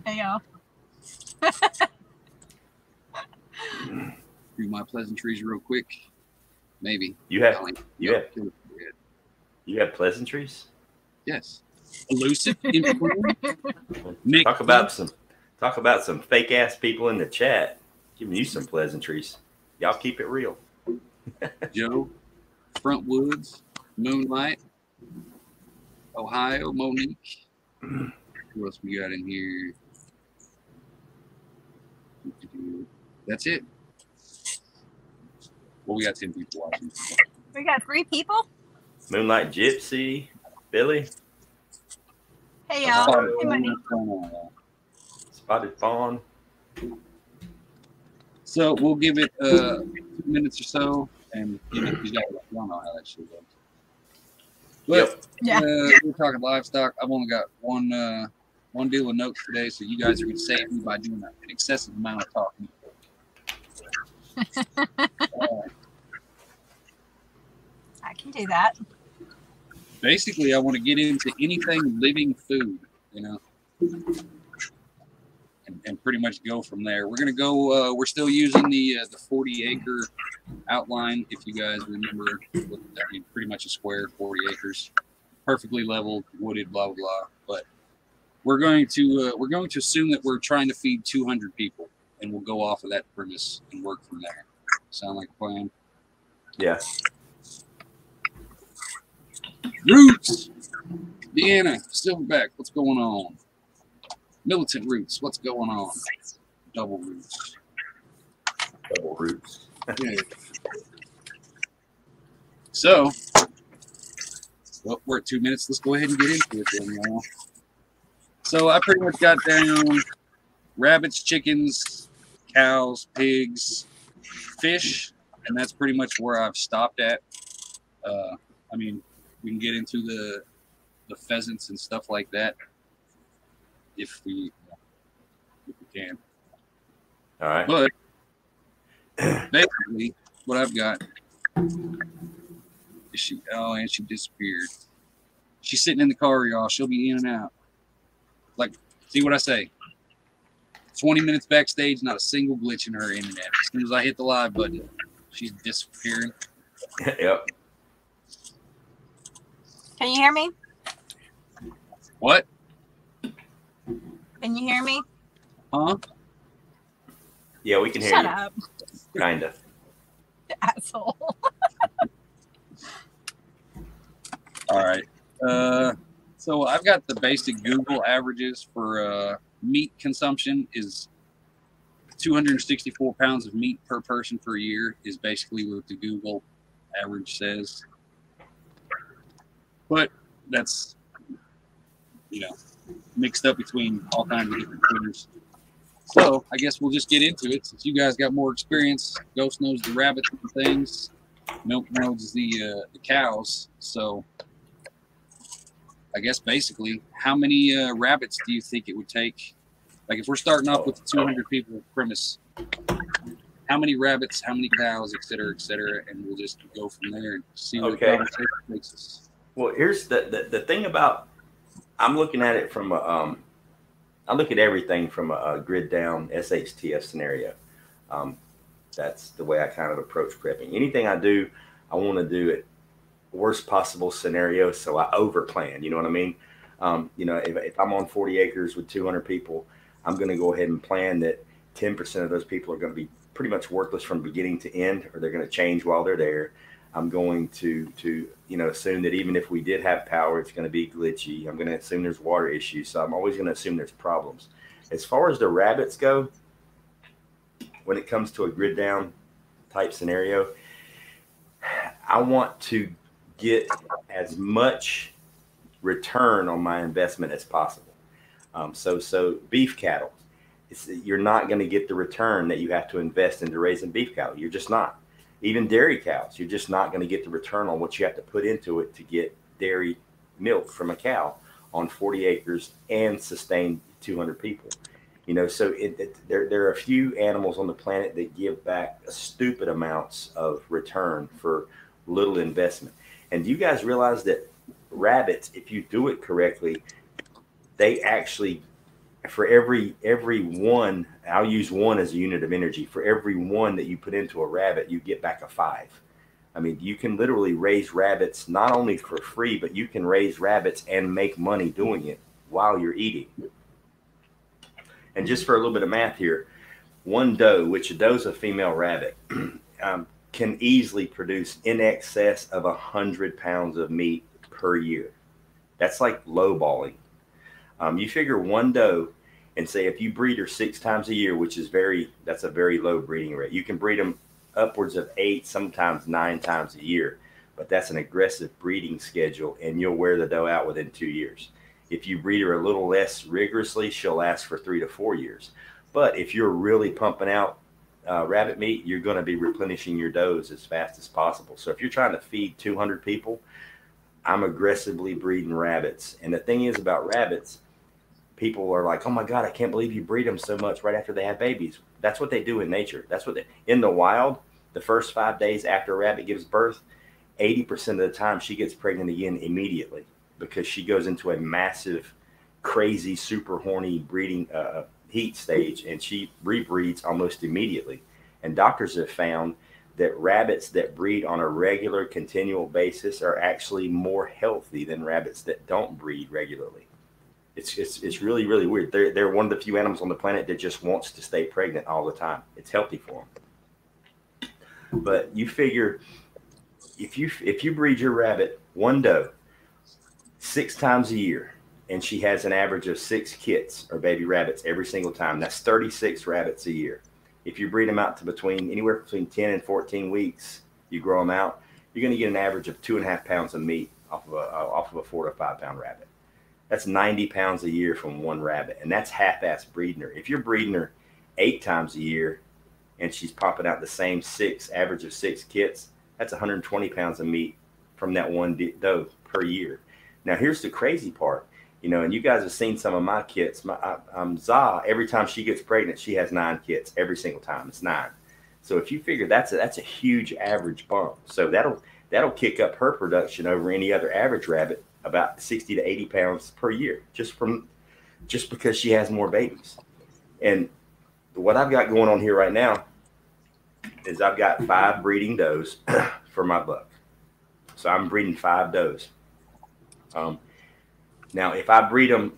Hey, y'all. Do my pleasantries real quick. Maybe. You have pleasantries? Yes. Elusive. Talk about some fake ass people in the chat giving you some pleasantries. Y'all keep it real. Joe, Front Woods, Moonlight, Ohio, Monique. Who else we got in here? That's it. Well, we got 10 people watching. We got 3 people? Moonlight Gypsy, Billy. Hey, y'all. Hey, Monique. Spotted Fawn. So we'll give it 2 minutes or so, and y'all know how that shit goes. But yeah, we're talking livestock. I've only got one deal of notes today, so you guys are going to save me by doing an excessive amount of talking. I can do that. Basically, I want to get into anything living food, and pretty much go from there. We're going to go, we're still using the 40-acre outline, if you guys remember. Pretty much a square, 40 acres, perfectly leveled, wooded, blah, blah, blah. But we're going to assume that we're trying to feed 200 people, and we'll go off of that premise and work from there. Sound like a plan? Yeah. Roots, Deanna, Silverback, what's going on? Militant Roots, what's going on? Double Roots. Double Roots. Yeah. So, well, we're at 2 minutes. Let's go ahead and get into it then, y'all. So I pretty much got down rabbits, chickens, cows, pigs, fish, and that's pretty much where I've stopped at. I mean, we can get into the pheasants and stuff like that if we can. All right. But basically, what I've got is she disappeared. She's sitting in the car, y'all. She'll be in and out. Like, see what I say? 20 minutes backstage, not a single glitch in her internet. As soon as I hit the live button, she's disappearing. Yep. Can you hear me? What? Can you hear me? Huh? Yeah, we can hear Shut you. up. Kind of. Asshole. All right. So I've got the basic Google averages for meat consumption is 264 pounds of meat per person per year is basically what the Google average says. But that's, mixed up between all kinds of different critters. So I guess we'll just get into it since you guys got more experience. Ghost knows the rabbits and things. Milk knows the cows. So I guess basically, how many rabbits do you think it would take? Like if we're starting off with the 200 people premise, how many rabbits, how many cows, et cetera, and we'll just go from there and see what the conversation takes us. Well, here's the thing about, I'm looking at it from I look at everything from a grid down SHTF scenario. That's the way I kind of approach prepping. Anything I do, I want to do it worst possible scenario, so I over plan. You know what I mean? If I'm on 40 acres with 200 people, I'm going to go ahead and plan that 10% of those people are going to be pretty much worthless from beginning to end, or they're going to change while they're there. I'm going to assume that even if we did have power, it's going to be glitchy. I'm going to assume there's water issues. So I'm always going to assume there's problems. As far as the rabbits go, when it comes to a grid down type scenario, I want to get as much return on my investment as possible. So beef cattle, you're not going to get the return that you have to invest into raising beef cattle. You're just not. Even dairy cows, you're just not going to get the return on what you have to put into it to get dairy milk from a cow on 40 acres and sustain 200 people. So there are a few animals on the planet that give back stupid amounts of return for little investment. And do you guys realize that rabbits, if you do it correctly, they actually for every one, I'll use one as a unit of energy. For every one that you put into a rabbit, you get back a 5. I mean, you can literally raise rabbits not only for free, but you can raise rabbits and make money doing it while you're eating. And just for a little bit of math here, one doe, which a doe is a female rabbit, can easily produce in excess of 100 pounds of meat per year. That's like lowballing. You figure one doe, and say if you breed her 6 times a year, which is that's a very low breeding rate. You can breed them upwards of 8, sometimes 9 times a year, but that's an aggressive breeding schedule, and you'll wear the doe out within 2 years. If you breed her a little less rigorously, she'll last for 3 to 4 years. But if you're really pumping out rabbit meat, you're going to be replenishing your does as fast as possible. So if you're trying to feed 200 people, I'm aggressively breeding rabbits. And the thing is about rabbits, people are like, oh my God, I can't believe you breed them so much right after they have babies. That's what they do in nature. That's what in the wild, the first 5 days after a rabbit gives birth, 80% of the time she gets pregnant again immediately, because she goes into a massive, crazy, super horny breeding heat stage, and she rebreeds almost immediately. And doctors have found that rabbits that breed on a regular, continual basis are actually more healthy than rabbits that don't breed regularly. It's really, really weird. They're one of the few animals on the planet that just wants to stay pregnant all the time. It's healthy for them. But you figure if you breed your rabbit, one doe, 6 times a year, and she has an average of 6 kits or baby rabbits every single time, that's 36 rabbits a year. If you breed them out to anywhere between 10 and 14 weeks, you grow them out, you're going to get an average of 2.5 pounds of meat off of a 4 to 5 pound rabbit. That's 90 pounds a year from one rabbit, and that's half-ass breeding her. If you're breeding her 8 times a year and she's popping out the same average of 6 kits, that's 120 pounds of meat from that one doe per year. Now, here's the crazy part. And you guys have seen some of my kits. Za, every time she gets pregnant, she has 9 kits every single time. It's 9. So if you figure that's a huge average bump. So that'll kick up her production over any other average rabbit about 60 to 80 pounds per year, just because she has more babies. And what I've got going on here right now is I've got 5 breeding does for my buck. So I'm breeding 5 does. Now, if I breed them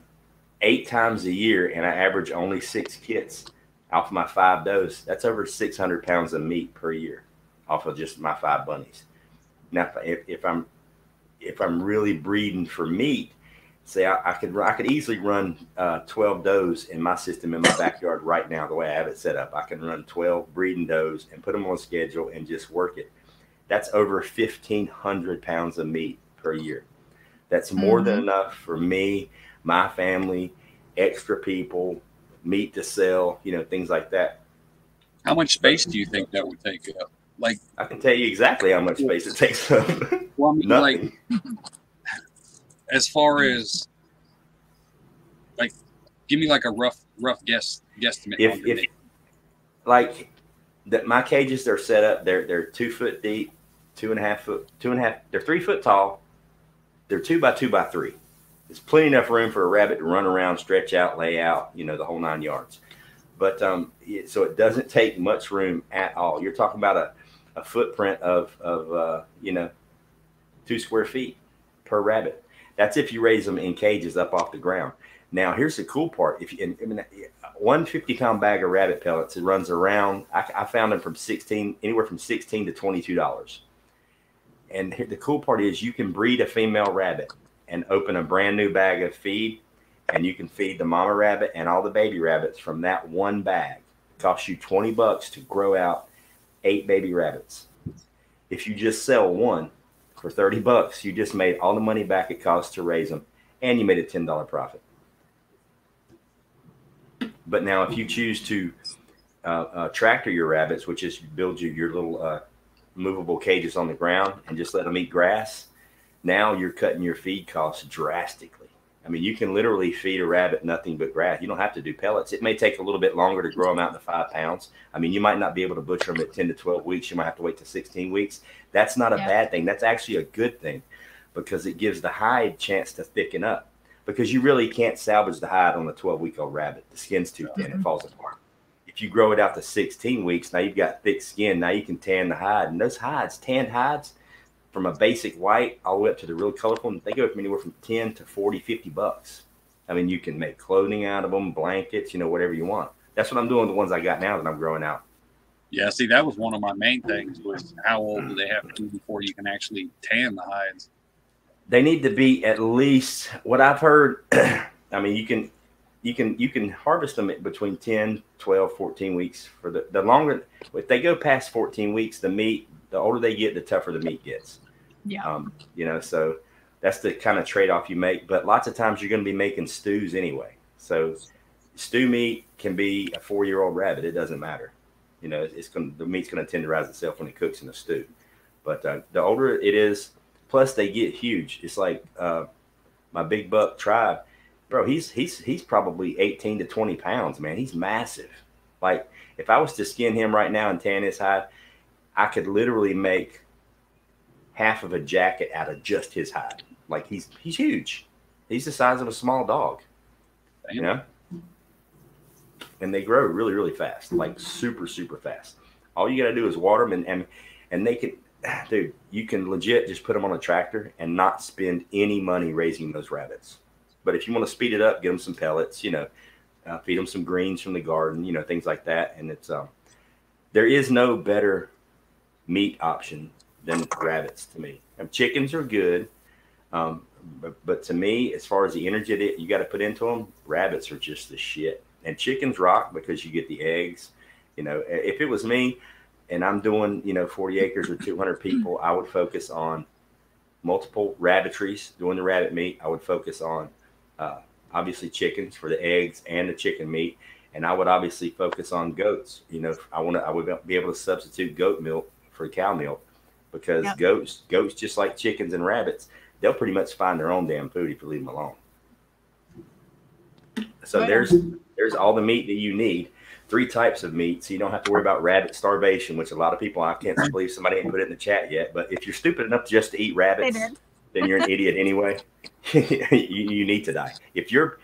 8 times a year and I average only 6 kits off of my 5 does, that's over 600 pounds of meat per year off of just my 5 bunnies. Now, if I'm really breeding for meat, say I could easily run 12 does in my system in my backyard right now, the way I have it set up. I can run 12 breeding does and put them on schedule and just work it. That's over 1,500 pounds of meat per year. That's more than enough for me, my family, extra people, meat to sell, things like that. How much space do you think that would take up? Like, I can tell you exactly how much space it takes up. Well, I mean, Nothing. like, as far as, like, give me like a rough guesstimate. My cages, they're set up. They're 2 foot deep, 2.5 foot, 2.5. They're 3 foot tall. They're 2 by 2 by 3. There's plenty enough room for a rabbit to run around, stretch out, lay out, the whole 9 yards. But so it doesn't take much room at all. You're talking about a footprint of 2 square feet per rabbit. That's if you raise them in cages up off the ground. Now, here's the cool part. One 50-pound bag of rabbit pellets, it runs around, I found them anywhere from $16 to $22. And the cool part is you can breed a female rabbit and open a brand new bag of feed, and you can feed the mama rabbit and all the baby rabbits from that one bag. It costs you $20 to grow out 8 baby rabbits. If you just sell one for $30, you just made all the money back it costs to raise them, and you made a $10 profit. But now if you choose to tractor your rabbits, which is build your little movable cages on the ground and just let them eat grass, now you're cutting your feed costs drastically. I mean, you can literally feed a rabbit nothing but grass. You don't have to do pellets. It may take a little bit longer to grow them out to 5 pounds. I mean, you might not be able to butcher them at 10 to 12 weeks. You might have to wait to 16 weeks. That's not a bad thing. That's actually a good thing, because it gives the hide chance to thicken up. because you really can't salvage the hide on a 12-week-old rabbit. The skin's too thin; it falls apart. If you grow it out to 16 weeks, now you've got thick skin. Now you can tan the hide, and those hides, tanned hides, from a basic white all the way up to the real colorful, they go from anywhere from 10 to 40, $50. I mean, you can make clothing out of them, blankets, whatever you want. That's what I'm doing with the ones I got now that I'm growing out. Yeah, see, that was one of my main things was how old do they have to be before you can actually tan the hides? They need to be at least, what I've heard, I mean, you can harvest them at between 10, 12, 14 weeks. For the longer, if they go past 14 weeks, the older they get, the tougher the meat gets. Yeah. So that's the kind of trade-off you make. But lots of times you're going to be making stews anyway. So stew meat can be a 4-year-old rabbit. It doesn't matter. The meat's going to tenderize itself when it cooks in a stew. But the older it is, plus they get huge. It's like my big buck tribe, bro. He's probably 18 to 20 pounds, man. He's massive. Like if I was to skin him right now and tan his hide, I could literally make half of a jacket out of just his hide. Like he's huge. He's the size of a small dog. And they grow really, really fast, like super, super fast. All you got to do is water them, and they can, dude, you can legit just put them on a tractor and not spend any money raising those rabbits. But if you want to speed it up, get them some pellets, feed them some greens from the garden, things like that. And it's there is no better meat option than rabbits to me. And chickens are good, but to me, as far as the energy that you got to put into them, rabbits are just the shit. And chickens rock because you get the eggs. If it was me and I'm doing 40 acres with 200 people, I would focus on multiple rabbitries doing the rabbit meat. I would focus on obviously chickens for the eggs and the chicken meat, and I would obviously focus on goats. I would be able to substitute goat milk for cow milk, because goats just like chickens and rabbits, they'll pretty much find their own damn food if you leave them alone. So there's all the meat that you need. 3 types of meat, so you don't have to worry about rabbit starvation, which a lot of people, I can't believe somebody ain't put it in the chat yet. But if you're stupid enough just to eat rabbits, then you're an idiot anyway. you need to die. If your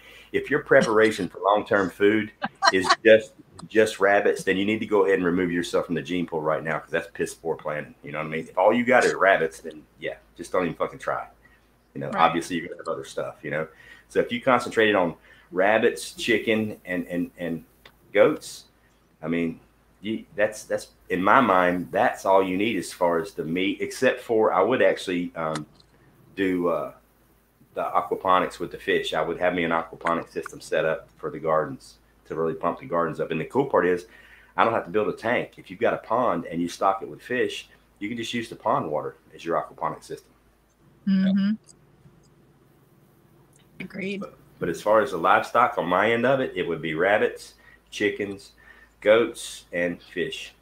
preparation for long-term food is just rabbits, then you need to go ahead and remove yourself from the gene pool right now, because that's piss poor planning. You know what I mean? If all you got is rabbits, then yeah, just don't even fucking try. Right. Obviously you're gonna have other stuff. So if you concentrated on rabbits, chicken, and goats, I mean, that's in my mind, that's all you need as far as the meat, except for I would actually do the aquaponics with the fish. I would have me an aquaponic system set up for the gardens to really pump the gardens up. And the cool part is I don't have to build a tank. If you've got a pond and you stock it with fish, you can just use the pond water as your aquaponic system. Mm-hmm. Agreed. But as far as the livestock on my end of it, it would be rabbits, chickens, goats, and fish.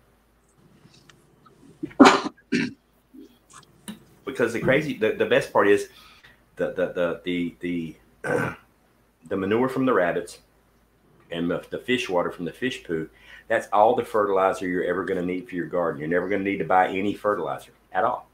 Because the best part is the manure from the rabbits and the fish water from the fish poo. That's all the fertilizer you're ever going to need for your garden. You're never going to need to buy any fertilizer at all.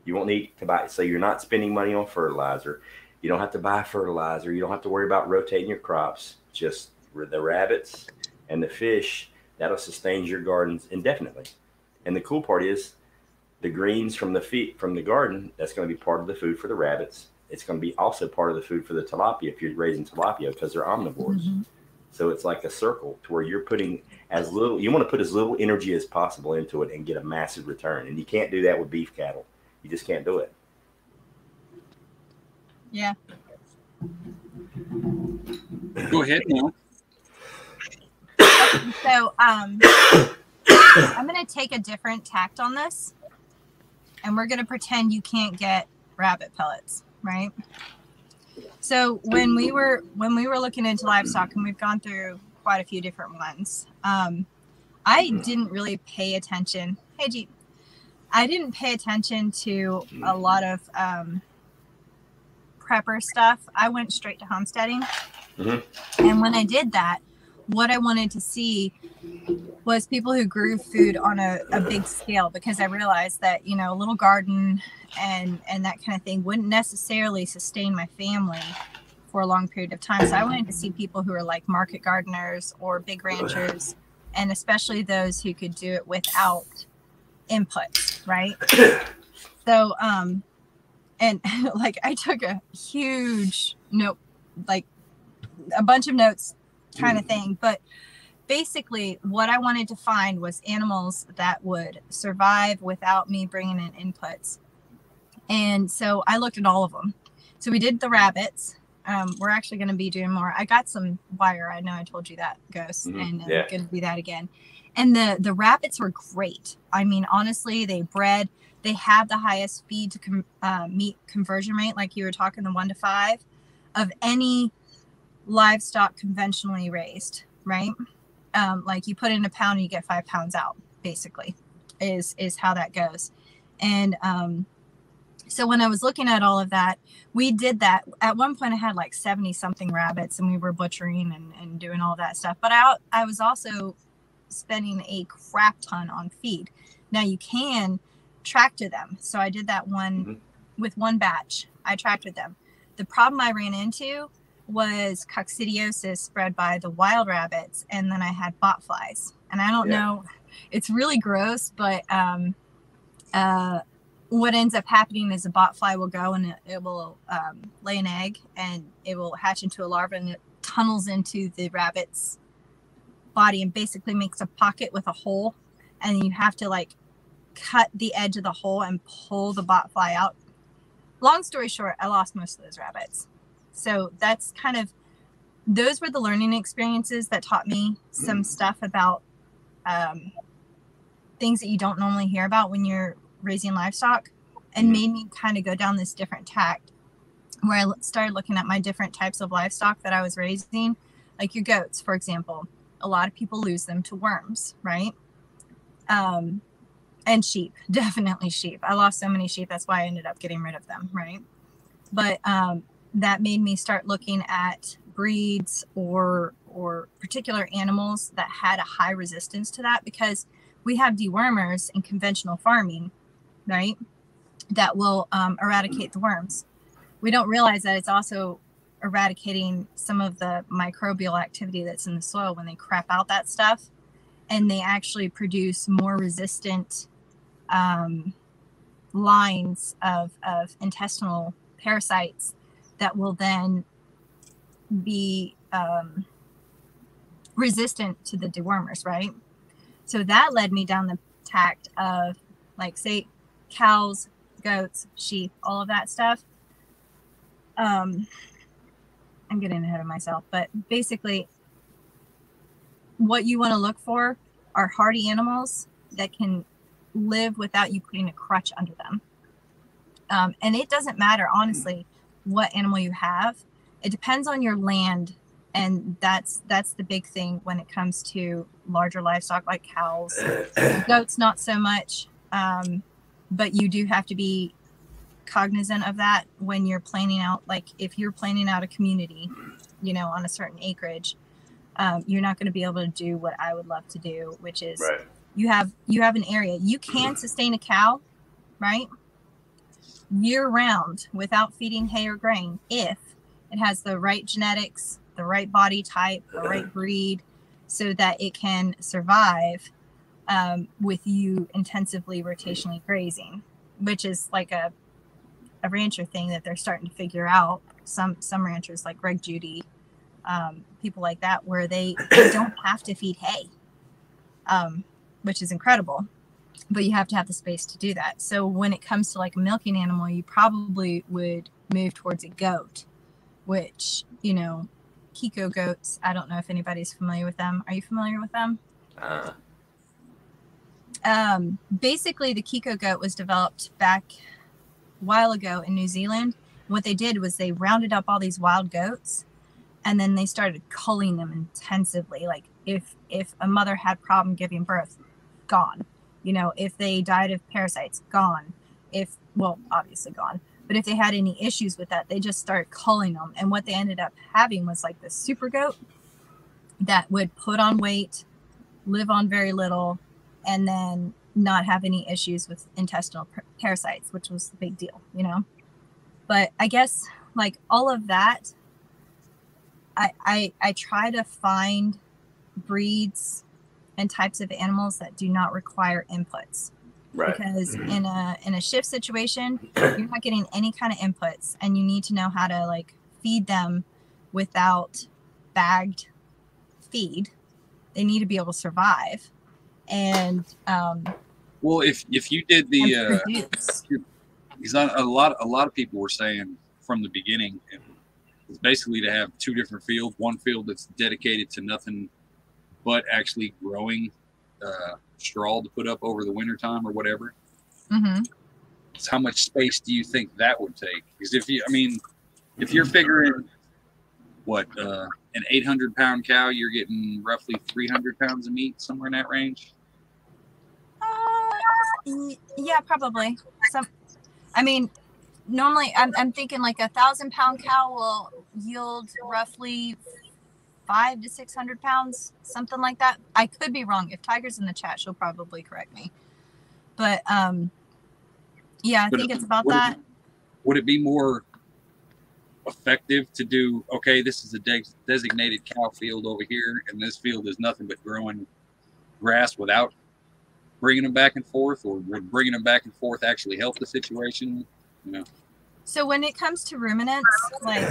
You won't need to buy it. So you're not spending money on fertilizer. You don't have to buy fertilizer. You don't have to worry about rotating your crops. Just the rabbits and the fish, that'll sustain your gardens indefinitely. And the cool part is the greens from the garden, that's going to be part of the food for the rabbits. It's going to be also part of the food for the tilapia if you're raising tilapia, because they're omnivores. Mm-hmm. So it's like a circle to where you're putting you want to put as little energy as possible into it and get a massive return. And you can't do that with beef cattle. You just can't do it. Yeah. Go ahead now. So I'm going to take a different tact on this, and we're going to pretend you can't get rabbit pellets, right? So when we were looking into livestock, and we've gone through quite a few different ones, I didn't really pay attention. Hey, Jeep. I didn't pay attention to a lot of prepper stuff. I went straight to homesteading. Mm-hmm. And when I did that, what I wanted to see was people who grew food on a big scale, because I realized that, a little garden and that kind of thing wouldn't necessarily sustain my family for a long period of time. So I wanted to see people who are like market gardeners or big ranchers, and especially those who could do it without inputs, right? So, and like I took a huge note, like a bunch of notes kind of thing. But basically what I wanted to find was animals that would survive without me bringing in inputs. And so I looked at all of them. So we did the rabbits. We're actually going to be doing more. I got some wire. I know I told you that, Ghost, and I'm going to do that again. And the rabbits were great. I mean, honestly, they bred. They have the highest feed to meat conversion rate, like you were talking, the 1 to 5, of any livestock conventionally raised, right? Like you put in a pound and you get 5 pounds out, basically, is how that goes. And so when I was looking at all of that, we did that. At one point I had like 70 something rabbits, and we were butchering and doing all that stuff. But I was also spending a crap ton on feed. Now you can tractor them. So I did that with one batch. I tractored them. The problem I ran into was coccidiosis spread by the wild rabbits, and then I had bot flies. And I don't know, it's really gross, but what ends up happening is a bot fly will go and it will lay an egg, and it will hatch into a larva, and it tunnels into the rabbit's body and basically makes a pocket with a hole, and you have to like cut the edge of the hole and pull the bot fly out. Long story short, I lost most of those rabbits. So that's kind of, those were the learning experiences that taught me some stuff about things that you don't normally hear about when you're raising livestock, and made me kind of go down this different tact where I started looking at my different types of livestock that I was raising. Like your goats, for example, a lot of people lose them to worms, right? And sheep, definitely sheep. I lost so many sheep. That's why I ended up getting rid of them, right? But that made me start looking at breeds or particular animals that had a high resistance to that, because we have dewormers in conventional farming, right, that will eradicate the worms. We don't realize that it's also eradicating some of the microbial activity that's in the soil when they crap out that stuff, and they actually produce more resistant lines of intestinal parasites that will then be resistant to the dewormers, right? So that led me down the tact of, like, say, cows, goats, sheep, all of that stuff. I'm getting ahead of myself, but basically what you want to look for are hardy animals that can live without you putting a crutch under them. And it doesn't matter, honestly, what animal you have. It depends on your land. And that's the big thing when it comes to larger livestock like cows. Goats, not so much. But you do have to be cognizant of that when you're planning out, like if you're planning out a community, you know, on a certain acreage, you're not going to be able to do what I would love to do, which is you have an area. You can sustain a cow, right, year round without feeding hay or grain if it has the right genetics, the right body type, the right breed, so that it can survive with you intensively rotationally grazing, which is like a rancher thing that they're starting to figure out. Some ranchers like Greg Judy, people like that, where they don't have to feed hay, which is incredible, but you have to have the space to do that. So when it comes to like a milking animal, you probably would move towards a goat, which, you know, Kiko goats, I don't know if anybody's familiar with them. Are you familiar with them? Basically, the Kiko goat was developed back a while ago in New Zealand. What they did was they rounded up all these wild goats, and then they started culling them intensively. Like if a mother had problem giving birth, gone. You know, if they died of parasites, gone. Well, obviously gone. But if they had any issues with that, they just started culling them. And what they ended up having was like this super goat that would put on weight, live on very little, and then not have any issues with intestinal parasites, which was a big deal, you know? But I guess like all of that I try to find breeds and types of animals that do not require inputs. Right. Because in a shift situation, you're not getting any kind of inputs, and you need to know how to like feed them without bagged feed. They need to be able to survive. And well, if you did the produce. because a lot of people were saying from the beginning, it's basically to have two different fields. One field that's dedicated to nothing but actually growing straw to put up over the winter time or whatever. Mm-hmm. So how much space do you think that would take? Because if you're figuring what an 800-pound cow, you're getting roughly 300 pounds of meat, somewhere in that range. Yeah, probably. Normally I'm thinking like 1,000-pound cow will yield roughly 500 to 600 pounds, something like that. I could be wrong. If Tiger's in the chat, she'll probably correct me. But yeah, I think it's about that. Would it be more effective to do, okay, this is a designated cow field over here, and this field is nothing but growing grass without bringing them back and forth, or would bringing them back and forth actually help the situation? So when it comes to ruminants like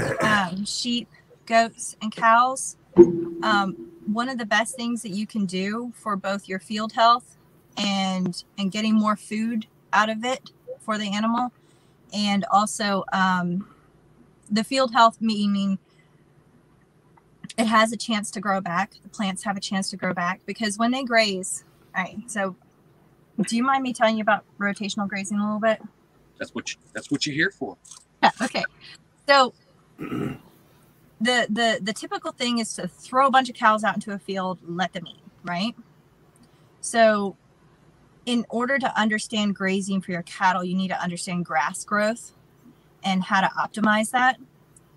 sheep, goats, and cows, one of the best things that you can do for both your field health and getting more food out of it for the animal, and also the field health, meaning it has a chance to grow back. The plants have a chance to grow back because when they graze. All right. So do you mind me telling you about rotational grazing a little bit? That's what you're here for. Yeah, okay. So the typical thing is to throw a bunch of cows out into a field, let them eat, right? So in order to understand grazing for your cattle, you need to understand grass growth and how to optimize that.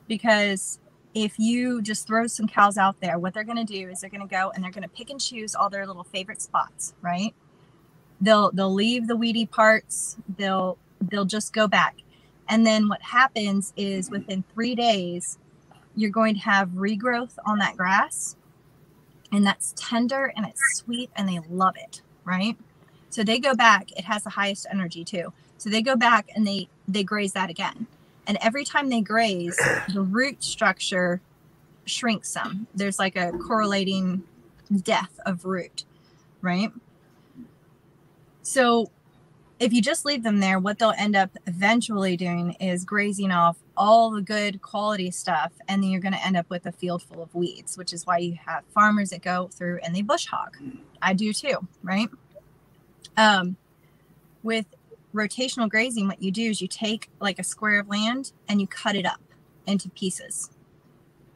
Because if you just throw some cows out there, what they're going to do is they're going to go and they're going to pick and choose all their little favorite spots, right? They'll leave the weedy parts. They'll just go back. And then what happens is within 3 days, you're going to have regrowth on that grass. And that's tender and it's sweet and they love it, right? So they go back. It has the highest energy too. So they go back and they graze that again. And every time they graze, the root structure shrinks some. There's like a correlating death of root, right? So if you just leave them there, what they'll end up eventually doing is grazing off all the good quality stuff. And then you're going to end up with a field full of weeds, which is why you have farmers that go through and they bush hog. I do too, right? With rotational grazing, what you do is you take like a square of land and you cut it up into pieces.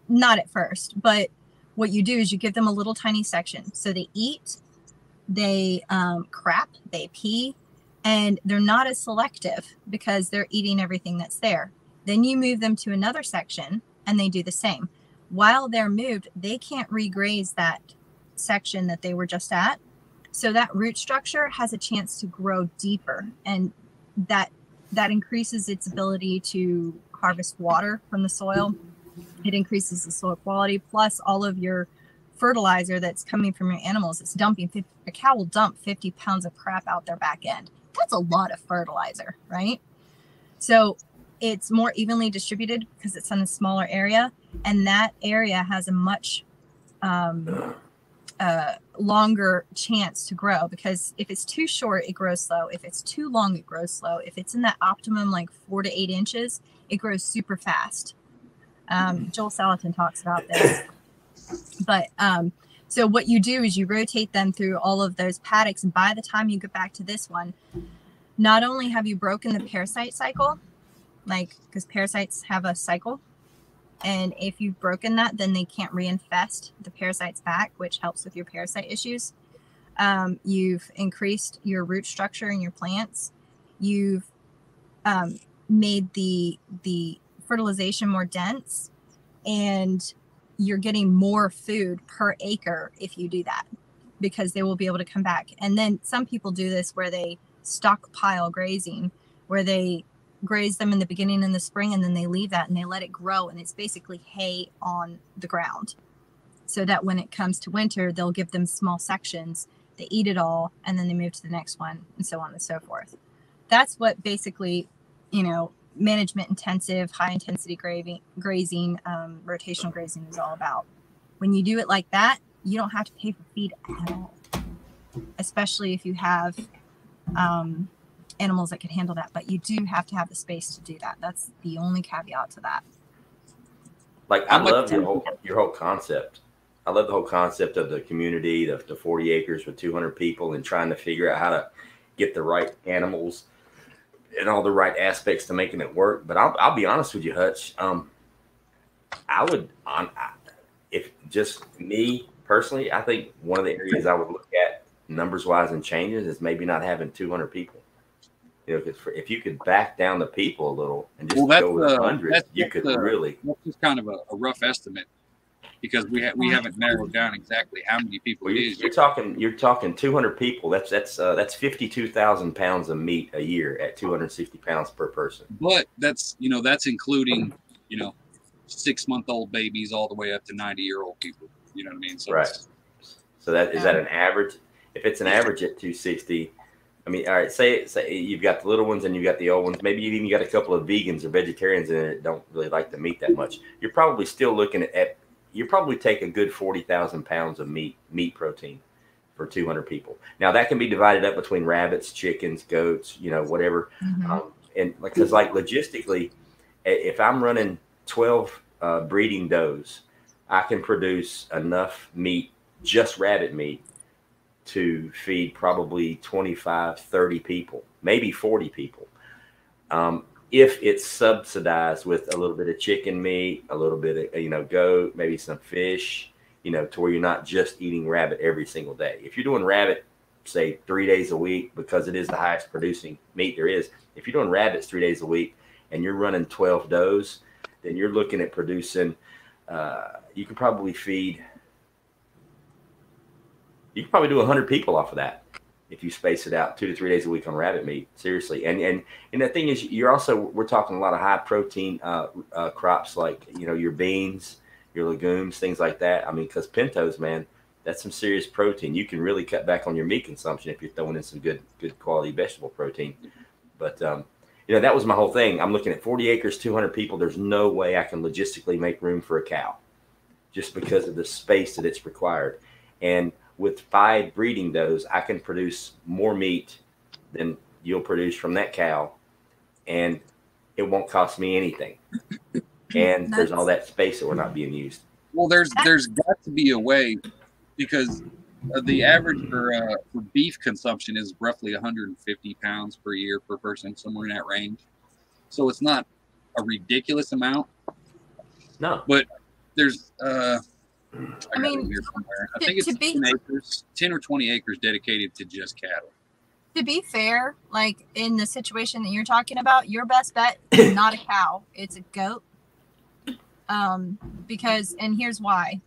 Not at first, but what you do is you give them a little tiny section. So they eat, they crap, they pee, and they're not as selective because they're eating everything that's there. Then you move them to another section and they do the same. While they're moved, they can't regraze that section that they were just at. So that root structure has a chance to grow deeper, and that increases its ability to harvest water from the soil. It increases the soil quality, plus all of your fertilizer that's coming from your animals. It's dumping a cow will dump 50 pounds of crap out their back end. That's a lot of fertilizer, right? So it's more evenly distributed because it's in a smaller area, and that area has a much longer chance to grow, because if it's too short, it grows slow. If it's too long, it grows slow. If it's in that optimum, like 4 to 8 inches, it grows super fast. Joel Salatin talks about this. But so what you do is you rotate them through all of those paddocks, and by the time you get back to this one, not only have you broken the parasite cycle, like, because parasites have a cycle, and if you've broken that, then they can't reinfest the parasites back, which helps with your parasite issues. You've increased your root structure in your plants. You've made the fertilization more dense, and you're getting more food per acre if you do that, because they will be able to come back. And then some people do this where they stockpile grazing, where they graze them in the beginning in the spring, and then they leave that and they let it grow, and it's basically hay on the ground, so that when it comes to winter, they'll give them small sections, they eat it all, and then they move to the next one, and so on and so forth. That's what basically, you know, management intensive, high intensity grazing, rotational grazing is all about. When you do it like that, you don't have to pay for feed at all, especially if you have animals that can handle that. But you do have to have the space to do that. That's the only caveat to that. Like, I love your whole concept. I love the whole concept of the community, the 40 acres with 200 people, and trying to figure out how to get the right animals and all the right aspects to making it work. But I'll be honest with you, Hutch. If just me personally, I think one of the areas I would look at numbers wise and changes is maybe not having 200 people. You know, because if you could back down the people a little and just go with 100, you could really. That's just kind of a rough estimate, because we haven't narrowed down exactly how many people. Well, you're talking 200 people. That's 52,000 pounds of meat a year at 260 pounds per person. But that's including 6-month-old babies all the way up to 90-year-old people. You know what I mean? So right. So is that an average? If it's an average at 260. I mean, all right, say you've got the little ones and you've got the old ones. Maybe you've even got a couple of vegans or vegetarians in it that don't really like the meat that much. You're probably still looking at you probably take a good 40,000 pounds of meat protein for 200 people. Now, that can be divided up between rabbits, chickens, goats, whatever. Mm-hmm. And because like logistically, if I'm running 12 breeding does, I can produce enough meat, just rabbit meat, to feed probably 25, 30 people, maybe 40 people. If it's subsidized with a little bit of chicken meat, a little bit of, goat, maybe some fish, to where you're not just eating rabbit every single day. If you're doing rabbit, say 3 days a week, because it is the highest producing meat there is. If you're doing rabbits 3 days a week and you're running 12 does, then you're looking at producing, you could probably do 100 people off of that if you space it out 2 to 3 days a week on rabbit meat. Seriously. And the thing is, we're talking a lot of high protein crops, like, your beans, your legumes, things like that. I mean, because pintos, man, that's some serious protein. You can really cut back on your meat consumption if you're throwing in some good quality vegetable protein. But, that was my whole thing. I'm looking at 40 acres, 200 people. There's no way I can logistically make room for a cow just because of the space that it's required. And with 5 breeding does, I can produce more meat than you'll produce from that cow, and it won't cost me anything. And there's all that space that we're not being used. Well, there's got to be a way, because the average for beef consumption is roughly 150 pounds per year per person, somewhere in that range. So it's not a ridiculous amount. No, but there's I mean, I think it's 10 or 20 acres dedicated to just cattle. To be fair, like in the situation that you're talking about, your best bet is not a cow, it's a goat. Because, and here's why,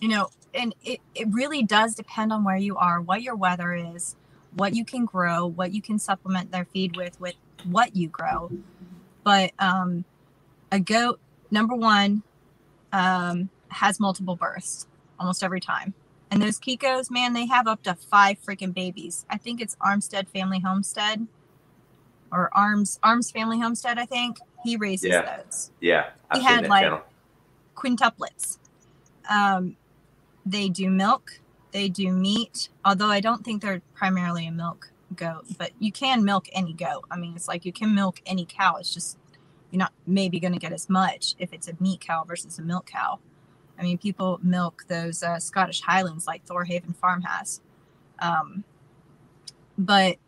and it really does depend on where you are, what your weather is, what you can grow, what you can supplement their feed with what you grow. But a goat, number one, has multiple births almost every time. And those Kikos, man, they have up to 5 freaking babies. I think it's Armstead Family Homestead or Arms Family Homestead, I think. He raises those. Yeah. He had like channel. Quintuplets. They do milk. They do meat. Although I don't think they're primarily a milk goat, but you can milk any goat. I mean, it's like you can milk any cow. It's just you're not maybe going to get as much if it's a meat cow versus a milk cow. I mean, people milk those Scottish Highlands like Thorhaven Farm has. But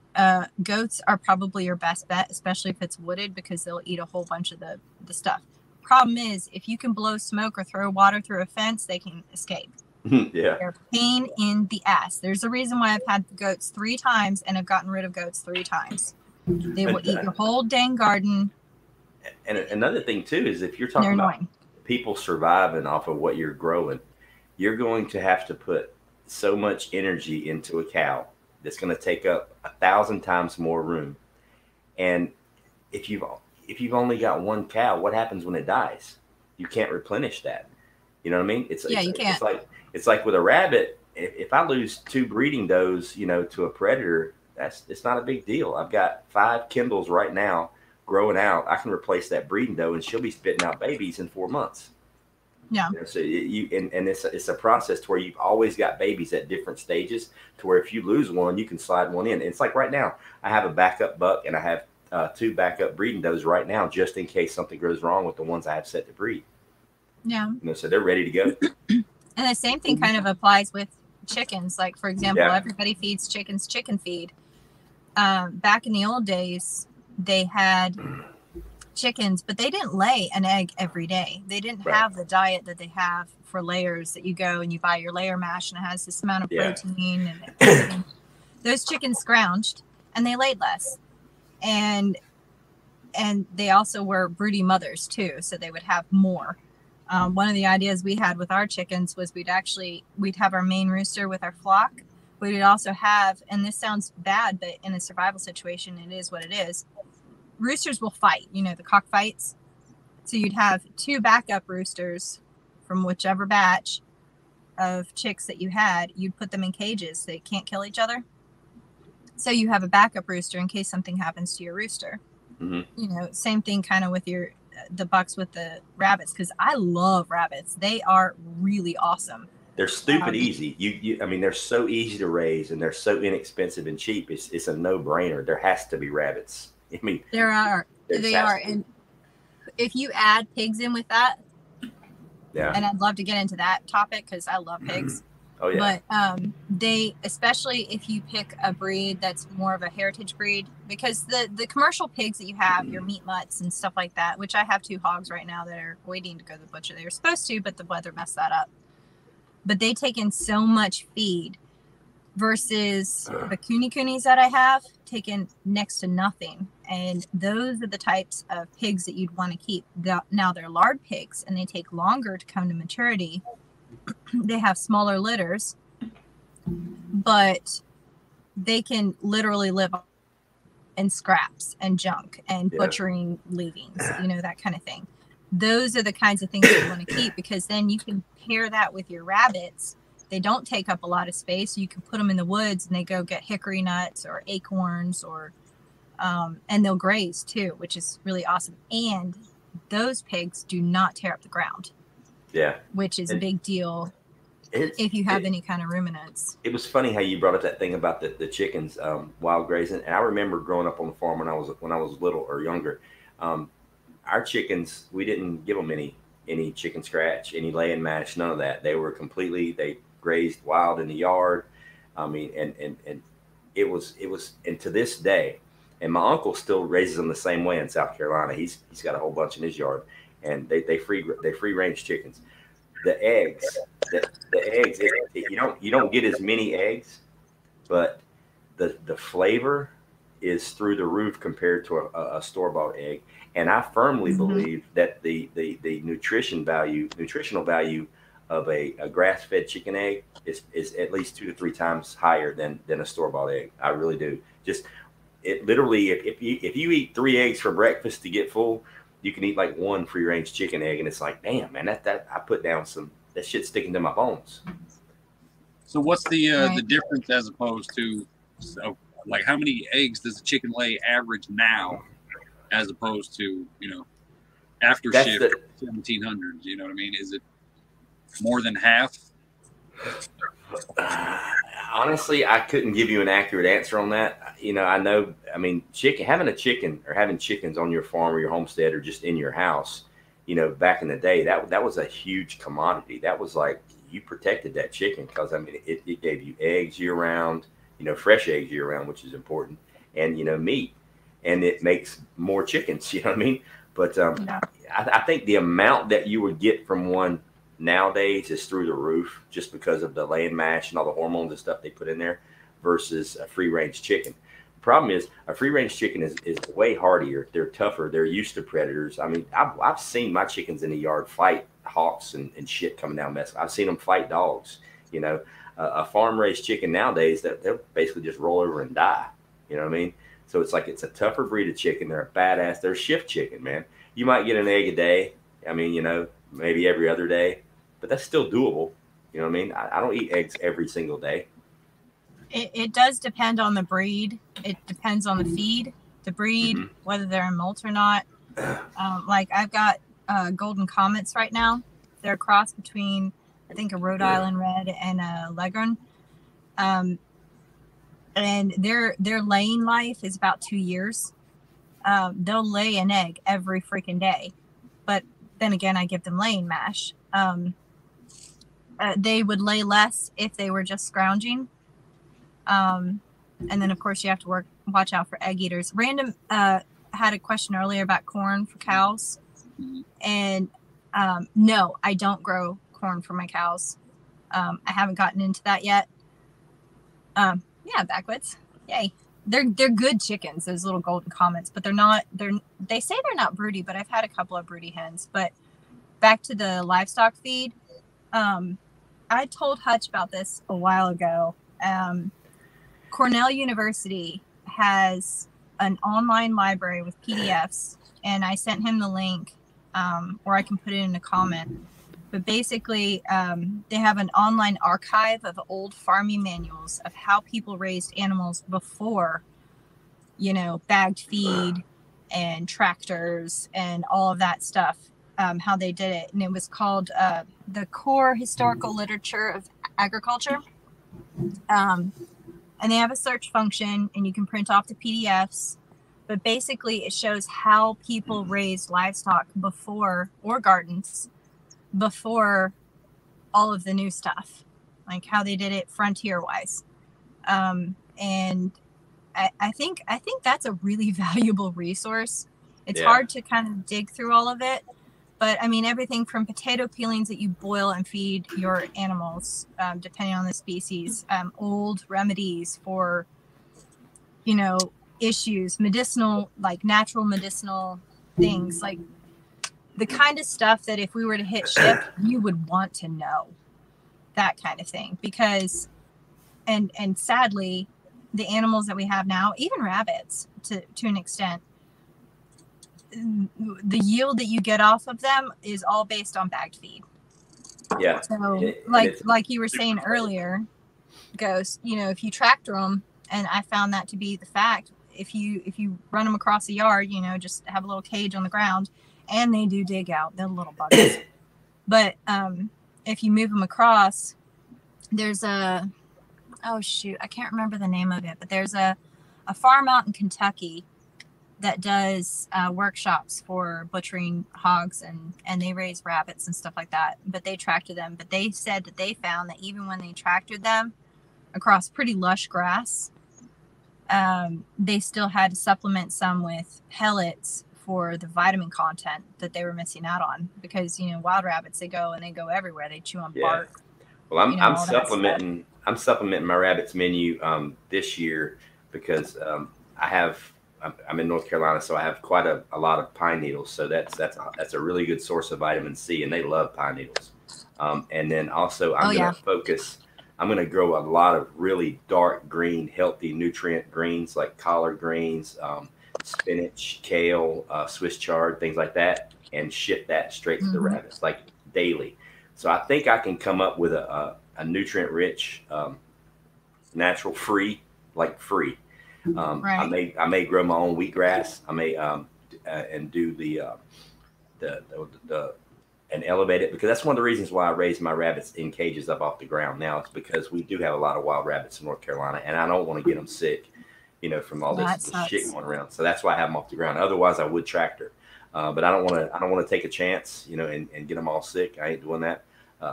goats are probably your best bet, especially if it's wooded, because they'll eat a whole bunch of the stuff. Problem is, if you can blow smoke or throw water through a fence, they can escape. Yeah. They're a pain in the ass. There's a reason why I've had goats 3 times and I've gotten rid of goats 3 times. They will eat your whole dang garden. And another thing, too, is if you're talking about people surviving off of what you're growing, you're going to have to put so much energy into a cow that's going to take up 1,000 times more room. And if you've only got one cow, what happens when it dies? You can't replenish that. You know what I mean? You can't. It's like with a rabbit. If I lose 2 breeding does, you know, to a predator, it's not a big deal. I've got 5 Kindles right now growing out. I can replace that breeding doe, and she'll be spitting out babies in 4 months. Yeah. You know, so it's a process to where you've always got babies at different stages, to where if you lose one, you can slide one in. And it's like right now, I have a backup buck and I have 2 backup breeding does right now, just in case something goes wrong with the ones I have set to breed. Yeah. You know, so they're ready to go. And the same thing kind of applies with chickens. Like, for example, everybody feeds chickens chicken feed. Back in the old days, they had chickens, but they didn't lay an egg every day. They didn't have the diet that they have for layers, that you go and you buy your layer mash and it has this amount of protein. And those chickens scrounged and they laid less. And they also were broody mothers too, so they would have more. One of the ideas we had with our chickens was we'd have our main rooster with our flock. We'd also have, and this sounds bad, but in a survival situation, it is what it is. Roosters will fight, you know, the cockfights. So you'd have 2 backup roosters from whichever batch of chicks that you had. You'd put them in cages. They can't kill each other. So you have a backup rooster in case something happens to your rooster. Mm-hmm. You know, same thing kind of with the bucks with the rabbits, because I love rabbits. They are really awesome. They're stupid easy. I mean, they're so easy to raise and they're so inexpensive and cheap. It's a no-brainer. There has to be rabbits. I mean, they are. And if you add pigs in with that, and I'd love to get into that topic because I love pigs. Oh yeah. But they, especially if you pick a breed that's more of a heritage breed, because the commercial pigs that you have, your meat mutts and stuff like that, which I have 2 hogs right now that are waiting to go to the butcher. They were supposed to, but the weather messed that up. But they take in so much feed versus the coonies that I have taken next to nothing. And those are the types of pigs that you'd want to keep. Now they're lard pigs and they take longer to come to maturity. They have smaller litters, but they can literally live in scraps and junk and butchering leavings, you know, that kind of thing. Those are the kinds of things that you want to keep, because then you can pair that with your rabbits. They don't take up a lot of space. You can put them in the woods and they go get hickory nuts or acorns, or and they'll graze too, which is really awesome. And those pigs do not tear up the ground. Yeah. Which is a big deal if you have any kind of ruminants. It was funny how you brought up that thing about the chickens wild grazing. And I remember growing up on the farm when I was little or younger. Our chickens, we didn't give them any chicken scratch, any laying mash, none of that. They grazed wild in the yard. I mean, and it was, and to this day, and my uncle still raises them the same way in South Carolina. He's got a whole bunch in his yard, and they free range chickens. The eggs, you don't get as many eggs, but the flavor is through the roof compared to a store-bought egg. And I firmly believe that the nutritional value of a grass-fed chicken egg is at least 2 to 3 times higher than a store-bought egg. I really do. Just it literally, if you eat 3 eggs for breakfast to get full, you can eat like 1 free-range chicken egg, and it's like, damn, man, that I put down that shit sticking to my bones. So what's the difference as opposed to, like, how many eggs does a chicken lay average now, as opposed to, you know, after shift 1700s? You know what I mean? Is it more than half? Honestly, I couldn't give you an accurate answer on that. You know, having chickens on your farm or your homestead or just in your house, you know, back in the day, that was a huge commodity. That was like, you protected that chicken because, I mean, it gave you eggs year round, you know, fresh eggs year round, which is important, and, you know, meat, and it makes more chickens, you know what I mean? But I think the amount that you would get from one nowadays is through the roof, just because of the laying mash and all the hormones and stuff they put in there versus a free range chicken. The problem is a free range chicken is way hardier. They're tougher. They're used to predators. I mean, I've seen my chickens in the yard fight hawks and shit coming down mess. I've seen them fight dogs. You know, a farm raised chicken nowadays, they'll basically just roll over and die. You know what I mean? So it's like it's a tougher breed of chicken. They're a badass. They're shift chicken, man. You might get an egg a day. I mean, you know, maybe every other day, but that's still doable. You know what I mean? I don't eat eggs every single day. It does depend on the breed. It depends on the feed, the breed, whether they're in molt or not. Like I've got golden comets right now. They're a cross between, I think, a Rhode Island red and a Leghorn. And their laying life is about 2 years. They'll lay an egg every freaking day. But then again, I give them laying mash. They would lay less if they were just scrounging. And then, of course, you have to watch out for egg eaters. Random had a question earlier about corn for cows. And no, I don't grow corn for my cows. I haven't gotten into that yet. Yeah, backwoods. Yay. They're good chickens, those little golden comets, but they say they're not broody, but I've had a couple of broody hens. But back to the livestock feed. I told Hutch about this a while ago. Cornell University has an online library with PDFs, and I sent him the link, or I can put it in a comment. But basically, they have an online archive of old farming manuals of how people raised animals before, you know, bagged feed and tractors and all of that stuff, how they did it. And it was called the Core Historical Literature of Agriculture. And they have a search function, and you can print off the PDFs. But basically, it shows how people raised livestock before, or gardens, before all of the new stuff, like how they did it frontier wise. And I think that's a really valuable resource. It's hard to kind of dig through all of it, but I mean, everything from potato peelings that you boil and feed your animals, depending on the species, old remedies for, you know, issues, medicinal, like natural medicinal things, like the kind of stuff that if we were to hit ship, you would want to know, that kind of thing. Because, and sadly, the animals that we have now, even rabbits to an extent, the yield that you get off of them is all based on bagged feed. Yeah. So like you were saying earlier, Ghost, you know, if you tractor them, and I found that to be the fact, if you run them across the yard, you know, just have a little cage on the ground, and they do dig out the little buggers. But if you move them across, there's a, oh shoot, I can't remember the name of it, but there's a farm out in Kentucky that does workshops for butchering hogs, and they raise rabbits and stuff like that, but they tractor them. But they said that they found that even when they tractored them across pretty lush grass, they still had to supplement some with pellets for the vitamin content that they were missing out on, because, you know, wild rabbits, they go everywhere. They chew on bark. Well, I'm supplementing my rabbits menu this year because I'm in North Carolina, so I have quite a lot of pine needles. So that's a really good source of vitamin C, and they love pine needles. And then also I'm going to grow a lot of really dark green, healthy nutrient greens like collard greens, spinach, kale, Swiss chard, things like that, and ship that straight to the rabbits like daily. So I think I can come up with a nutrient rich, natural free. Right. I may grow my own wheatgrass. I may and do the and elevate it, because that's one of the reasons why I raise my rabbits in cages up off the ground now. It's because we do have a lot of wild rabbits in North Carolina, and I don't want to get them sick, you know, from all this shit going around. So that's why I have them off the ground. Otherwise, I would tractor, but I don't want to take a chance, you know, and get them all sick. I ain't doing that.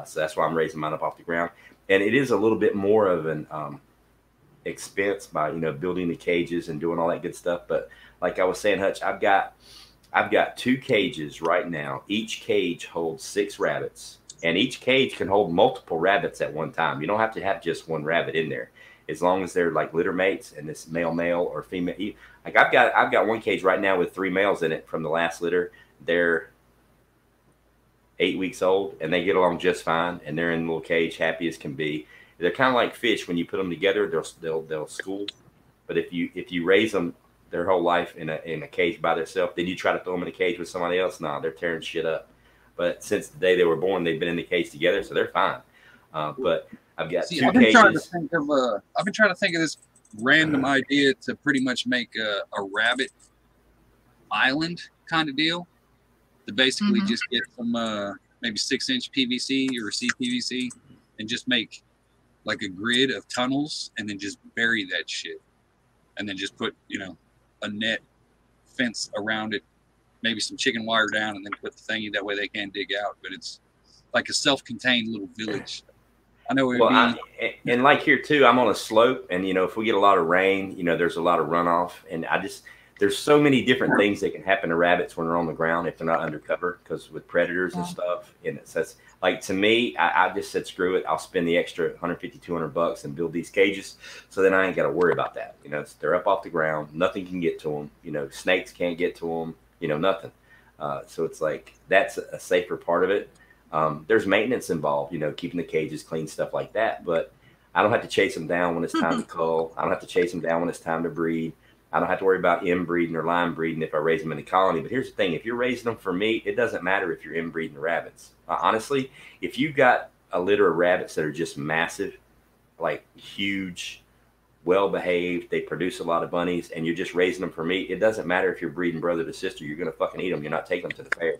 So that's why I'm raising mine up off the ground, and it is a little bit more of an expense by, you know, building the cages and doing all that good stuff. But like I was saying, Hutch, I've got 2 cages right now. Each cage holds 6 rabbits, and each cage can hold multiple rabbits at one time. You don't have to have just one rabbit in there, as long as they're like litter mates and it's male or female. Like I've got one cage right now with 3 males in it from the last litter. They're 8 weeks old, and they get along just fine, and they're in a little cage, happy as can be. They're kind of like fish. When you put them together, they'll school. But if you raise them their whole life in a cage by themselves. Did you try to throw them in a cage with somebody else? No, they're tearing shit up. But since the day they were born, they've been in the cage together, so they're fine. But I've got two cages. I've been trying to think of this random idea to pretty much make a rabbit island kind of deal. To basically just get some maybe 6-inch PVC or CPVC and just make like a grid of tunnels and then just bury that shit. And then just put, you know, a net fence around it, maybe some chicken wire down, and then put the thingy, that way they can't dig out. But it's like a self-contained little village. I know it would be. And like here too, I'm on a slope, and you know, if we get a lot of rain, you know, there's a lot of runoff, and there's so many different things that can happen to rabbits when they're on the ground if they're not undercover, because with predators and stuff. And that's like, to me, I just said, screw it. I'll spend the extra $150, $200 and build these cages. So then I ain't got to worry about that. You know, they're up off the ground. Nothing can get to them. You know, snakes can't get to them, you know, nothing. So it's like, that's a safer part of it. There's maintenance involved, you know, keeping the cages clean, stuff like that. But I don't have to chase them down when it's time to cull. I don't have to chase them down when it's time to breed. I don't have to worry about inbreeding or line breeding if I raise them in the colony. But here's the thing. If you're raising them for meat, it doesn't matter if you're inbreeding rabbits. Honestly, if you've got a litter of rabbits that are just massive, like huge, well-behaved, they produce a lot of bunnies, and you're just raising them for meat, it doesn't matter if you're breeding brother to sister. You're going to fucking eat them. You're not taking them to the fair. You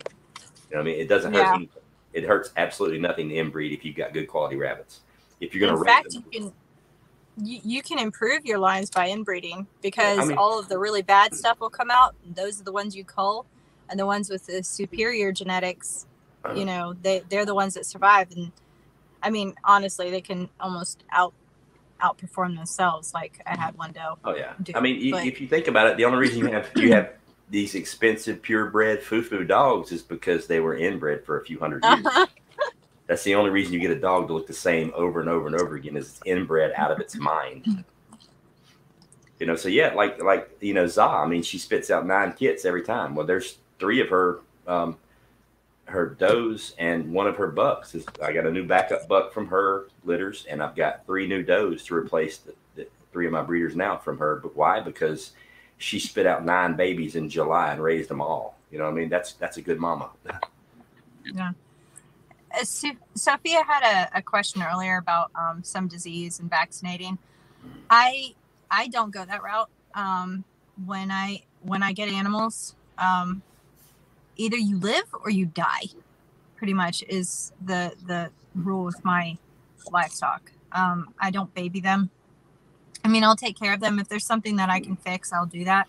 know what I mean? It doesn't hurt anything. It hurts absolutely nothing to inbreed if you've got good quality rabbits. If you're going to raise them. You can improve your lines by inbreeding, because all of the really bad stuff will come out. Those are the ones you cull, and the ones with the superior genetics, you know, they're the ones that survive. And I mean, honestly, they can almost outperform themselves. Like I had one doe. Oh yeah. I mean, if you think about it, the only reason you have these expensive purebred foo-foo dogs is because they were inbred for a few hundred years. That's the only reason you get a dog to look the same over and over and over again, is it's inbred out of its mind. You know, so yeah, like you know, Za, I mean, she spits out 9 kits every time. Well, there's 3 of her does and 1 of her bucks. I got a new backup buck from her litters, and I've got 3 new does to replace the 3 of my breeders now from her. But why? Because she spit out 9 babies in July and raised them all. You know what I mean? That's a good mama. Yeah. Sophia had a question earlier about some disease and vaccinating. I don't go that route. When I get animals, either you live or you die, pretty much is the rule with my livestock. I don't baby them. I mean, I'll take care of them. If there's something that I can fix, I'll do that.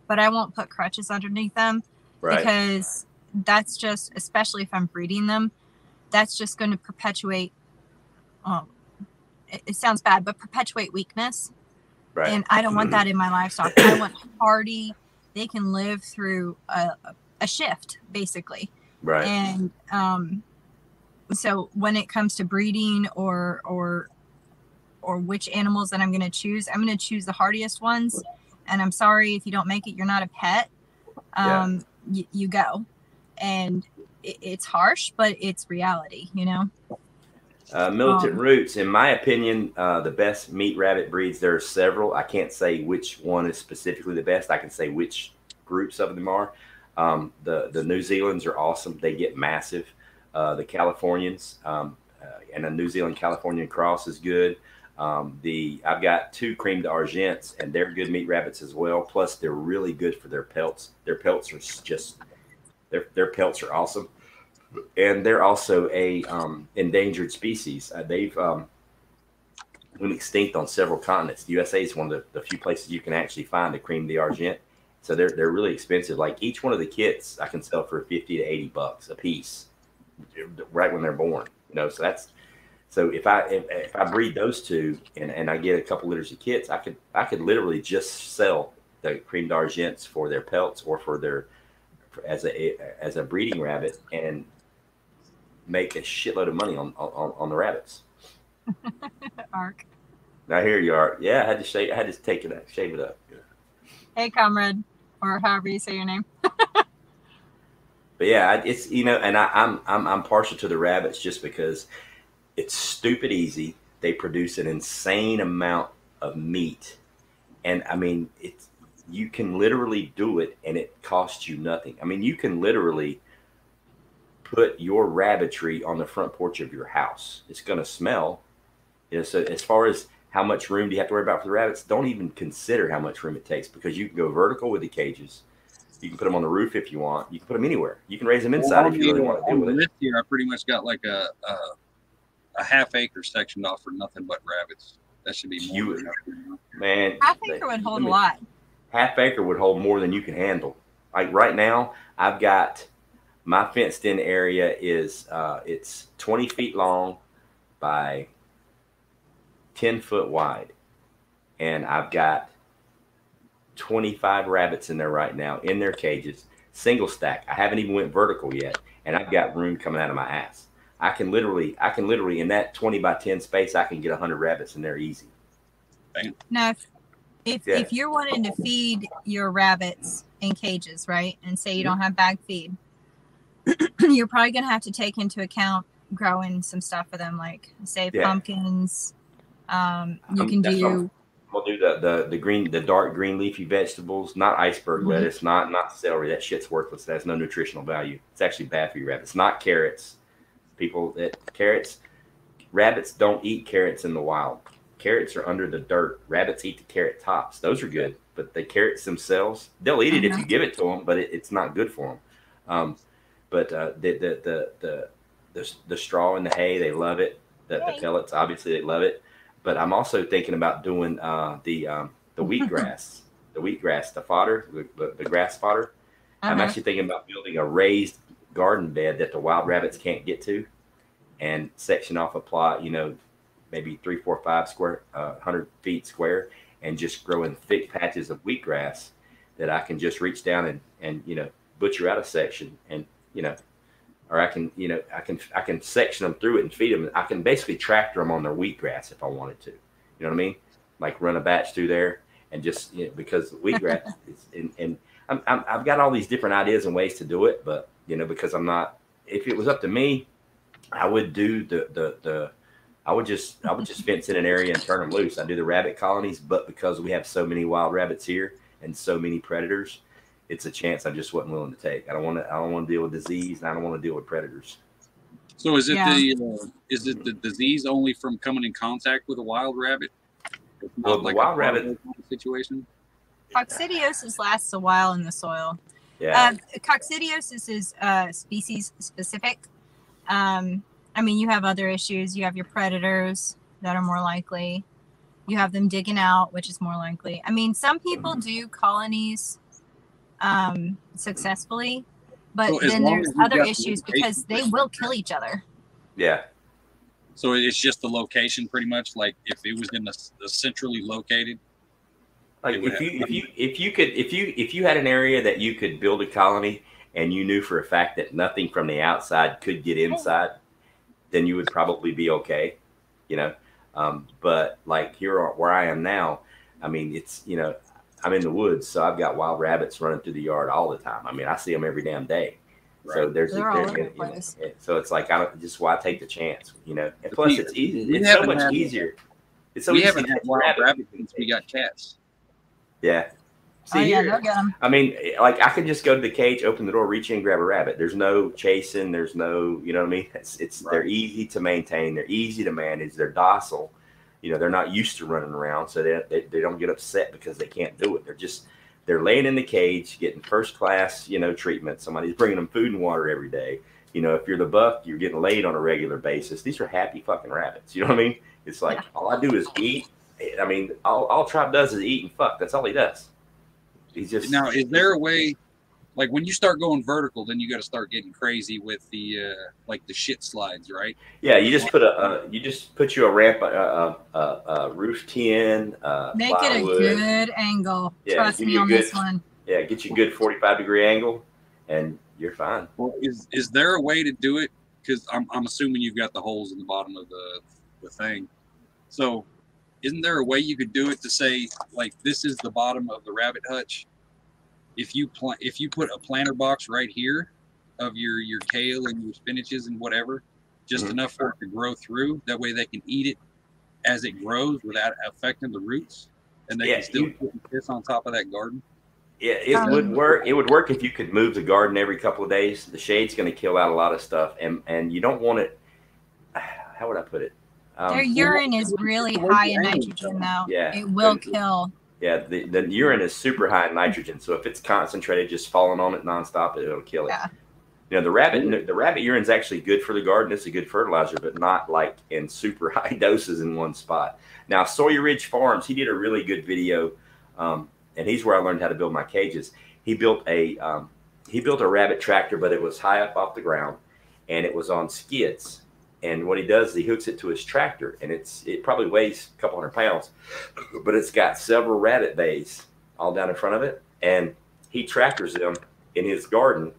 But I won't put crutches underneath them, because that's just, especially if I'm breeding them, that's just going to perpetuate, it sounds bad, but perpetuate weakness. Right. And I don't want that in my livestock. I want hardy, they can live through a shift, basically. Right. And so when it comes to breeding or which animals that I'm going to choose the hardiest ones. And I'm sorry, if you don't make it, you're not a pet. You go. And it's harsh, but it's reality, you know. Militant Roots, in my opinion, the best meat rabbit breeds, there are several. I can't say which one is specifically the best. I can say which groups of them are. The New Zealand's are awesome. They get massive. The Californians, and a New Zealand Californian cross is good. I've got 2 cream d'argents, and they're good meat rabbits as well. Plus, they're really good for their pelts. Their pelts are just, their pelts are awesome. And they're also a endangered species. They've went extinct on several continents. The USA is one of the few places you can actually find a cream d'argent. So they're really expensive. Like each one of the kits I can sell for $50 to $80 a piece, right when they're born. You know, so if I breed those 2 and I get a couple liters of kits, I could literally just sell the cream d'argents for their pelts or for their as a breeding rabbit and make a shitload of money on the rabbits. Ark. Now here you are. Yeah, I had to shave it up. Yeah. Hey, comrade, or however you say your name. But yeah, it's, you know, and I'm partial to the rabbits just because it's stupid easy. They produce an insane amount of meat, and I mean, you can literally do it and it costs you nothing. I mean, you can literally put your rabbitry on the front porch of your house. It's going to smell. You know, so as far as how much room do you have to worry about for the rabbits, don't even consider how much room it takes, because you can go vertical with the cages. You can put them on the roof if you want. You can put them anywhere. You can raise them inside if you really want to deal with it. This year, I pretty much got like a half-acre sectioned off for nothing but rabbits. That should be more than enough. Man, half-acre would hold a lot. Half-acre would hold more than you can handle. Like right now, I've got my fenced-in area is it's 20 feet long by 10 foot wide, and I've got 25 rabbits in there right now in their cages, single stack. I haven't even went vertical yet, and I've got room coming out of my ass. I can literally in that 20 by 10 space, I can get 100 rabbits in there easy. Now, if you're wanting to feed your rabbits in cages, right, and say you don't have bag feed, you're probably going to have to take into account growing some stuff for them, like say pumpkins. You can do. We'll do the dark green leafy vegetables, not iceberg lettuce, not celery. That shit's worthless. That has no nutritional value. It's actually bad for your rabbits. Not carrots. Rabbits don't eat carrots in the wild. Carrots are under the dirt. Rabbits eat the carrot tops. Those are good, but the carrots themselves, they'll eat it if you give it to them, but it's not good for them. But the straw and the hay, they love it. The pellets, obviously, they love it. But I'm also thinking about doing the wheatgrass, the fodder, the grass fodder. I'm actually thinking about building a raised garden bed that the wild rabbits can't get to, and section off a plot, maybe 3, 4, 5 square, 100 feet square, and just growing thick patches of wheatgrass that I can just reach down and butcher out a section, and or I can section them through it and feed them. I can basically tractor them on their wheatgrass if I wanted to. You know what I mean? Like run a batch through there and just because wheatgrass is and I've got all these different ideas and ways to do it, but because I'm not. If it was up to me, I would do I would just fence in an area and turn them loose. I do the rabbit colonies, but because we have so many wild rabbits here and so many predators, it's a chance I just wasn't willing to take. I don't want to deal with disease, and I don't want to deal with predators. So is it the disease only from coming in contact with a wild rabbit? Well, like the wild rabbit situation. Coccidiosis lasts a while in the soil. Yeah. Coccidiosis is species specific. I mean, you have other issues. You have your predators that are more likely. You have them digging out, which is more likely. I mean, some people do colonies successfully, but then there's other issues because they will kill each other. Yeah. So it's just the location, pretty much. Like if it was in the centrally located. Like if you had an area that you could build a colony and you knew for a fact that nothing from the outside could get inside, then you would probably be okay, But like here where I am now, I mean, it's I'm in the woods, so I've got wild rabbits running through the yard all the time. I mean, I see them every damn day. Right. So so it's like why take the chance, And plus, it's easy. It's so much easier. It's so easy. We haven't had wild rabbits since we got cats. Yeah. See, I mean, like I could just go to the cage, open the door, reach in, grab a rabbit. There's no chasing. There's no, you know what I mean? They're easy to maintain. They're easy to manage. They're docile. They're not used to running around, so they don't get upset because they can't do it. They're laying in the cage, getting first class, treatment. Somebody's bringing them food and water every day. If you're the buck, you're getting laid on a regular basis. These are happy fucking rabbits. You know what I mean? It's like all I do is eat. I mean, all Tribe does is eat and fuck. That's all he does. He's just now. Is there a way, like when you start going vertical, then you got to start getting crazy with the like the shit slides, right? Yeah, you just put a ramp, a roof tin, make plywood. It a good angle. Yeah, trust me on this one. Yeah, get you a good 45-degree angle, and you're fine. Well, is there a way to do it? Because I'm assuming you've got the holes in the bottom of the thing. So, isn't there a way you could do it to say like this is the bottom of the rabbit hutch? If you put a planter box right here of your kale and your spinaches and whatever, just enough for it to grow through. That way they can eat it as it grows without affecting the roots, and they can still put this on top of that garden. It would work. It would work if you could move the garden every couple of days. The shade's going to kill out a lot of stuff, and you don't want it. How would I put it? Their urine is really high in nitrogen, though. Yeah, it will kill. Yeah, the urine is super high in nitrogen, so if it's concentrated, just falling on it nonstop, it'll kill it. Yeah. You know, the rabbit urine is actually good for the garden. It's a good fertilizer, but not like in super high doses in one spot. Now, Sawyer Ridge Farms, he did a really good video, and he's where I learned how to build my cages. He built a rabbit tractor, but it was high up off the ground, and it was on skids. And what he does is he hooks it to his tractor, and it probably weighs a couple 100 pounds, but it's got several rabbit bays all down in front of it, and he tractors them in his garden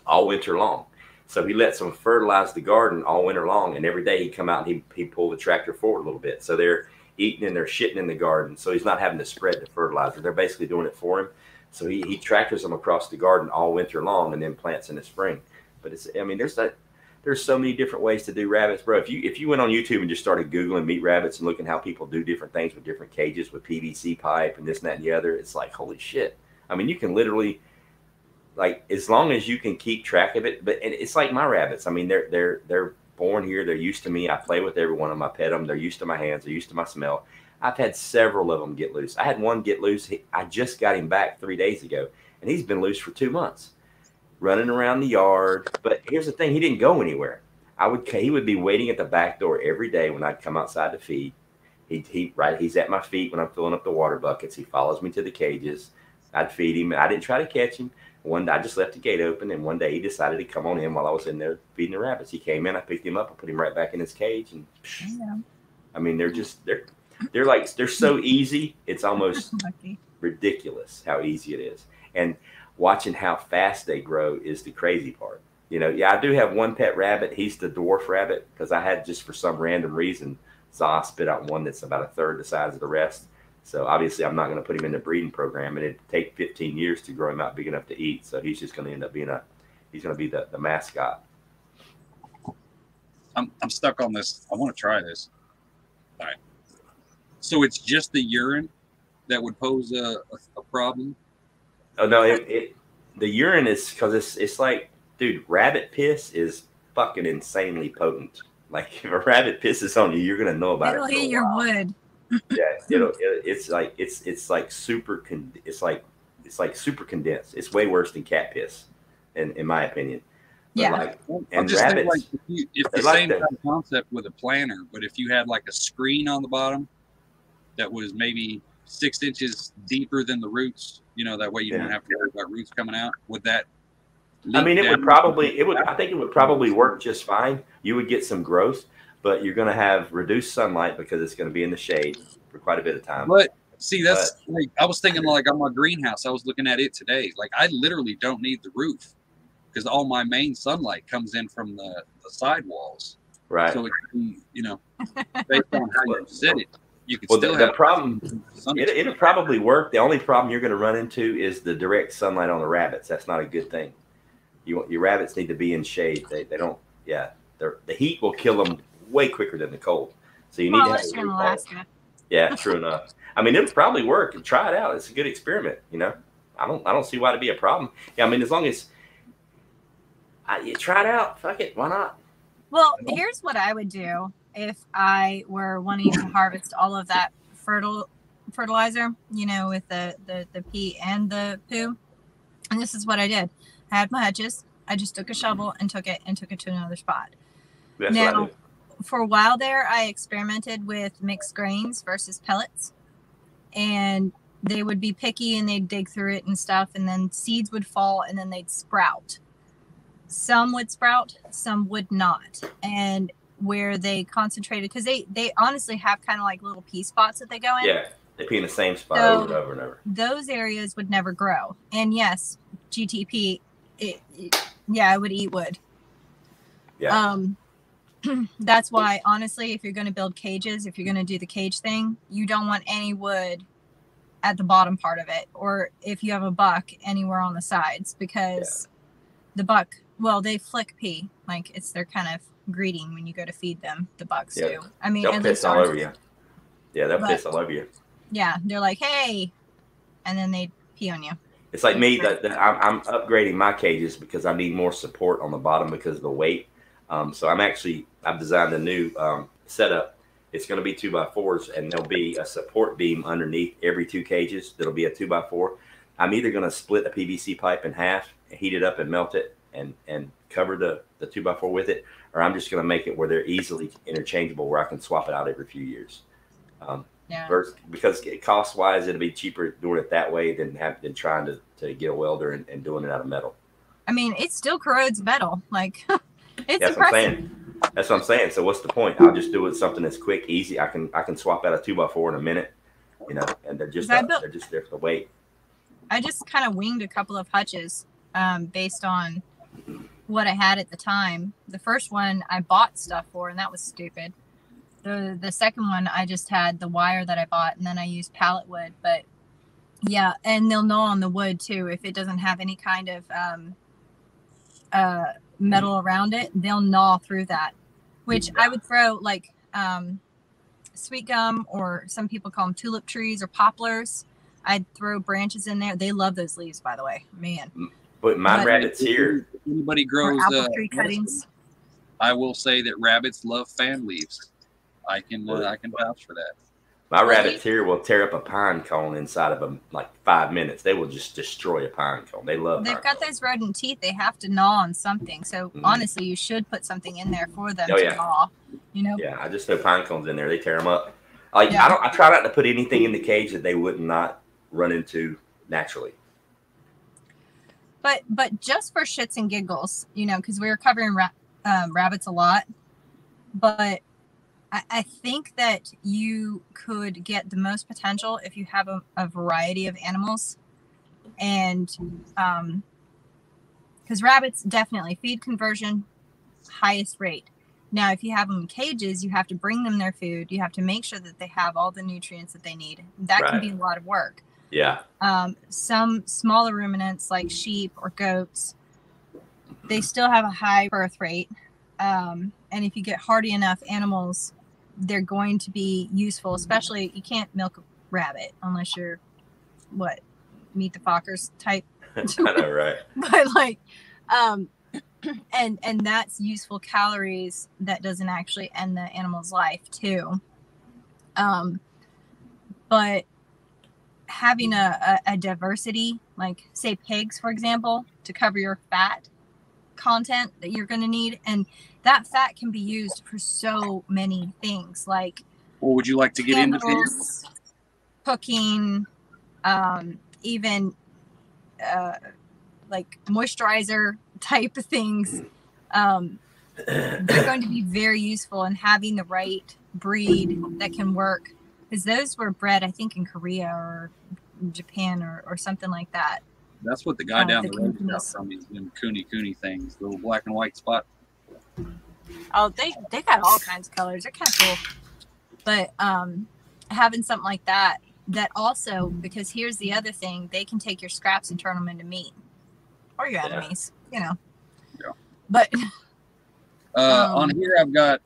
all winter long. So he lets them fertilize the garden all winter long, and every day he'd come out and he'd pull the tractor forward a little bit. So they're eating and they're shitting in the garden, so he's not having to spread the fertilizer. They're basically doing it for him. So he tractors them across the garden all winter long and then plants in the spring. But there's so many different ways to do rabbits, bro. If you went on YouTube and just started Googling meat rabbits and looking how people do different things with different cages with PVC pipe and this and that and the other, it's like, holy shit. I mean, you can literally, like, as long as you can keep track of it, and it's like my rabbits. I mean, they're born here. They're used to me. I play with every one of them. I pet them. They're used to my hands. They're used to my smell. I've had several of them get loose. I had one get loose. I just got him back 3 days ago, and he's been loose for 2 months. Running around the yard. But here's the thing, he didn't go anywhere. He would be waiting at the back door every day when I'd come outside to feed. He's at my feet when I'm filling up the water buckets. He follows me to the cages. I'd feed him. I didn't try to catch him. One day I just left the gate open, and one day he decided to come on in while I was in there feeding the rabbits. He came in, I picked him up, I put him right back in his cage, and I mean, they're so easy. It's almost ridiculous how easy it is. And watching how fast they grow is the crazy part. You know, yeah, I do have one pet rabbit. He's the dwarf rabbit because I had, just for some random reason, Zah spit out one that's about a third the size of the rest. So obviously I'm not going to put him in the breeding program, and it'd take 15 years to grow him out big enough to eat. So he's just going to end up being he's going to be the mascot. I'm stuck on this. I want to try this. All right. So it's just the urine that would pose a problem? Oh no, the urine is because it's like, dude, rabbit piss is fucking insanely potent. Like if a rabbit pisses on you, you're gonna know about it. It'll eat your wood. Yeah, it's like super super condensed. It's way worse than cat piss, in my opinion. But yeah. And rabbits, like if the same kind of concept with a planter, but if you had like a screen on the bottom that was maybe 6 inches deeper than the roots, you know, that way you don't have to worry about roots coming out. Would that? I mean, I think it would probably work just fine. You would get some growth, but you're going to have reduced sunlight because it's going to be in the shade for quite a bit of time. But see, like, I was thinking like on my greenhouse, I was looking at it today. Like I literally don't need the roof because all my main sunlight comes in from the side walls. Right. So it can be, you know, based on how you set it. You could the problem, it'll probably work. The only problem you're going to run into is the direct sunlight on the rabbits. That's not a good thing. Your rabbits need to be in shade. They don't. Yeah, the heat will kill them way quicker than the cold. So you need to have. Unless you're in Alaska. Yeah, true enough. I mean, it'll probably work. And try it out. It's a good experiment. You know, I don't see why it'd be a problem. Yeah, I mean, as long as you try it out, fuck it. Why not? Well, here's what I would do if I were wanting to harvest all of that fertilizer, you know, with the pee and the poo. And this is what I did. I had my hutches. I just took a shovel and took it to another spot. That's now, for a while there, I experimented with mixed grains versus pellets. And they would be picky and they'd dig through it and stuff. And then seeds would fall and then they'd sprout. Some would sprout, some would not. And where they concentrated, because they honestly have kind of like little pea spots that they go in. Yeah, they pee in the same spot over and over and over. Those areas would never grow. And yes, GTP, it would eat wood. Yeah. That's why, honestly, if you're going to build cages, if you're going to do the cage thing, you don't want any wood at the bottom part of it. Or if you have a buck, anywhere on the sides, because the buck, well, they flick pee. Like, it's their kind of greeting when you go to feed them. The bucks do. I mean, they'll piss all over you. Yeah, they'll piss all over you. Yeah, they're like, hey, and then they pee on you. It's like me that I'm upgrading my cages because I need more support on the bottom because of the weight. So I've designed a new setup. It's going to be 2x4s, and there'll be a support beam underneath every 2 cages. That'll be a 2x4. I'm either going to split a PVC pipe in half, heat it up and melt it, and cover the 2x4 with it, or I'm just going to make it where they're easily interchangeable, where I can swap it out every few years. Because cost-wise, it'll be cheaper doing it that way than trying to get a welder and doing it out of metal. I mean, it still corrodes metal. Like, it's That's impressive. That's what I'm saying. So what's the point? I'll just do it something that's quick, easy. I can swap out a 2x4 in a minute, and they're just there for the weight. I just kind of winged a couple of hutches based on what I had at the time. The first one I bought stuff for, and that was stupid. The second one, I just had the wire that I bought, and then I used pallet wood. But yeah, and they'll gnaw on the wood too. If it doesn't have any kind of metal around it, they'll gnaw through that, which I would throw like sweet gum, or some people call them tulip trees or poplars. I'd throw branches in there. They love those leaves, by the way, man. But my rabbits here, if anybody grows apple tree cuttings. I will say that rabbits love fan leaves. I can vouch for that. My rabbits here will tear up a pine cone inside of them like 5 minutes. They will just destroy a pine cone. They love. They've got those rodent teeth. They have to gnaw on something. So honestly, you should put something in there for them to gnaw. Yeah, I just throw pine cones in there. They tear them up. Like I try not to put anything in the cage that they would not run into naturally. But just for shits and giggles, because we were covering rabbits a lot, but I think that you could get the most potential if you have a variety of animals. And because rabbits definitely feed conversion, highest rate. Now, if you have them in cages, you have to bring them their food. You have to make sure that they have all the nutrients that they need. That can be a lot of work. Yeah. Some smaller ruminants like sheep or goats, they still have a high birth rate. And if you get hardy enough animals, they're going to be useful. Especially, you can't milk a rabbit unless you're Meet the Fockers type. I know, right? But like, and that's useful calories that doesn't actually end the animal's life too. But having a diversity, like say pigs, for example, to cover your fat content that you're going to need, and that fat can be used for so many things. Like, well, would you like to get into cooking, even like moisturizer type of things? They're going to be very useful, in having the right breed that can work, because those were bred, I think, in Korea or Japan or something like that. That's what the guy down the road got from these Kuni things, little black and white spot. Oh, they got all kinds of colors. They're kind of cool. But having something like that also, because here's the other thing, they can take your scraps and turn them into meat, or your enemies, Yeah. But on here I've got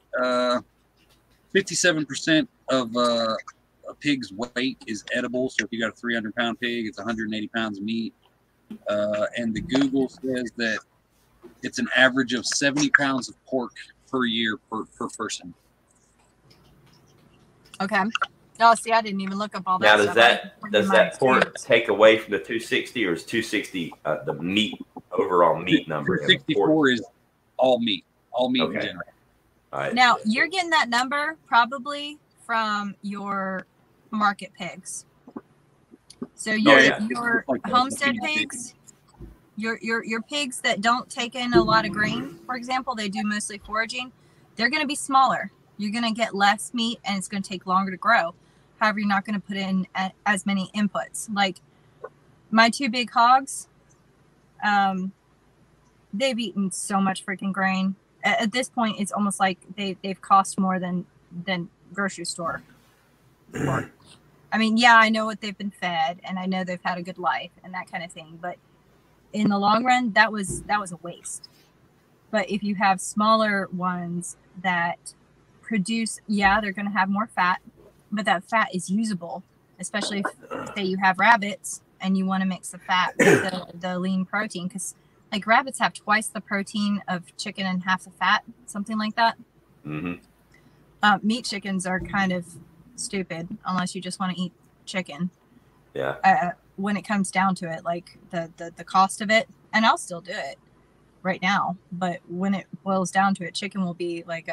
57% of a pig's weight is edible. So if you got a 300-pound pig, it's 180 pounds of meat. And the Google says that it's an average of 70 pounds of pork per year per person. Okay. Oh, see, I didn't even look up all that. Now, does that pork take away from the 260, or is 260 the meat, overall meat number? 264 is all meat in general. All right. Now, you're getting that number probably from your market pigs. So your homestead pigs, your pigs that don't take in a lot of grain, for example, they do mostly foraging, they're going to be smaller. You're going to get less meat, and it's going to take longer to grow. However, you're not going to put in as many inputs. Like my 2 big hogs, they've eaten so much freaking grain. At this point, it's almost like they've cost more than grocery store pork. I mean, yeah, I know what they've been fed, and I know they've had a good life and that kind of thing. But in the long run, that was a waste. But if you have smaller ones that produce, they're going to have more fat, but that fat is usable, especially if say you have rabbits and you want to mix the fat with the lean protein, because like rabbits have twice the protein of chicken and half the fat, something like that. Meat chickens are kind of stupid unless you just want to eat chicken. Yeah. When it comes down to it, like the cost of it, and I'll still do it right now, but when it boils down to it, chicken will be like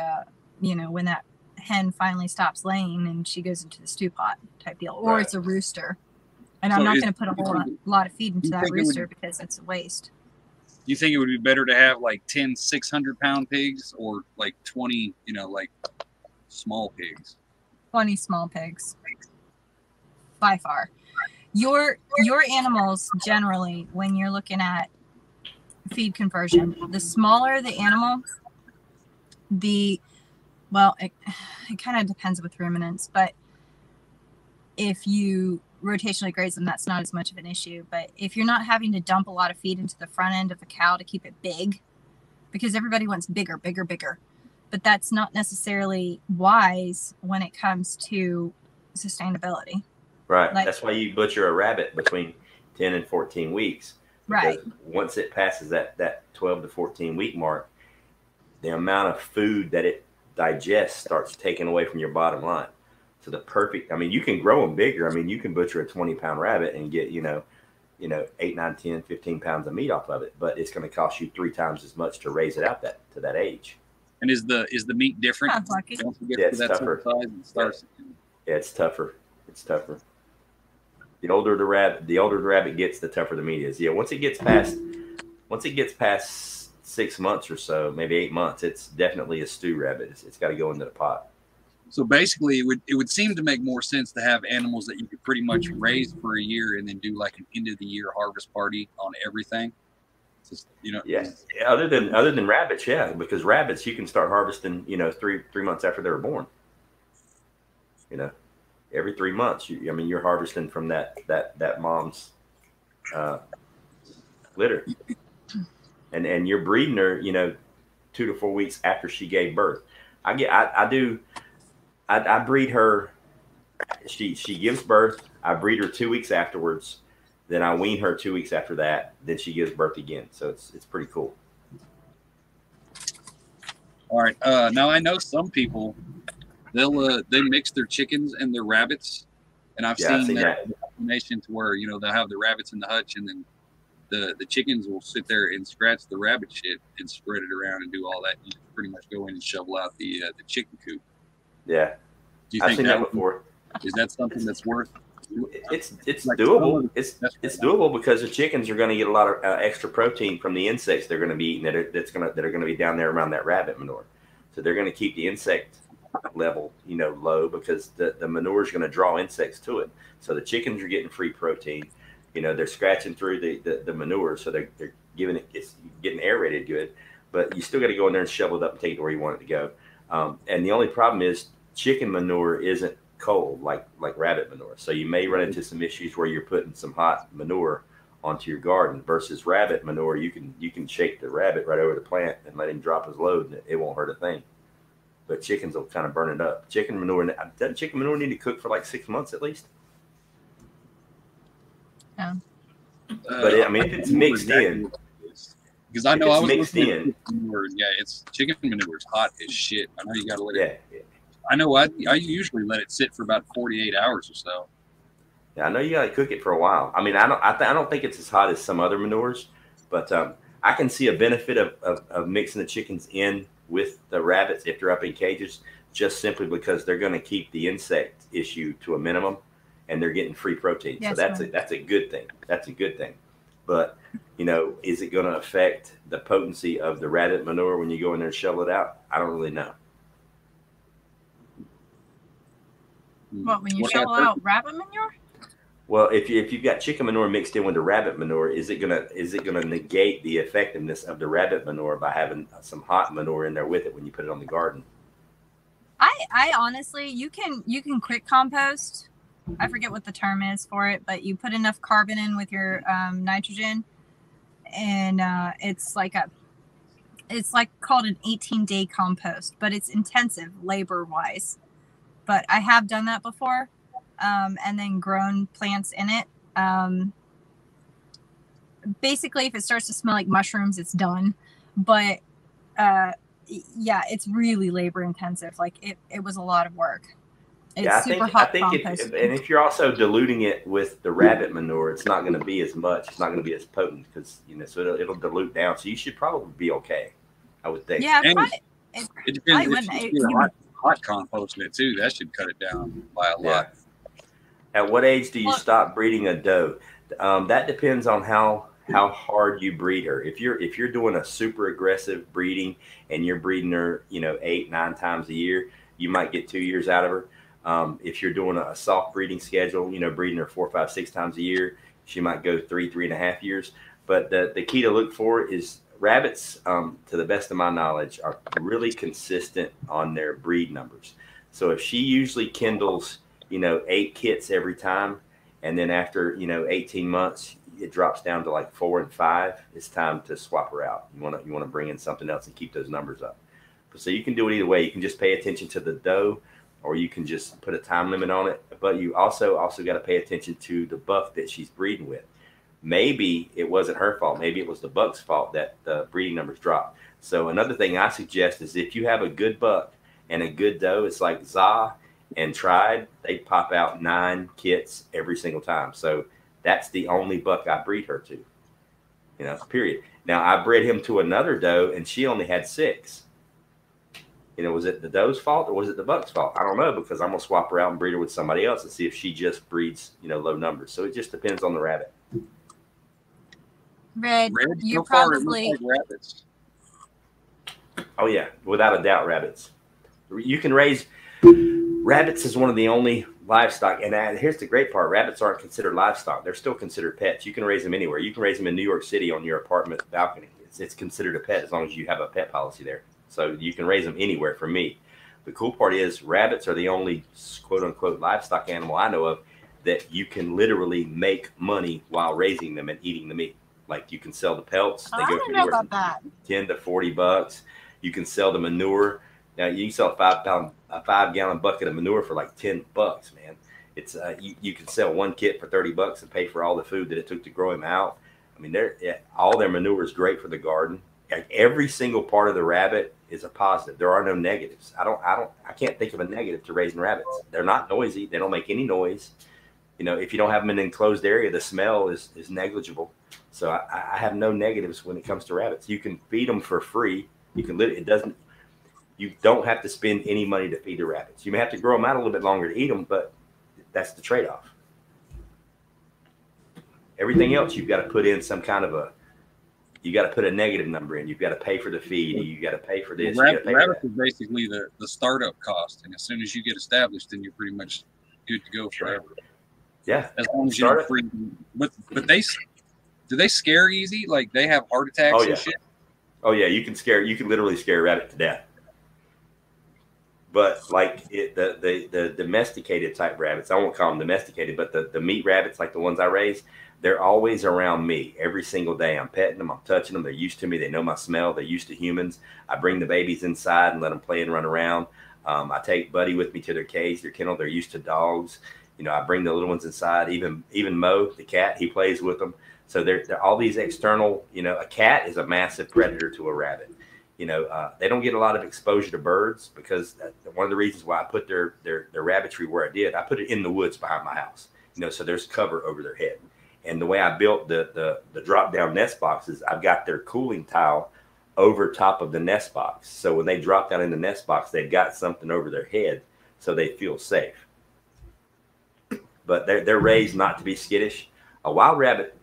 when that hen finally stops laying and she goes into the stew pot type deal, or it's a rooster, and I'm not going to put a whole lot of feed into that rooster because it's a waste. Do you think it would be better to have like 10 600-pound pigs, or like 20 like small pigs? 20 small pigs by far. Your animals generally, when you're looking at feed conversion, the smaller the animal, it kind of depends with ruminants, but if you rotationally graze them, that's not as much of an issue. But if you're not having to dump a lot of feed into the front end of a cow to keep it big, because everybody wants bigger, but that's not necessarily wise when it comes to sustainability. Right. That's why you butcher a rabbit between 10 and 14 weeks. Because once it passes that 12 to 14 week mark, the amount of food that it digests starts taking away from your bottom line. So you can grow them bigger. I mean, you can butcher a 20-pound rabbit and get, 8, 9, 10, 15 pounds of meat off of it, but it's going to cost you 3 times as much to raise it out to that age. And is the meat different? It's tougher. Yeah, it's tougher. It's tougher. The older the rabbit gets, the tougher the meat is. Yeah, once it gets past 6 months or so, maybe 8 months, it's definitely a stew rabbit. It's got to go into the pot. So basically, it would seem to make more sense to have animals that you could pretty much raise for a year and then do like an end of the year harvest party on everything. Just, Yeah. Other than rabbits, yeah, because rabbits you can start harvesting, 3 months after they were born. Every 3 months, you're harvesting from that mom's litter, and you're breeding her, 2 to 4 weeks after she gave birth. I breed her. She gives birth. I breed her 2 weeks afterwards. Then I wean her 2 weeks after that. Then she gives birth again. So it's pretty cool. All right. Now I know some people, they mix their chickens and their rabbits, and I've seen that combination to where they'll have the rabbits in the hutch, and then the chickens will sit there and scratch the rabbit shit and spread it around and do all that. You pretty much go in and shovel out the chicken coop. Yeah, do you think I've seen that before? Is that something that's worth? It's doable. It's doable because the chickens are going to get a lot of extra protein from the insects they're going to be eating that are going to be down there around that rabbit manure. So they're going to keep the insect level low because the manure is going to draw insects to it. So the chickens are getting free protein. They're scratching through the manure, so they're it's getting aerated good. But you still got to go in there and shovel it up and take it where you want it to go. And the only problem is chicken manure isn't cold like rabbit manure. So you may run into some issues where you're putting some hot manure onto your garden versus rabbit manure. You can shake the rabbit right over the plant and let him drop his load, and it won't hurt a thing. But chickens will kind of burn it up. Doesn't chicken manure need to cook for like 6 months at least? Yeah. But if it's mixed in, because I know I was mixed in. It's chicken manure is hot as shit. I know you got to let it. Yeah. I know I usually let it sit for about 48 hours or so. Yeah, I know you got to cook it for a while. I don't think it's as hot as some other manures, but I can see a benefit of mixing the chickens in with the rabbits if they're up in cages, just simply because they're going to keep the insect issue to a minimum, and they're getting free protein. Yes, so that's a good thing. That's a good thing. But is it going to affect the potency of the rabbit manure when you go in there and shovel it out? I don't really know. What, when you shovel out rabbit manure? Well, if you've got chicken manure mixed in with the rabbit manure, is it gonna negate the effectiveness of the rabbit manure by having some hot manure in there with it when you put it on the garden? I honestly, you can quick compost. I forget what the term is for it, but you put enough carbon in with your nitrogen, and it's like called an 18-day compost, but it's intensive labor wise. But I have done that before. And then grown plants in it. basically if it starts to smell like mushrooms, it's done. But yeah, it's really labor intensive. Like it was a lot of work. It's Yeah, super I hot think composting. if you're also diluting it with the rabbit manure, it's not going to be as much. It's not going to be as potent because so it'll dilute down. So you should probably be okay, I would think. Yeah, And probably, it depends wouldn't. if you're hot composting it too. That should cut it down by a lot. At what age do you stop breeding a doe? That depends on how hard you breed her. If you're doing a super aggressive breeding and you're breeding her, 8-9 times a year, you might get 2 years out of her. If you're doing a soft breeding schedule, breeding her 4, 5, 6 times a year, she might go 3.5 years. But the key to look for is rabbits, to the best of my knowledge, are really consistent on their breed numbers. So if she usually kindles, 8 kits every time, and then after 18 months, it drops down to like 4 and 5, it's time to swap her out. You want to bring in something else and keep those numbers up. So you can do it either way. You can just pay attention to the doe, or you can just put a time limit on it. But you also got to pay attention to the buck that she's breeding with. Maybe it wasn't her fault. Maybe it was the buck's fault that the breeding numbers dropped. So another thing I suggest is if you have a good buck and a good doe, it's like Za and Tried, they pop out 9 kits every single time. So that's the only buck I breed her to, period. Now I bred him to another doe and she only had 6. Was it the doe's fault or was it the buck's fault? I don't know, because I'm going to swap her out and breed her with somebody else and see if she just breeds, low numbers. So it just depends on the rabbit. Red, you probably like rabbits. Oh yeah, without a doubt, rabbits. You can raise rabbits is one of the only livestock. And here's the great part: rabbits aren't considered livestock; they're still considered pets. You can raise them anywhere. You can raise them in New York City on your apartment balcony. It's considered a pet as long as you have a pet policy there. So you can raise them anywhere. For me, the cool part is rabbits are the only quote unquote livestock animal I know of that you can literally make money while raising them and eating the meat. Like you can sell the pelts. They go for anywhere from $10 to $40. You can sell the manure. Now you can sell a 5-gallon bucket of manure for like $10, man. It's you can sell 1 kit for $30 and pay for all the food that it took to grow him out. I mean, all their manure is great for the garden. Every single part of the rabbit is a positive. There are no negatives. I can't think of a negative to raising rabbits. They're not noisy. They don't make any noise. If you don't have them in an enclosed area, the smell is negligible. So I have no negatives when it comes to rabbits. You can feed them for free. You don't have to spend any money to feed the rabbits. You may have to grow them out a little bit longer to eat them, but that's the trade-off. Everything else, you've got to put in some kind of you got to put a negative number in. You've got to pay for the feed. You got to pay for this. Rabbits is basically the startup cost. And as soon as you get established, then you're pretty much good to go forever. Yeah. As long as you don't freeze them. But do they scare easy? Like they have heart attacks and shit? Oh yeah, you can literally scare a rabbit to death. But like the domesticated type rabbits, I won't call them domesticated, but the meat rabbits, like the ones I raise, they're always around me every single day. I'm petting them, I'm touching them. They're used to me. They know my smell. They're used to humans. I bring the babies inside and let them play and run around. I take Buddy with me to their cage, their kennel. They're used to dogs. I bring the little ones inside. Even Mo, the cat, he plays with them. So they're all these external. A cat is a massive predator to a rabbit. They don't get a lot of exposure to birds because one of the reasons why I put their rabbitry where I did, I put it in the woods behind my house. So there's cover over their head. And the way I built the drop down nest boxes, I've got their cooling tile over top of the nest box. So when they drop down in the nest box, they've got something over their head so they feel safe. But they're raised not to be skittish. A wild rabbit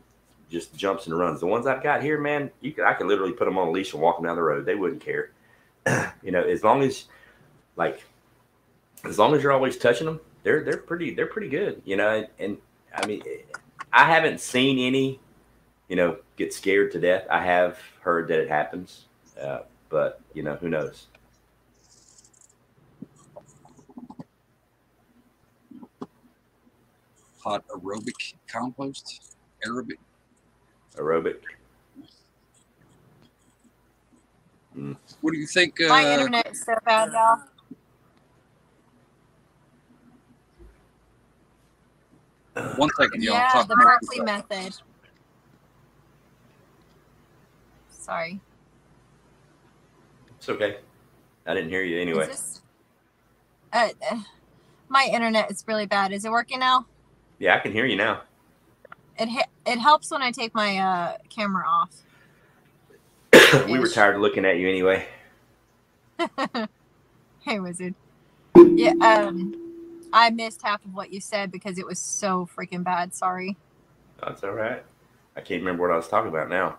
just jumps and runs. The ones I've got here, man, I can literally put them on a leash and walk them down the road. They wouldn't care. As long as you're always touching them, they're pretty good. And I mean, I haven't seen any, get scared to death. I have heard that it happens, but who knows? Hot aerobic compost, aerobic. What do you think? My internet's so bad, y'all. One second, y'all. Yeah, the Berkeley method. Sorry. It's okay. I didn't hear you anyway. My internet is really bad. Is it working now? Yeah, I can hear you now. It helps when I take my camera off. We were tired of looking at you anyway. Hey, wizard. Yeah, I missed half of what you said because it was so freaking bad. Sorry. That's all right. I can't remember what I was talking about now.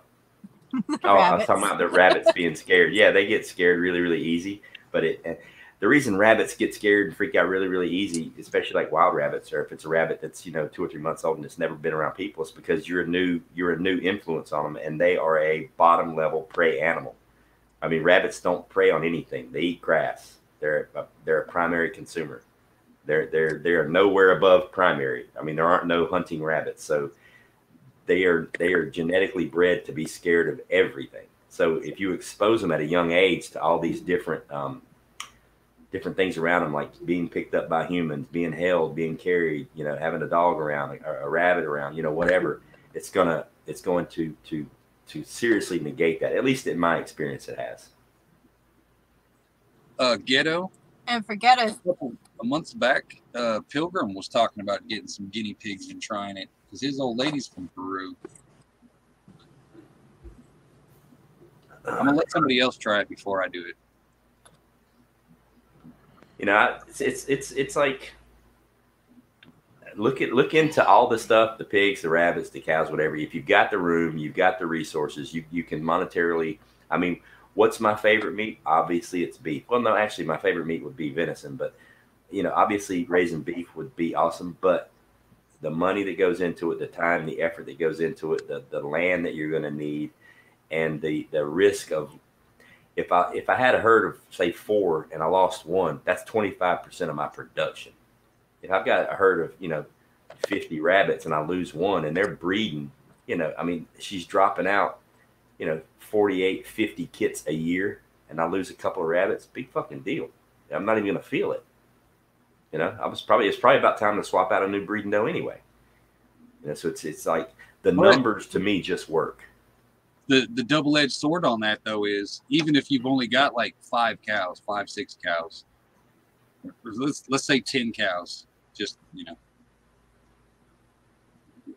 I was talking about the rabbits being scared. Yeah, they get scared really, really easy. But the reason rabbits get scared and freak out really, really easy, especially like wild rabbits, or if it's a rabbit that's 2 or 3 months old and it's never been around people, is because you're a new influence on them, and they are a bottom level prey animal. I mean, rabbits don't prey on anything; they eat grass. They're a primary consumer. They're nowhere above primary. I mean, there aren't no hunting rabbits, so they are genetically bred to be scared of everything. So if you expose them at a young age to all these different things around them, like being picked up by humans, being held, being carried, having a dog around, a rabbit around, whatever, it's going to seriously negate that. At least in my experience, it has. Ghetto. And for Ghetto, a month back, Pilgrim was talking about getting some guinea pigs and trying it because his old lady's from Peru. I'm gonna let somebody else try it before I do it. It's like look into all the stuff, the pigs, the rabbits, the cows, whatever. If you've got the room, you've got the resources, you can monetarily. I mean, what's my favorite meat? Obviously, it's beef. Well, no, actually, my favorite meat would be venison, but obviously, raising beef would be awesome. But the money that goes into it, the time, the effort that goes into it, the land that you're going to need, and the risk of if I had a herd of say 4 and I lost 1, that's 25% of my production. If I've got a herd of 50 rabbits and I lose 1 and they're breeding, I mean, she's dropping out 48, 50 kits a year, and I lose a couple of rabbits, big fucking deal. I'm not even gonna feel it. It's probably about time to swap out a new breeding doe anyway. So it's like the numbers to me just work. The double-edged sword on that though is even if you've only got like 5, 6 cows, or let's say 10 cows, just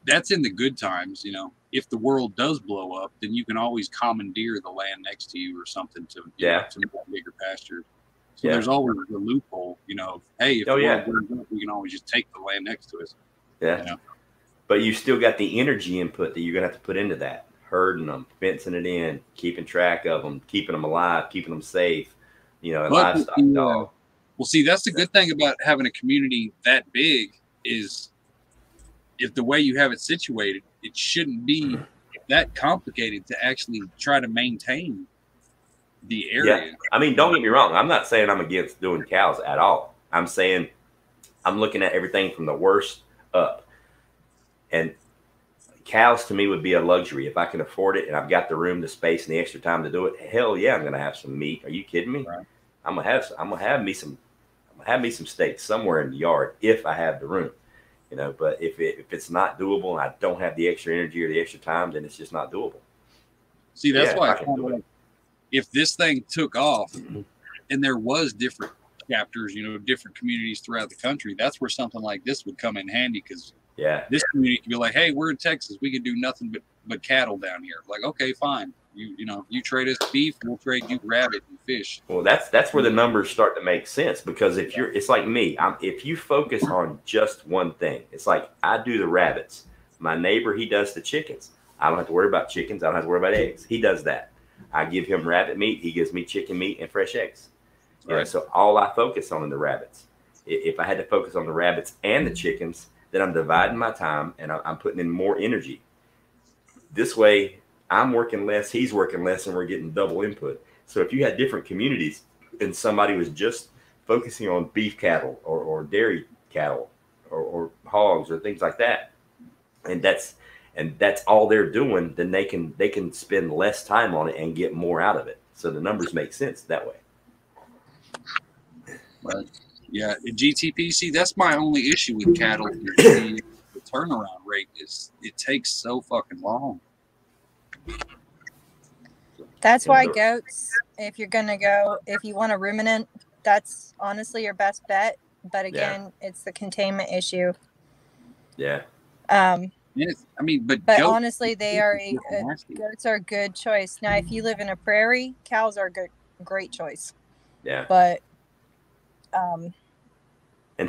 that's in the good times. If the world does blow up, then you can always commandeer the land next to you or something to to bigger pastures. So there's always a loophole. Hey, if the world blows up, we can always just take the land next to us. Yeah. But you still got the energy input that you're gonna have to put into that. Herding them, fencing it in, keeping track of them, keeping them alive, keeping them safe. Livestock dog. Well, see, that's the good thing about having a community that big is if the way you have it situated, it shouldn't be that complicated to actually try to maintain the area. Yeah. I mean, don't get me wrong. I'm not saying I'm against doing cows at all. I'm saying I'm looking at everything from the worst up. And cows to me would be a luxury. If I can afford it and I've got the room, the space, and the extra time to do it, hell yeah, I'm gonna have some meat. Are you kidding me? Right. I'm gonna have me some steaks somewhere in the yard if I have the room. But if it's not doable and I don't have the extra energy or the extra time, then it's just not doable. See, that's why if this thing took off and there was different chapters, different communities throughout the country, that's where something like this would come in handy because this community could be like, hey, we're in Texas, we can do nothing but cattle down here. Like, okay, fine. You trade us beef, we'll trade you rabbit and fish. Well, that's where the numbers start to make sense because it's like me. If you focus on just one thing, it's like I do the rabbits. My neighbor, he does the chickens. I don't have to worry about chickens. I don't have to worry about eggs. He does that. I give him rabbit meat. He gives me chicken meat and fresh eggs. Right. So all I focus on is the rabbits. If I had to focus on the rabbits and the chickens, then I'm dividing my time and I'm putting in more energy. This way, I'm working less, he's working less, and we're getting double input. So if you had different communities and somebody was just focusing on beef cattle or dairy cattle or hogs or things like that, and that's all they're doing, then they can spend less time on it and get more out of it. So the numbers make sense that way. Right. Yeah, GTP, see, that's my only issue with cattle. The turnaround rate is it takes so fucking long. That's why goats, if you're going to go, if you want a ruminant, that's honestly your best bet. But again, it's the containment issue. Yeah. Yes, I mean, but honestly, they are goats are a good choice. Now, if you live in a prairie, cows are a great choice. Yeah. But, and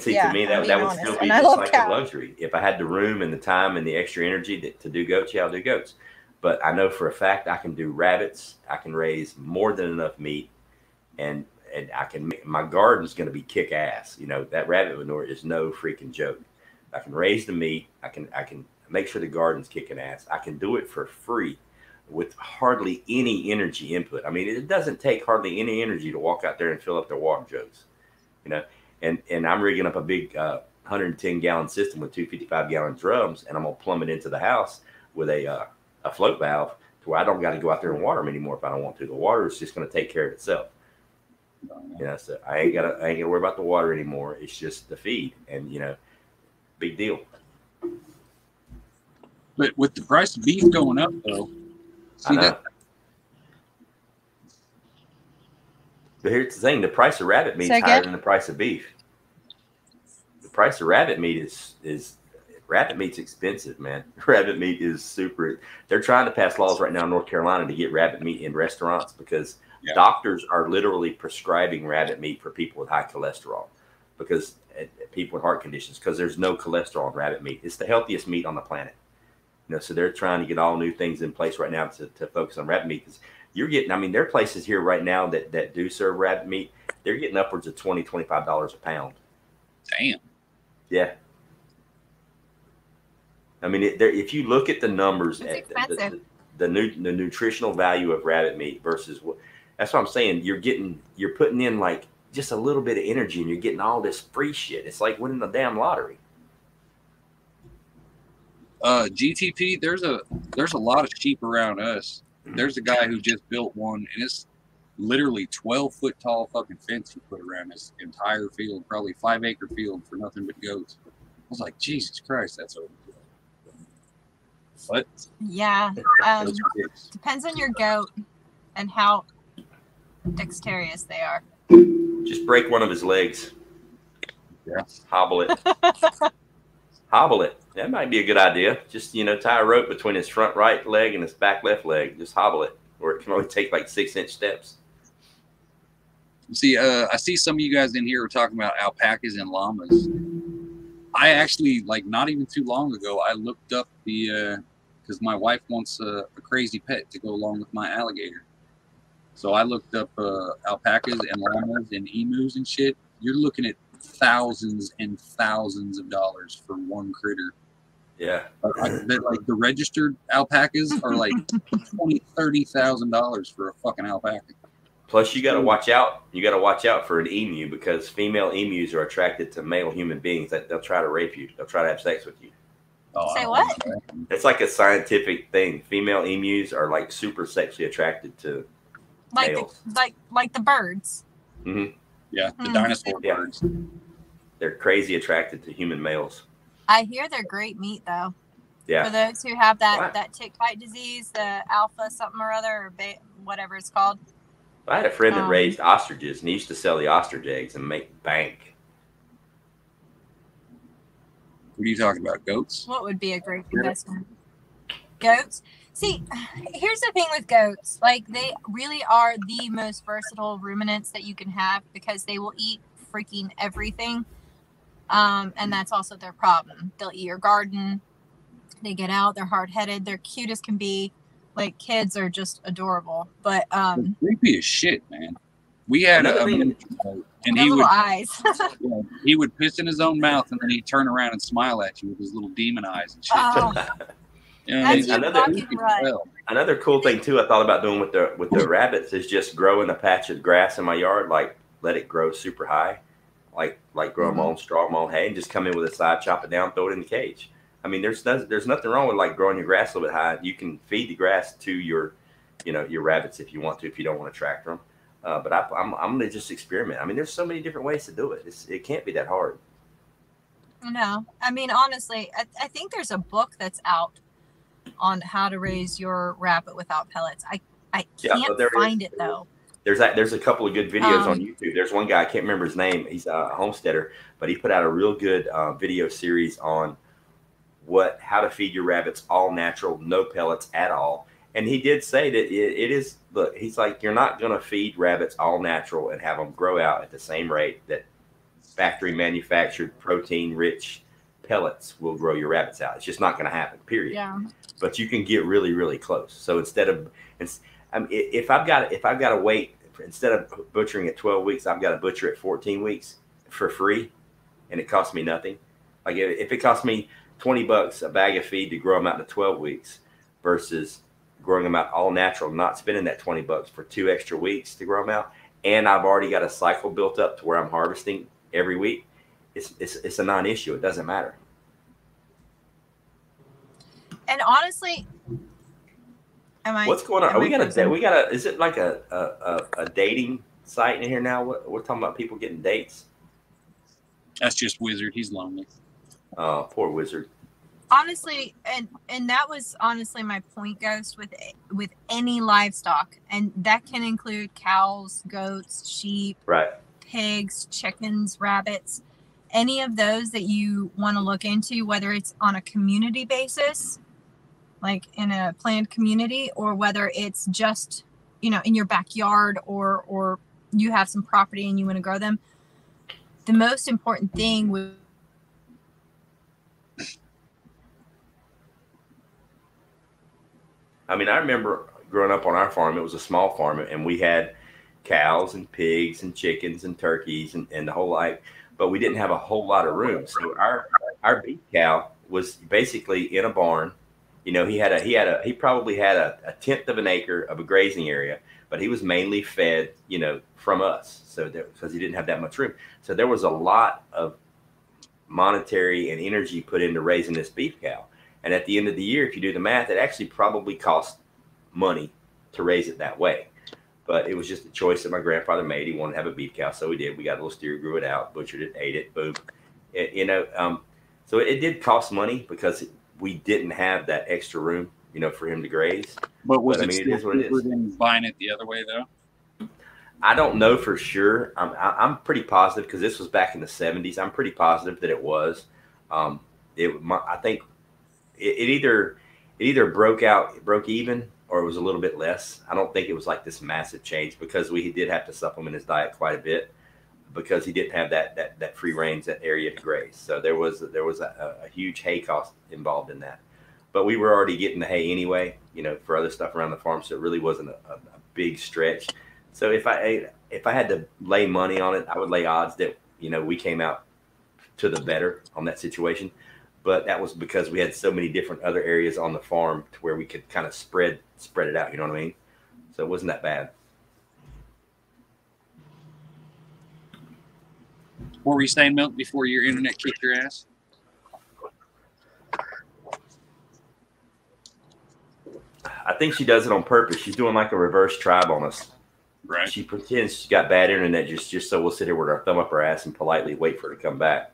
see, to me, that would still be just like a luxury. If I had the room and the time and the extra energy to do goats, yeah, I'll do goats. But I know for a fact I can do rabbits. I can raise more than enough meat, and I can make my garden's going to be kick ass. You know, that rabbit manure is no freaking joke. I can raise the meat. I can make sure the garden's kicking ass. I can do it for free with hardly any energy input. I mean, it doesn't take hardly any energy to walk out there and fill up their water jugs, you know. And I'm rigging up a big 110-gallon system with 255-gallon drums, and I'm gonna plumb it into the house with a float valve to where I don't got to go out there and water them anymore if I don't want to. The water is just gonna take care of itself. You know, so I ain't gotta worry about the water anymore. It's just the feed, and you know, big deal. But with the price of beef going up, though, see that. But here's the thing: the price of rabbit meat is higher than the price of beef. The price of rabbit meat is rabbit meat's expensive, man. Rabbit meat is super. They're trying to pass laws right now in North Carolina to get rabbit meat in restaurants because doctors are literally prescribing rabbit meat for people with high cholesterol, because people with heart conditions, because there's no cholesterol in rabbit meat. It's the healthiest meat on the planet. You know, so they're trying to get all new things in place right now to focus on rabbit meat. Because you're getting, I mean, there are places here right now that do serve rabbit meat. They're getting upwards of $20, $25 a pound. Damn. Yeah. I mean, if you look at the numbers, at the nutritional value of rabbit meat versus what, that's what I'm saying. You're putting in like just a little bit of energy and you're getting all this free shit. It's like winning the damn lottery. GTP, there's a lot of sheep around us. There's a guy who just built one, and it's literally 12-foot tall fucking fence he put around his entire field, probably 5-acre field for nothing but goats. I was like, Jesus Christ, that's over. What? Yeah. Depends on your goat and how dexterous they are. Just break one of his legs. Yeah. Hobble it. Hobble it. That might be a good idea. Just, you know, tie a rope between his front right leg and his back left leg. Just hobble it. Or it can only take like 6-inch steps. See, I see some of you guys in here are talking about alpacas and llamas. I actually, like, not even too long ago, I looked up because my wife wants a crazy pet to go along with my alligator. So I looked up alpacas and llamas and emus and shit. You're looking at thousands and thousands of dollars for one critter. Yeah. Like the registered alpacas are like $20,000-$30,000 for a fucking alpaca. Plus, you got to watch out. You got to watch out for an emu, because female emus are attracted to male human beings. That they'll try to rape you. They'll try to have sex with you. Oh, say what? It's like a scientific thing. Female emus are like super sexually attracted to males. Like the birds. Mm-hmm. Yeah, the dinosaur birds. They're crazy attracted to human males. I hear they're great meat, though. Yeah. For those who have that tick bite disease, the alpha something or other, or whatever it's called. I had a friend that raised ostriches, and he used to sell the ostrich eggs and make bank. What are you talking about, goats? What would be a great investment? Goats? See, here's the thing with goats. Like, they really are the most versatile ruminants that you can have, because they will eat freaking everything. And that's also their problem. They'll eat your garden. They get out. They're hard-headed. They're cute as can be. Like, kids are just adorable. But creepy as shit, man. We had a miniature goat, and he would eyes. he would piss in his own mouth, and then he'd turn around and smile at you with his little demon eyes and shit. Oh. Another cool thing too I thought about doing with the rabbits is just growing a patch of grass in my yard, like let it grow super high, like grow my own straw, my own hay, and just come in with a side, chop it down, throw it in the cage. I mean, there's nothing wrong with like growing your grass a little bit high. You can feed the grass to your rabbits if you want to, if you don't want to tractor them. But I'm gonna just experiment. I mean, there's so many different ways to do it. It can't be that hard. No, I mean, honestly, I think there's a book that's out on how to raise your rabbit without pellets. I can't find it though. There's a couple of good videos on YouTube. There's one guy, I can't remember his name. He's a homesteader, but he put out a real good video series on how to feed your rabbits all natural, no pellets at all. And he did say that it is, look, he's like, you're not going to feed rabbits all natural and have them grow out at the same rate that factory manufactured protein rich pellets will grow your rabbits out. It's just not going to happen, period. Yeah. But you can get really, really close. So instead of, if I've got to wait, instead of butchering at 12 weeks, I've got to butcher at 14 weeks for free, and it costs me nothing. Like if it costs me $20 a bag of feed to grow them out to 12 weeks versus growing them out all natural, not spending that $20 for 2 extra weeks to grow them out, and I've already got a cycle built up to where I'm harvesting every week, it's a non-issue. It doesn't matter. And honestly, what's going on? We got a. Is it like a dating site in here now? We're talking about people getting dates. That's just Wizard. He's lonely. Oh, poor Wizard. Honestly, and that was honestly my point, Ghost, with any livestock, and that can include cows, goats, sheep, right, pigs, chickens, rabbits, any of those that you want to look into, whether it's on a community basis, like in a planned community, or whether it's just, in your backyard, or you have some property and you want to grow them. The most important thing would I remember growing up on our farm. It was a small farm, and we had cows and pigs and chickens and turkeys and the whole lot, but we didn't have a whole lot of room. So our beef cow was basically in a barn. He probably had a tenth of an acre of a grazing area, but he was mainly fed, from us. So because he didn't have that much room. So there was a lot of monetary and energy put into raising this beef cow. And at the end of the year, if you do the math, it actually probably cost money to raise it that way. But it was just a choice that my grandfather made. He wanted to have a beef cow, so we did. We got a little steer, grew it out, butchered it, ate it, boom. So it did cost money because we didn't have that extra room, for him to graze. But it is what it is. Than buying it the other way, though? I don't know for sure. I'm pretty positive because this was back in the 70s. I'm pretty positive that it was. I think it either broke even, or it was a little bit less. I don't think it was like this massive change because we did have to supplement his diet quite a bit because he didn't have that free range, that area to graze. So there was a huge hay cost involved in that. But we were already getting the hay anyway, for other stuff around the farm. So it really wasn't a big stretch. So if I had to lay money on it, I would lay odds that, we came out to the better on that situation. But that was because we had so many different other areas on the farm to where we could kind of spread it out. You know what I mean? So it wasn't that bad. What were you saying, Milk, before your internet kicked your ass? I think she does it on purpose. She's doing like a reverse tribe on us. Right. She pretends she's got bad internet just so we'll sit here with our thumb up our ass and politely wait for her to come back.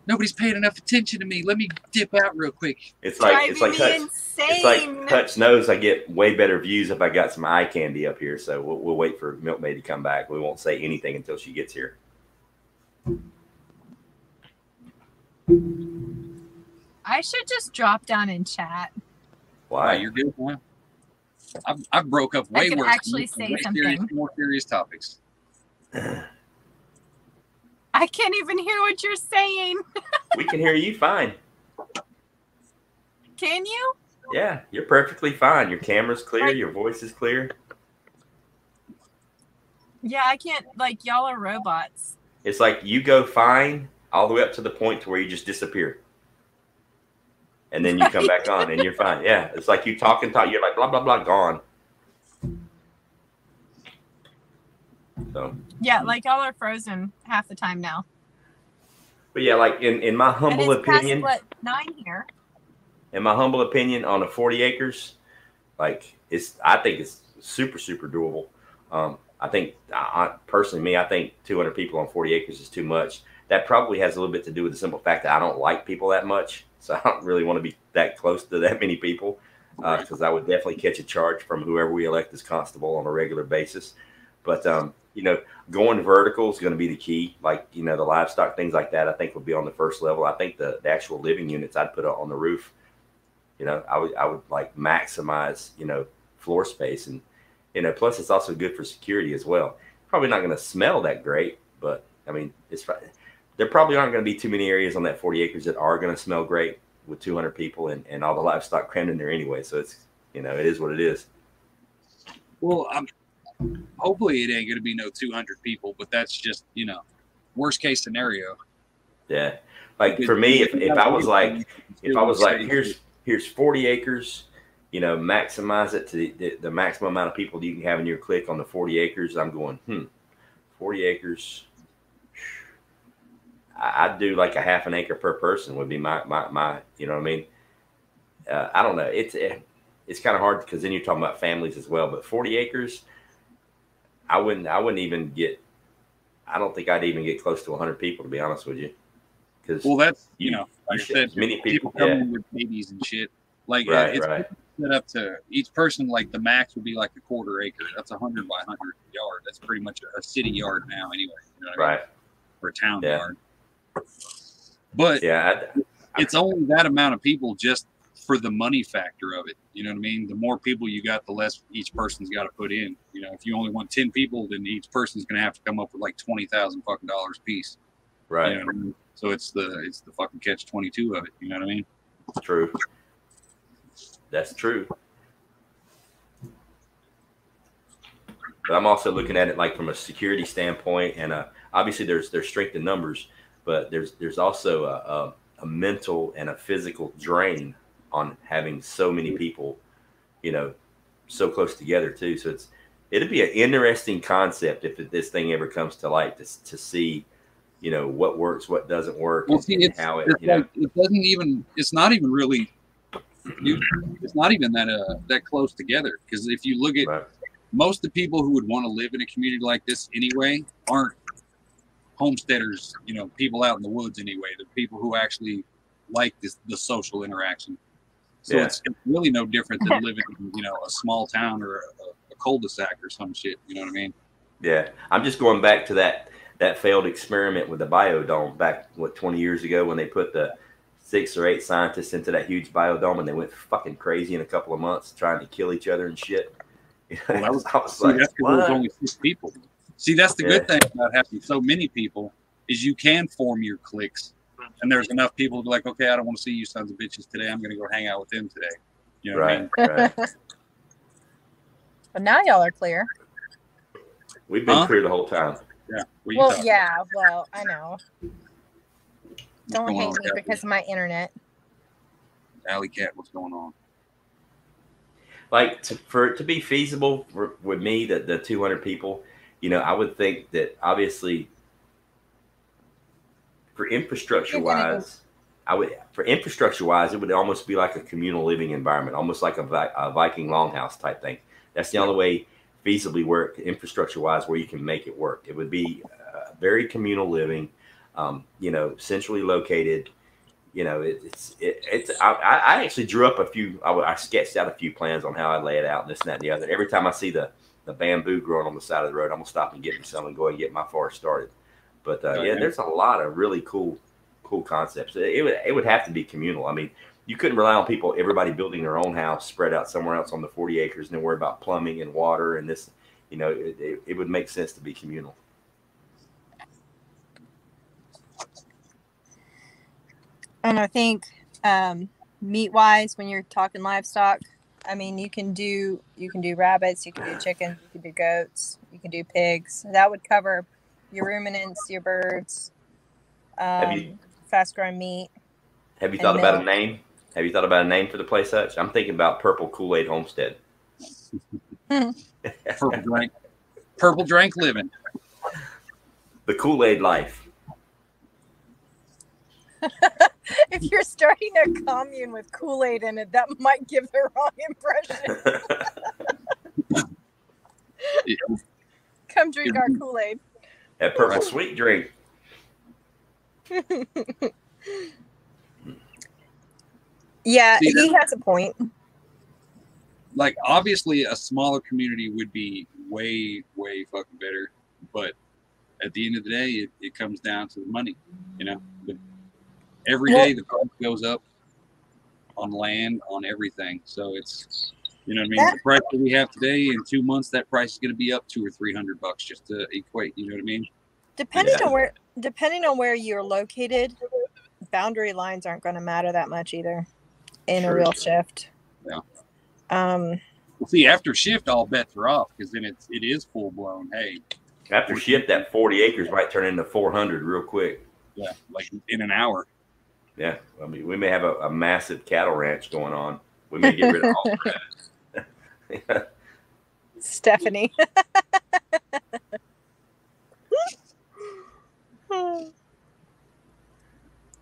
Nobody's paying enough attention to me. Let me dip out real quick. It's like Hutch knows I get way better views if I got some eye candy up here. So we'll wait for Milkmaid to come back. We won't say anything until she gets here. I should just drop down and chat. Why? You're good, huh? I broke up way worse. Actually say something. More serious topics. I can't even hear what you're saying. We can hear you fine. Can you? Yeah, you're perfectly fine. Your camera's clear. Your voice is clear. Yeah, I can't. Y'all are robots. It's like you go fine all the way up to the point to where you just disappear. And then you come back on and you're fine. Yeah, it's like you talk. You're like, blah, blah, blah, gone. So yeah, y'all are frozen half the time now. But yeah, in my humble opinion, past, 9 here. In my humble opinion, on the 40 acres, I think it's super, super doable. I think personally, I think 200 people on 40 acres is too much. That probably has a little bit to do with the simple fact that I don't like people that much, so I don't really want to be that close to that many people. because I would definitely catch a charge from whoever we elect as constable on a regular basis. But you know, going vertical is going to be the key. Like, you know, the livestock, things like that, I think would be on the first level. I think the actual living units I'd put on the roof. You know, I would like maximize, you know, floor space, and you know, plus it's also good for security as well. Probably not going to smell that great, but I mean, there probably aren't going to be too many areas on that 40 acres that are going to smell great with 200 people and all the livestock crammed in there anyway. So it's, you know, it is what it is. Well, hopefully it ain't going to be no 200 people, but that's just, you know, worst case scenario. Yeah. Like for me, if I was like, here's 40 acres, you know, maximize it to the maximum amount of people you can have in your clique on the 40 acres. I'm going, 40 acres. I'd do like a half an acre per person would be my you know what I mean? I don't know. It's kind of hard because then you're talking about families as well, but 40 acres, I wouldn't even get, I don't think I'd even get close to 100 people, to be honest with you. Well, that's, you know, like I said, many people coming with babies and shit. Like, it's set up to each person, like the max would be like a quarter acre. That's 100 by 100 yard. That's pretty much a city yard now, anyway. You know what I mean? Or a town yard. But it's only that amount of people just for the money factor of it. You know what I mean? The more people you got, the less each person's got to put in. You know, if you only want 10 people, then each person's going to have to come up with like $20,000 fucking dollars a piece. Right. You know what I mean? So it's the fucking catch-22 of it. You know what I mean? True. That's true. But I'm also looking at it like from a security standpoint, and obviously there's strength in numbers, but there's also a mental and a physical drain on having so many people, you know, so close together too. So it'd be an interesting concept if this thing ever comes to light to see, you know, what works, what doesn't work. Well, see, it's not even that close together. Because if you look at most of the people who would want to live in a community like this anyway aren't homesteaders, you know, people out in the woods anyway. The people who actually like the social interaction. So it's really no different than living in, you know, a small town or a cul-de-sac or some shit. You know what I mean? Yeah. I'm just going back to that failed experiment with the biodome back, 20 years ago when they put the 6 or 8 scientists into that huge biodome and they went fucking crazy in a couple of months trying to kill each other and shit. Well, I was like, that's because there was only 6 people. See, that's the good thing about having so many people is you can form your cliques. And there's enough people to be like, okay, I don't want to see you sons of bitches today. I'm going to go hang out with them today. You know what I mean? Right. But now y'all are clear. We've been clear the whole time. Yeah. Well, I know. Don't hate me because of my internet. Alley Cat, what's going on? Like for it to be feasible with me, the 200 people, you know, I would think that obviously for infrastructure wise, it would almost be like a communal living environment, almost like a Viking longhouse type thing. That's the only way feasibly work infrastructure wise where you can make it work. It would be very communal living, you know, centrally located. You know, I actually drew up I sketched out a few plans on how I lay it out and this and that and the other. Every time I see the bamboo growing on the side of the road, I'm gonna stop and get me some and go and get my forest started. But there's a lot of really cool concepts. It would have to be communal. I mean, you couldn't rely on everybody building their own house spread out somewhere else on the 40 acres and then worry about plumbing and water and this. You know, it would make sense to be communal. And I think meat wise, when you're talking livestock, I mean, you can do rabbits, you can do chickens, you can do goats, you can do pigs. That would cover your ruminants, your birds, fast growing meat. Have you thought about a name? Have you thought about a name for the place? I'm thinking about Purple Kool-Aid Homestead. Purple drank living. The Kool-Aid life. If you're starting a commune with Kool-Aid in it, that might give the wrong impression. Come drink our Kool-Aid. That purple sweet drink. Yeah, he has a point. like obviously a smaller community would be way fucking better, but at the end of the day, it comes down to the money, you know. But every day the price goes up on land, on everything. So it's, you know what I mean? The price that we have today, in 2 months, that price is going to be up $200 or $300 just to equate. You know what I mean? Depending on where you're located, boundary lines aren't going to matter that much either in a real shift. Yeah. Well, see, after shift, all bets are off, because then it is full blown. Hey, after shift, that 40 acres might turn into 400 real quick. Yeah, like in an hour. Yeah, I mean, we may have a massive cattle ranch going on. We may get rid of all of that. Stephanie.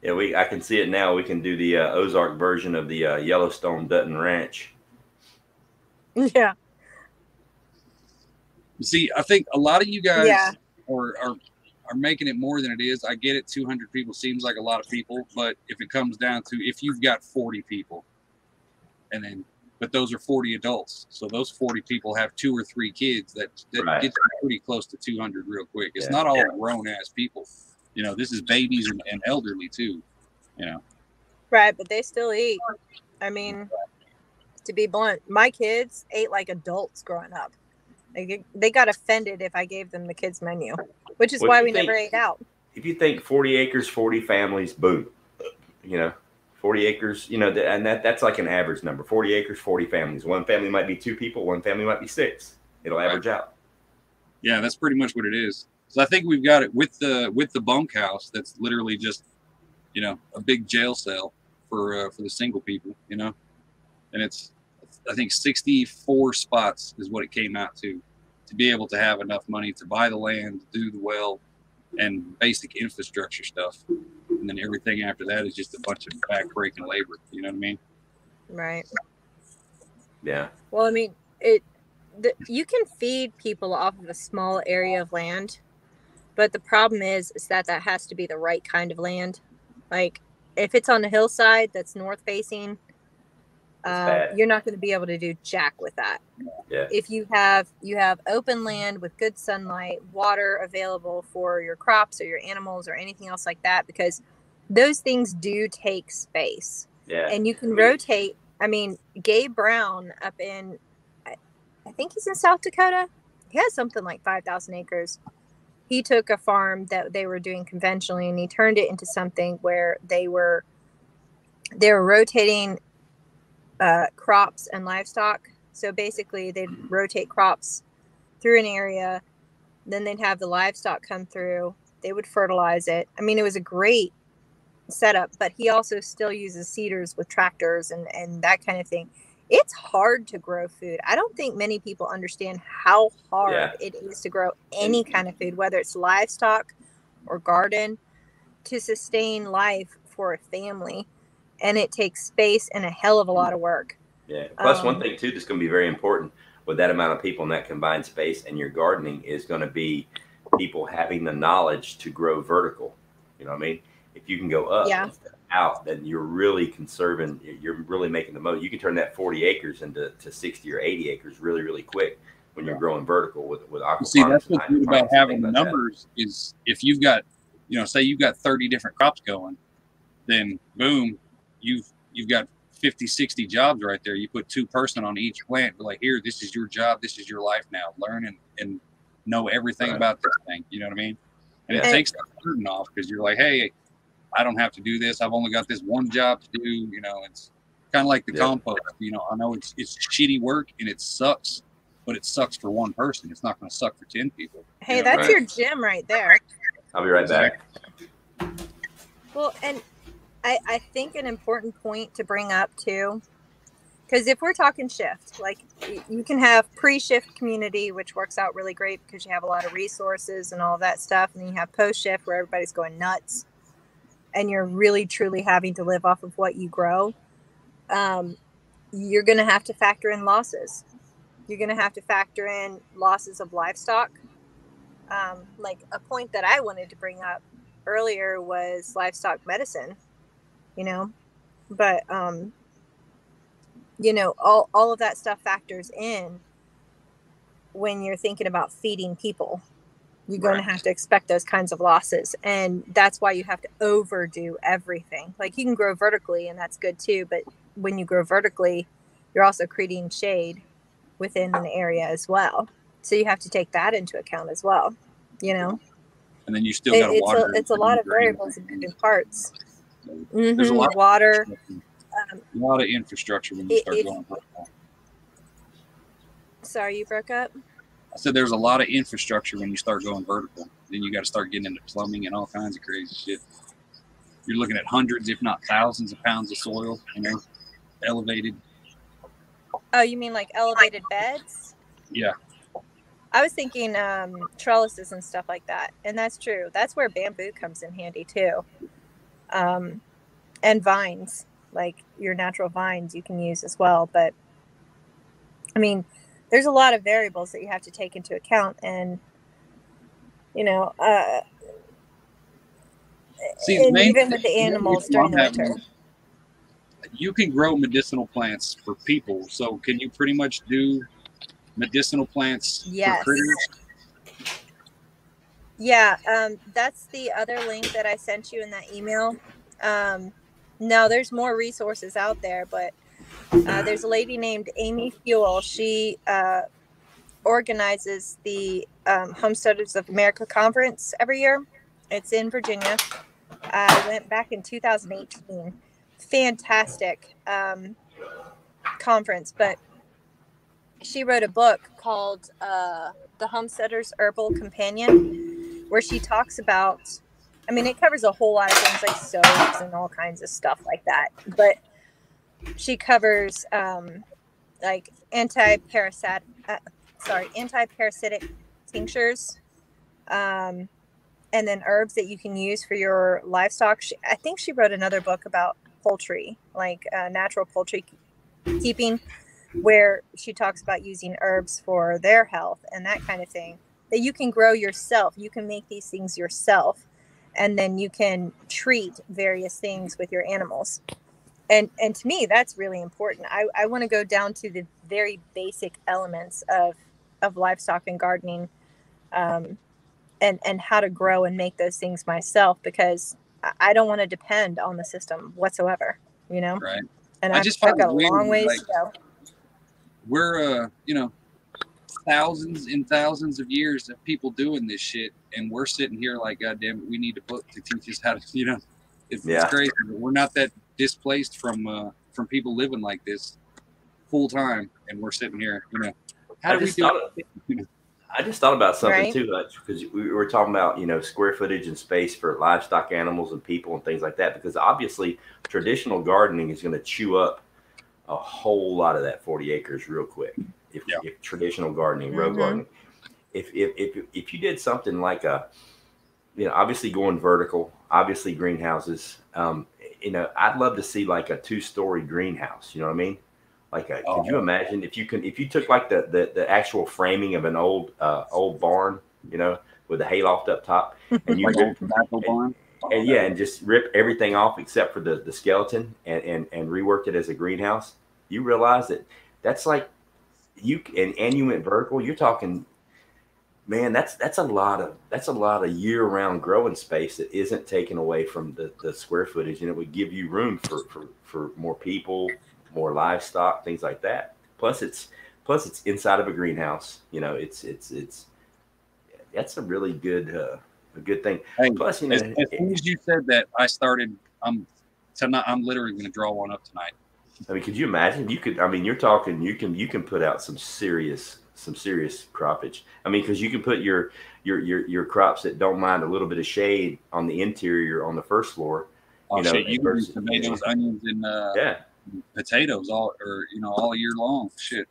Yeah, I can see it now. We can do the Ozark version of the Yellowstone Dutton Ranch. Yeah. See, I think a lot of you guys are making it more than it is. I get it. 200 people seems like a lot of people, but if it comes down to, if you've got 40 people, but those are 40 adults, so those 40 people have 2 or 3 kids, that gets you pretty close to 200 real quick. It's not all grown ass people. You know, this is babies and elderly too. You know. Right, but they still eat. I mean, to be blunt, my kids ate like adults growing up. They got offended if I gave them the kids menu, which is why we never ate out. If you think 40 acres, 40 families, boom, you know, 40 acres, you know, and that's like an average number. 40 acres, 40 families. One family might be 2 people. One family might be 6. It'll average out. Yeah, that's pretty much what it is. So I think we've got it with the bunkhouse. That's literally just, you know, a big jail cell for the single people, you know, and it's, I think 64 spots is what it came out to be able to have enough money to buy the land, do the well, and basic infrastructure stuff. And then everything after that is just a bunch of back-breaking labor. You know what I mean? Right. Yeah. Well, I mean, you can feed people off of a small area of land, but the problem is that has to be the right kind of land. Like, if it's on the hillside that's north-facing, you're not going to be able to do jack with that. Yeah. If you have open land with good sunlight, water available for your crops or your animals or anything else like that, because those things do take space. Yeah. And you can rotate. I mean, Gabe Brown up in, I think he's in South Dakota. He has something like 5,000 acres. He took a farm that they were doing conventionally and he turned it into something where they were rotating crops and livestock. So basically they'd rotate crops through an area, then they'd have the livestock come through, they would fertilize it. I mean, it was a great setup, but he also still uses seeders with tractors and that kind of thing. It's hard to grow food. I don't think many people understand how hard it is to grow any kind of food, whether it's livestock or garden, to sustain life for a family. And it takes space and a hell of a lot of work. Yeah. Plus, one thing too that's going to be very important with that amount of people in that combined space and your gardening is going to be people having the knowledge to grow vertical. You know what I mean? If you can go up instead of out, then you're really conserving. You're really making the most. You can turn that 40 acres into 60 or 80 acres really, really quick when you're growing vertical with aquaponics. See, that's what's good about having the numbers is if you've got, you know, say you've got 30 different crops going, then boom, you've got 50, 60 jobs right there. You put 2 person on each plant. But like, here, this is your job. This is your life now. Learn and know everything about this thing. You know what I mean? And it takes the burden off because you're like, hey, I don't have to do this. I've only got this one job to do. You know, it's kind of like the compost. You know, I know it's shitty work and it sucks, but it sucks for one person. It's not going to suck for 10 people. Hey, that's your gym right there. I'll be right back. Well, and I think an important point to bring up too, because if we're talking shift, like you can have pre-shift community, which works out really great because you have a lot of resources and all that stuff. And then you have post-shift where everybody's going nuts and you're really truly having to live off of what you grow. You're going to have to factor in losses. You're going to have to factor in losses of livestock. Like a point that I wanted to bring up earlier was livestock medicine, you know, but you know, all of that stuff factors in when you're thinking about feeding people. You're going to have to expect those kinds of losses. And that's why you have to overdo everything. Like you can grow vertically and that's good too. But when you grow vertically, you're also creating shade within an area as well. So you have to take that into account as well, you know? And then you still got to water. It's a lot of variables and moving parts. So there's a lot of water. A lot of infrastructure when you start going vertical. Sorry, you broke up? I said there's a lot of infrastructure when you start going vertical. Then you got to start getting into plumbing and all kinds of crazy shit. You're looking at hundreds, if not thousands of pounds of soil, you know, elevated. Oh, you mean like elevated beds? Yeah. I was thinking trellises and stuff like that. And that's true. That's where bamboo comes in handy too. And vines, like your natural vines you can use as well. But I mean, there's a lot of variables that you have to take into account. And, you know, and even with the animals during the winter. You can grow medicinal plants for people. So can you pretty much do medicinal plants for critters? Yeah, that's the other link that I sent you in that email. No, there's more resources out there, but there's a lady named Amy Fuel. She organizes the Homesteaders of America conference every year. It's in Virginia. I went back in 2018. Fantastic conference, but she wrote a book called The Homesteader's Herbal Companion, where she talks about, I mean, it covers a whole lot of things like soaps and all kinds of stuff like that, but she covers like anti-parasitic tinctures, and then herbs that you can use for your livestock. I think she wrote another book about poultry, like natural poultry keeping, where she talks about using herbs for their health and that kind of thing that you can grow yourself. You can make these things yourself, and then you can treat various things with your animals. And to me, that's really important. I want to go down to the very basic elements of livestock and gardening, and how to grow and make those things myself, because I don't want to depend on the system whatsoever, you know? Right. And I've got a long ways to go. We're, you know, thousands and thousands of years of people doing this shit, and we're sitting here like, God damn it, we need a book to teach us how to, you know, it's crazy. We're not that displaced from people living like this full time, and we're sitting here, you know. How do we do it? I just thought about something too, because we were talking about, you know, square footage and space for livestock animals and people and things like that, because obviously traditional gardening is going to chew up a whole lot of that 40 acres real quick. If traditional gardening, row gardening, if you did something like you know, obviously going vertical, obviously greenhouses, you know, I'd love to see like a 2-story greenhouse. You know what I mean? Like, could you imagine if you took like the actual framing of an old barn, you know, with a hayloft up top, and you ripped barn, and just rip everything off except for the skeleton, and reworked it as a greenhouse. You realize that's like and you went vertical. You're talking, man, that's a lot of year-round growing space that isn't taken away from the square footage, and it would give you room for more people, more livestock, things like that. Plus it's inside of a greenhouse. You know, it's that's a really good a good thing. Hey, plus, you know, as soon as you said that, I'm literally going to draw one up tonight. I mean, could you imagine? You're talking, you can put out some serious croppage. I mean, because you can put your crops that don't mind a little bit of shade on the interior on the first floor. You know, you can use tomatoes, onions, and potatoes all year long. Shit.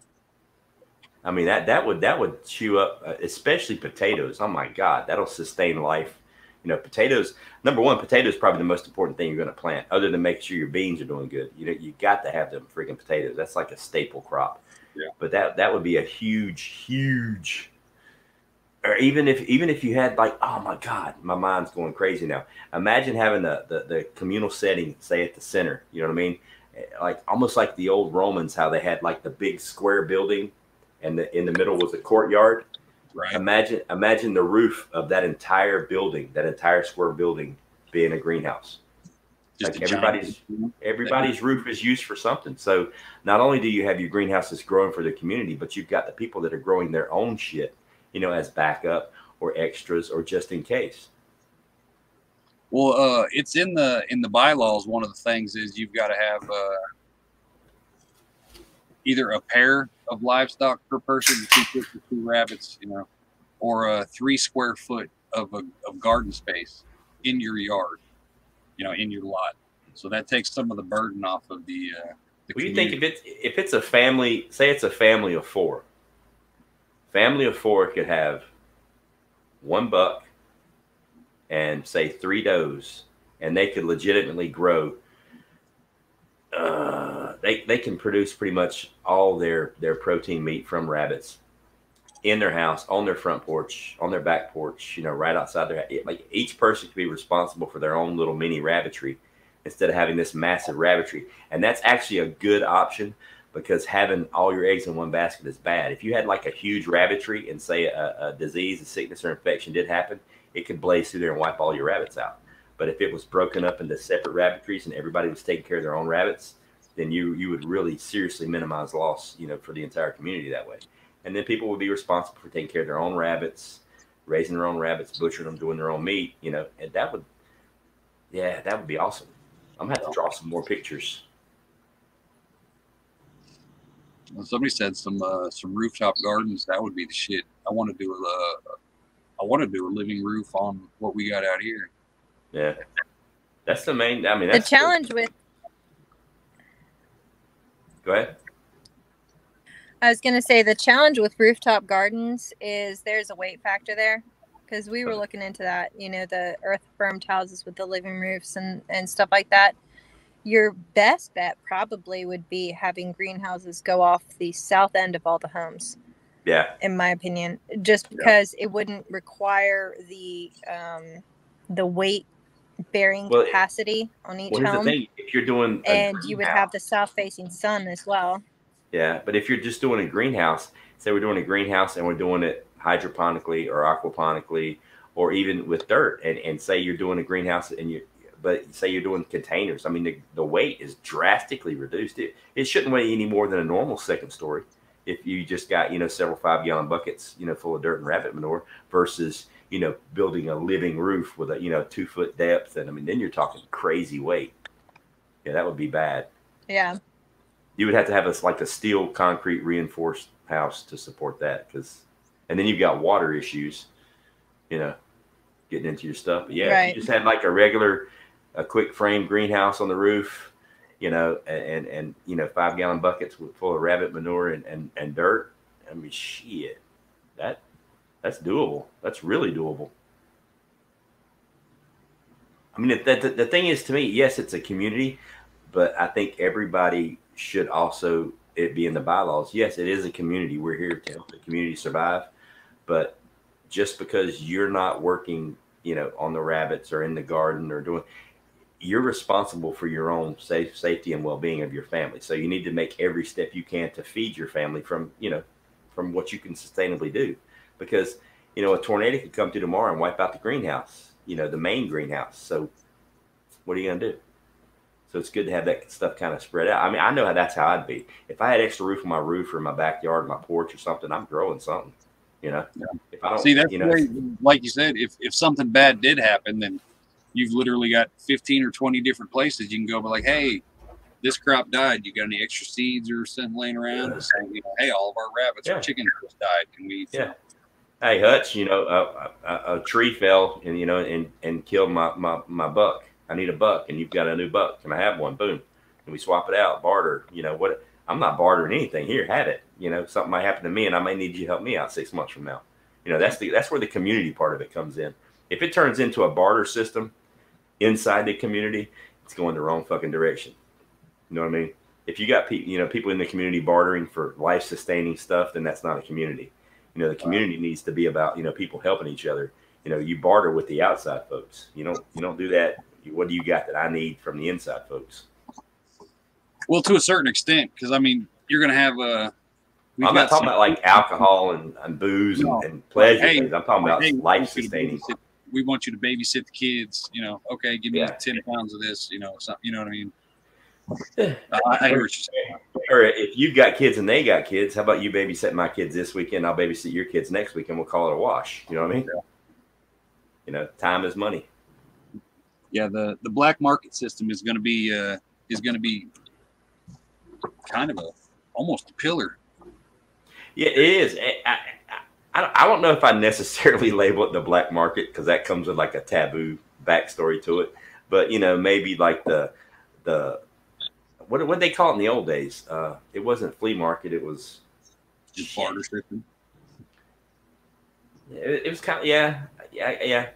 I mean, that would chew up, especially potatoes. Oh my God, that'll sustain life. You know, potatoes. Number one, potatoes is probably the most important thing you're going to plant, other than making sure your beans are doing good. You know, you got to have them freaking potatoes. That's like a staple crop. Yeah. But that would be a huge. Or even if you had like, oh my God, my mind's going crazy now. Imagine having the communal setting, say at the center. You know what I mean? like almost like the old Romans, how they had like the big square building, and in the middle was a courtyard. Right. Imagine the roof of that entire building, that entire square building, being a greenhouse. Just like a everybody's roof is used for something. So not only do you have your greenhouses growing for the community, but you've got the people that are growing their own shit, as backup or extras or just in case. Well, it's in the bylaws. One of the things is you've got to have either a pair of livestock per person, 2 chickens, 2 rabbits, or a 3 square foot of garden space in your yard, in your lot. So that takes some of the burden off of the What do you think if it's a family? Say it's a family of 4. Family of 4 could have 1 buck and say 3 does, and they could legitimately grow. They can produce pretty much all their protein meat from rabbits in their house, on their front porch, on their back porch, right outside their, like each person could be responsible for their own little mini rabbitry instead of having this massive rabbitry. And that's actually a good option, because having all your eggs in one basket is bad. If you had like a huge rabbitry and say a disease, a sickness or infection did happen, it could blaze through there and wipe all your rabbits out. But if it was broken up into separate rabbitries and everybody was taking care of their own rabbits, then you would really seriously minimize loss, for the entire community that way. And then people would be responsible for taking care of their own rabbits, raising their own rabbits, butchering them, doing their own meat, and that would be awesome. I'm gonna have to draw some more pictures. Well, somebody said some rooftop gardens. That would be the shit. I want to do a living roof on what we got out here. Yeah, that's the main. I mean, that's the challenge with. Go ahead. I was going to say the challenge with rooftop gardens is there's a weight factor there, because we were looking into that, the earth bermed houses with the living roofs and stuff like that. Your best bet probably would be having greenhouses go off the south end of all the homes. Yeah. In my opinion, just because it wouldn't require the weight bearing capacity on each home. Here's the thing. If you're doing and you would have the south facing sun as well. Yeah, but if you're just doing a greenhouse, say we're doing a greenhouse and we're doing it hydroponically or aquaponically, or even with dirt, and say you're doing a greenhouse but say you're doing containers, I mean, the weight is drastically reduced. It shouldn't weigh any more than a normal second story if you just got, several 5-gallon buckets, full of dirt and rabbit manure versus, building a living roof with a, 2-foot depth. And I mean, then you're talking crazy weight. Yeah, that would be bad. Yeah. You would have to have like a steel concrete reinforced house to support that, and then you've got water issues, getting into your stuff. But yeah, if you just had like a quick frame greenhouse on the roof, and 5-gallon buckets full of rabbit manure and dirt. I mean, shit, that's doable. That's really doable. I mean, the thing is, to me, yes, it's a community, but I think everybody should also it be in the bylaws. Yes, it is a community. We're here to help the community survive. But just because you're not working, on the rabbits or in the garden or doing, you're responsible for your own safety and well-being of your family. So you need to make every step you can to feed your family from what you can sustainably do. Because, a tornado could come through tomorrow and wipe out the greenhouse, the main greenhouse. So what are you going to do? So it's good to have that stuff kind of spread out. I mean, I know that's how I'd be. If I had extra roof on my roof or in my backyard, my porch or something, I'm growing something, Yeah. If I don't, see, that's like you said, if something bad did happen, then you've literally got 15 or 20 different places you can go, but like, hey, this crop died. You got any extra seeds or something laying around? Yeah. So, hey, all of our rabbits or chickens just died. Can we? Yeah. Hey, Hutch, a tree fell and killed my buck. I need a buck, and you've got a new buck. Can I have one? Boom. And we swap it out, barter. What? I'm not bartering anything here. Have it. Something might happen to me, and I may need you to help me out 6 months from now. That's where the community part of it comes in. If it turns into a barter system inside the community, it's going the wrong fucking direction. You know what I mean? If you got people in the community bartering for life sustaining stuff, then that's not a community. The community needs to be about people helping each other. You barter with the outside folks. You don't do that. What do you got that I need from the inside folks? Well, to a certain extent, because I mean, you're going to have a. I'm not talking about like alcohol and booze and pleasure hey, things. I'm talking about hey, life sustaining. We want you to babysit the kids. You know, okay, give me 10 pounds of this. You know, something. You know what I mean? I hear what you're saying. Or if you've got kids and they got kids, how about you babysit my kids this weekend? I'll babysit your kids next weekend. We'll call it a wash. You know what I mean? Yeah. You know, time is money. Yeah, the black market system is going to be kind of almost a pillar. Yeah, it is. I don't know if I necessarily label it the black market because that comes with like a taboo backstory to it. But you know, maybe like the what did they call it in the old days? It wasn't flea market. It was just barter system. It was kind of yeah.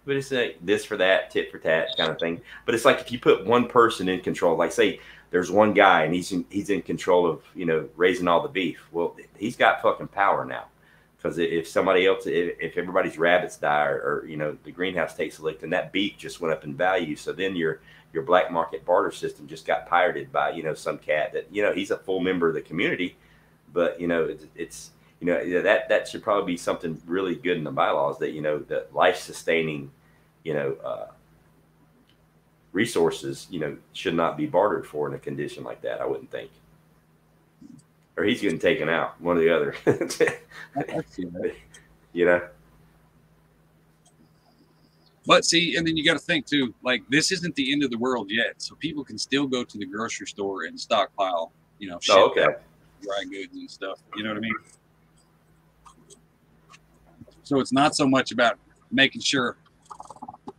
But it's like this for that, tit for tat kind of thing. But it's like if you put one person in control, like say there's one guy and he's in control of, you know, raising all the beef. Well, he's got fucking power now. Because if somebody else, if everybody's rabbits die or you know the greenhouse takes a lick, then that beef just went up in value. So then your black market barter system just got pirated by, you know, some cat that, you know, he's a full member of the community, but you know it's you know, that should probably be something really good in the bylaws that, you know, that life sustaining, you know, resources, you know, should not be bartered for in a condition like that. I wouldn't think. Or he's getting taken out, one or the other. You know. But see, and then you got to think too, like this isn't the end of the world yet, so people can still go to the grocery store and stockpile, you know, shit, dry goods and stuff. You know what I mean? So it's not so much about making sure,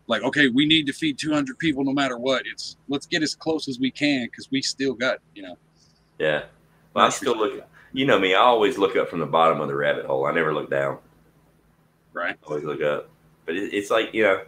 like, okay, we need to feed 200 people no matter what. It's let's get as close as we can because we still got, you know. Yeah. Well, I'm still looking. You know me, I always look up from the bottom of the rabbit hole. I never look down. Right. Always look up. But it's like, you know,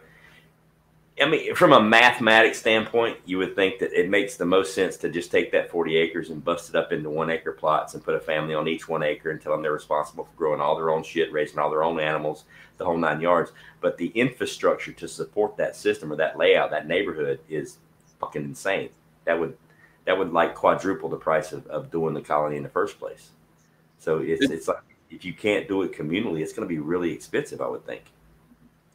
I mean, from a mathematics standpoint, you would think that it makes the most sense to just take that 40 acres and bust it up into 1 acre plots and put a family on each 1 acre and tell them they're responsible for growing all their own shit, raising all their own animals, the whole 9 yards. But the infrastructure to support that system or that layout, that neighborhood is fucking insane. That would like quadruple the price of doing the colony in the first place. So it's like, if you can't do it communally, it's going to be really expensive, I would think.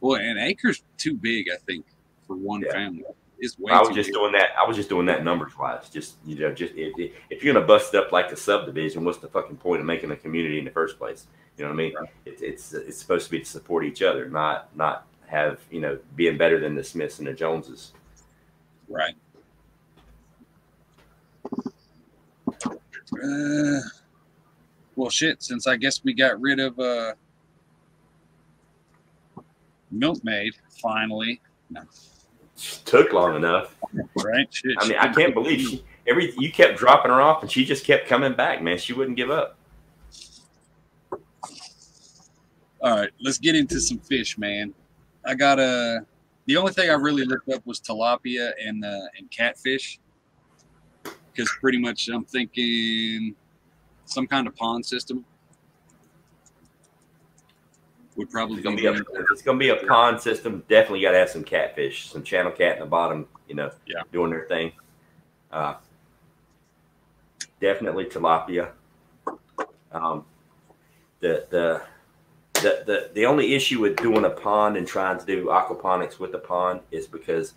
Well, an acre's too big, I think, for one family. It's way I was too just big. doing that. I was just doing that numbers wise. Just, you know, just if you're going to bust it up like a subdivision, what's the fucking point of making a community in the first place? You know what I mean? Right. It's supposed to be to support each other, not have, you know, being better than the Smiths and the Joneses. Right. Well, shit, since I guess we got rid of Milkmaid, finally. No. Took long enough. Right? Shit, I mean, I can't believe you kept dropping her off and she just kept coming back, man. She wouldn't give up. All right, let's get into some fish, man. I got the only thing I really looked up was tilapia and catfish. Because pretty much I'm thinking some kind of pond system would probably it's gonna be a pond system. Definitely got to have some catfish, some channel cat in the bottom, you know, doing their thing. Definitely tilapia. The only issue with doing a pond and trying to do aquaponics with the pond is because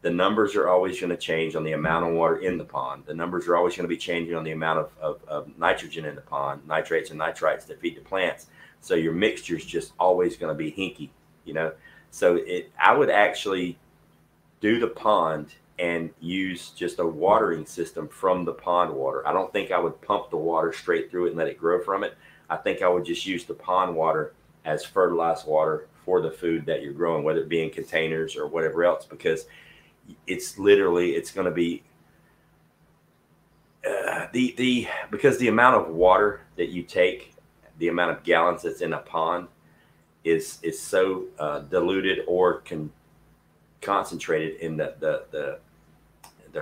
the numbers are always going to change on the amount of water in the pond. The numbers are always going to be changing on the amount of nitrogen in the pond, nitrates and nitrites that feed the plants. So your mixture is just always going to be hinky, you know. So I would actually do the pond and use just a watering system from the pond water. I don't think I would pump the water straight through it and let it grow from it. I think I would just use the pond water as fertilized water for the food that you're growing, whether it be in containers or whatever else, because it's going to be because the amount of water that you take, the amount of gallons that's in a pond is so diluted or concentrated in the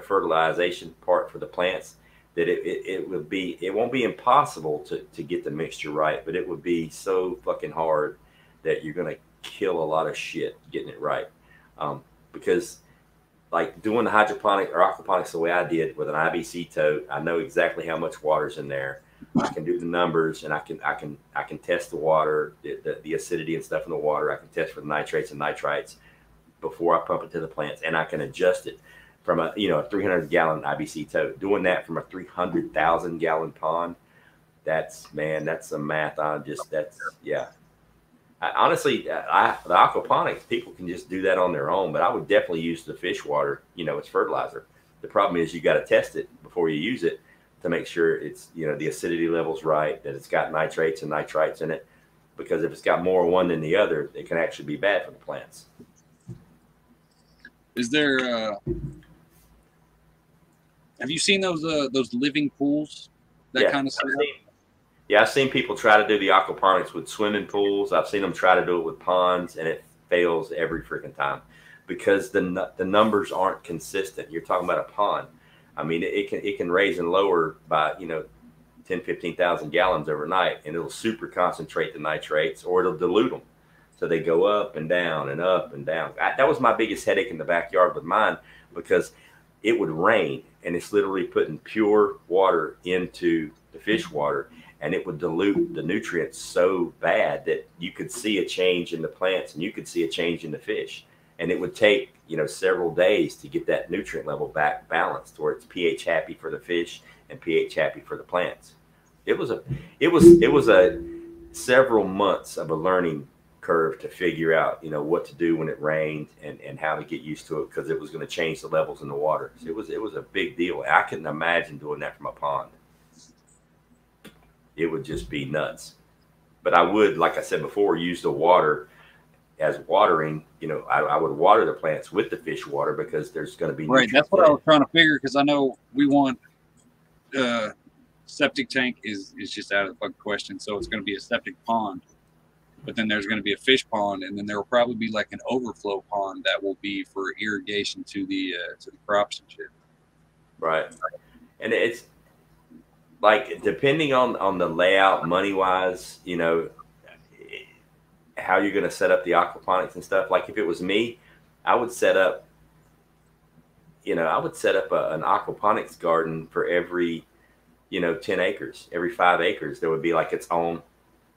fertilization part for the plants that it won't be impossible to get the mixture right, but it would be so fucking hard that you're going to kill a lot of shit getting it right, because like doing the hydroponic or aquaponics the way I did with an IBC tote, I know exactly how much water's in there. I can do the numbers, and I can test the water, the acidity and stuff in the water. I can test for the nitrates and nitrites before I pump it to the plants, and I can adjust it from a 300-gallon IBC tote. Doing that from a 300,000-gallon pond, that's some math. Yeah. Honestly, the aquaponics, people can just do that on their own, but I would definitely use the fish water. It's fertilizer. The problem is you got to test it before you use it to make sure it's, the acidity level's right, that it's got nitrates and nitrites in it, because if it's got more one than the other, it can actually be bad for the plants. Is there, have you seen those living pools, that kind of stuff? Yeah, I've seen people try to do the aquaponics with swimming pools. I've seen them try to do it with ponds, and it fails every freaking time because the numbers aren't consistent. You're talking about a pond. I mean, it can raise and lower by 10, 15,000 gallons overnight, and it'll super concentrate the nitrates, or it'll dilute them, so they go up and down and up and down. That was my biggest headache in the backyard with mine, because it would rain, and it's literally putting pure water into the fish water, and it would dilute the nutrients so bad that you could see a change in the plants and you could see a change in the fish. And it would take, several days to get that nutrient level back balanced, where it's pH happy for the fish and pH happy for the plants. It was a several months of a learning curve to figure out, what to do when it rained and how to get used to it, because it was going to change the levels in the water. So it was a big deal. I couldn't imagine doing that from a pond. It would just be nuts. But I would, like I said before, use the water as watering. I would water the plants with the fish water, because there's going to be right. That's what I was trying to figure, because I know we want septic tank is just out of the fucking question. So it's going to be a septic pond, but then there's going to be a fish pond, and then there will probably be like an overflow pond that will be for irrigation to the crops and shit. Right. And it's like, depending on the layout, money wise, how you're going to set up the aquaponics and stuff. Like, if it was me, I would set up an aquaponics garden for every 10 acres. Every 5 acres there would be like its own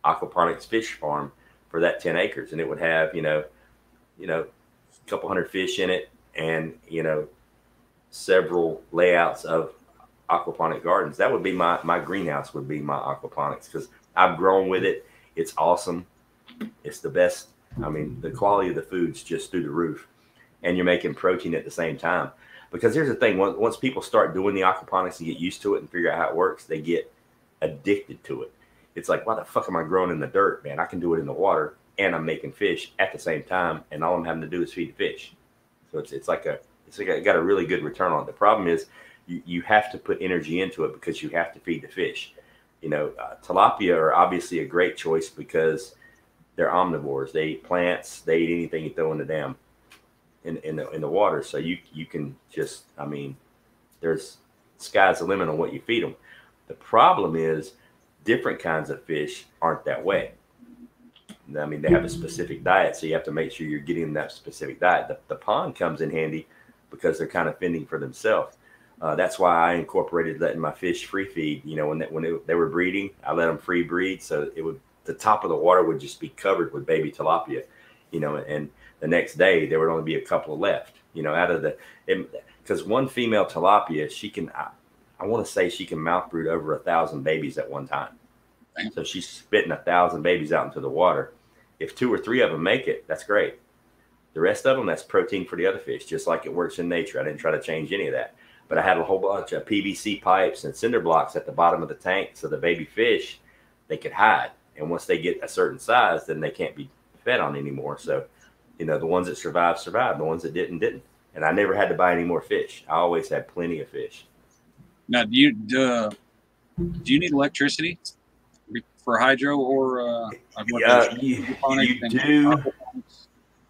aquaponics fish farm for that 10 acres, and it would have a couple hundred fish in it, and several layouts of aquaponic gardens. That would be my greenhouse, would be my aquaponics, because I've grown with it. It's awesome. It's the best. I mean, the quality of the food's just through the roof, and you're making protein at the same time. Because here's the thing: once people start doing the aquaponics and get used to it and figure out how it works, they get addicted to it. It's like, why the fuck am I growing in the dirt, man? I can do it in the water, and I'm making fish at the same time, and all I'm having to do is feed the fish. So it's got a really good return on it. The problem is, you have to put energy into it, because you have to feed the fish. Tilapia are obviously a great choice because they're omnivores. They eat plants. They eat anything you throw in the dam, in the water. So you can just, I mean, there's sky's the limit on what you feed them. The problem is, different kinds of fish aren't that way. I mean, they have a specific diet, so you have to make sure you're getting that specific diet. The pond comes in handy because they're kind of fending for themselves. That's why I incorporated letting my fish free feed. When they were breeding, I let them free breed, so the top of the water would just be covered with baby tilapia, and the next day there would only be a couple left, because one female tilapia, she can, I want to say she can mouth brood over 1,000 babies at one time. So she's spitting 1,000 babies out into the water. If 2 or 3 of them make it, that's great. The rest of them, that's protein for the other fish, just like it works in nature. I didn't try to change any of that. But I had a whole bunch of PVC pipes and cinder blocks at the bottom of the tank, so the baby fish, they could hide. And once they get a certain size, then they can't be fed on anymore. So, the ones that survived, survived. The ones that didn't. And I never had to buy any more fish. I always had plenty of fish. Now, do you need electricity for hydro, or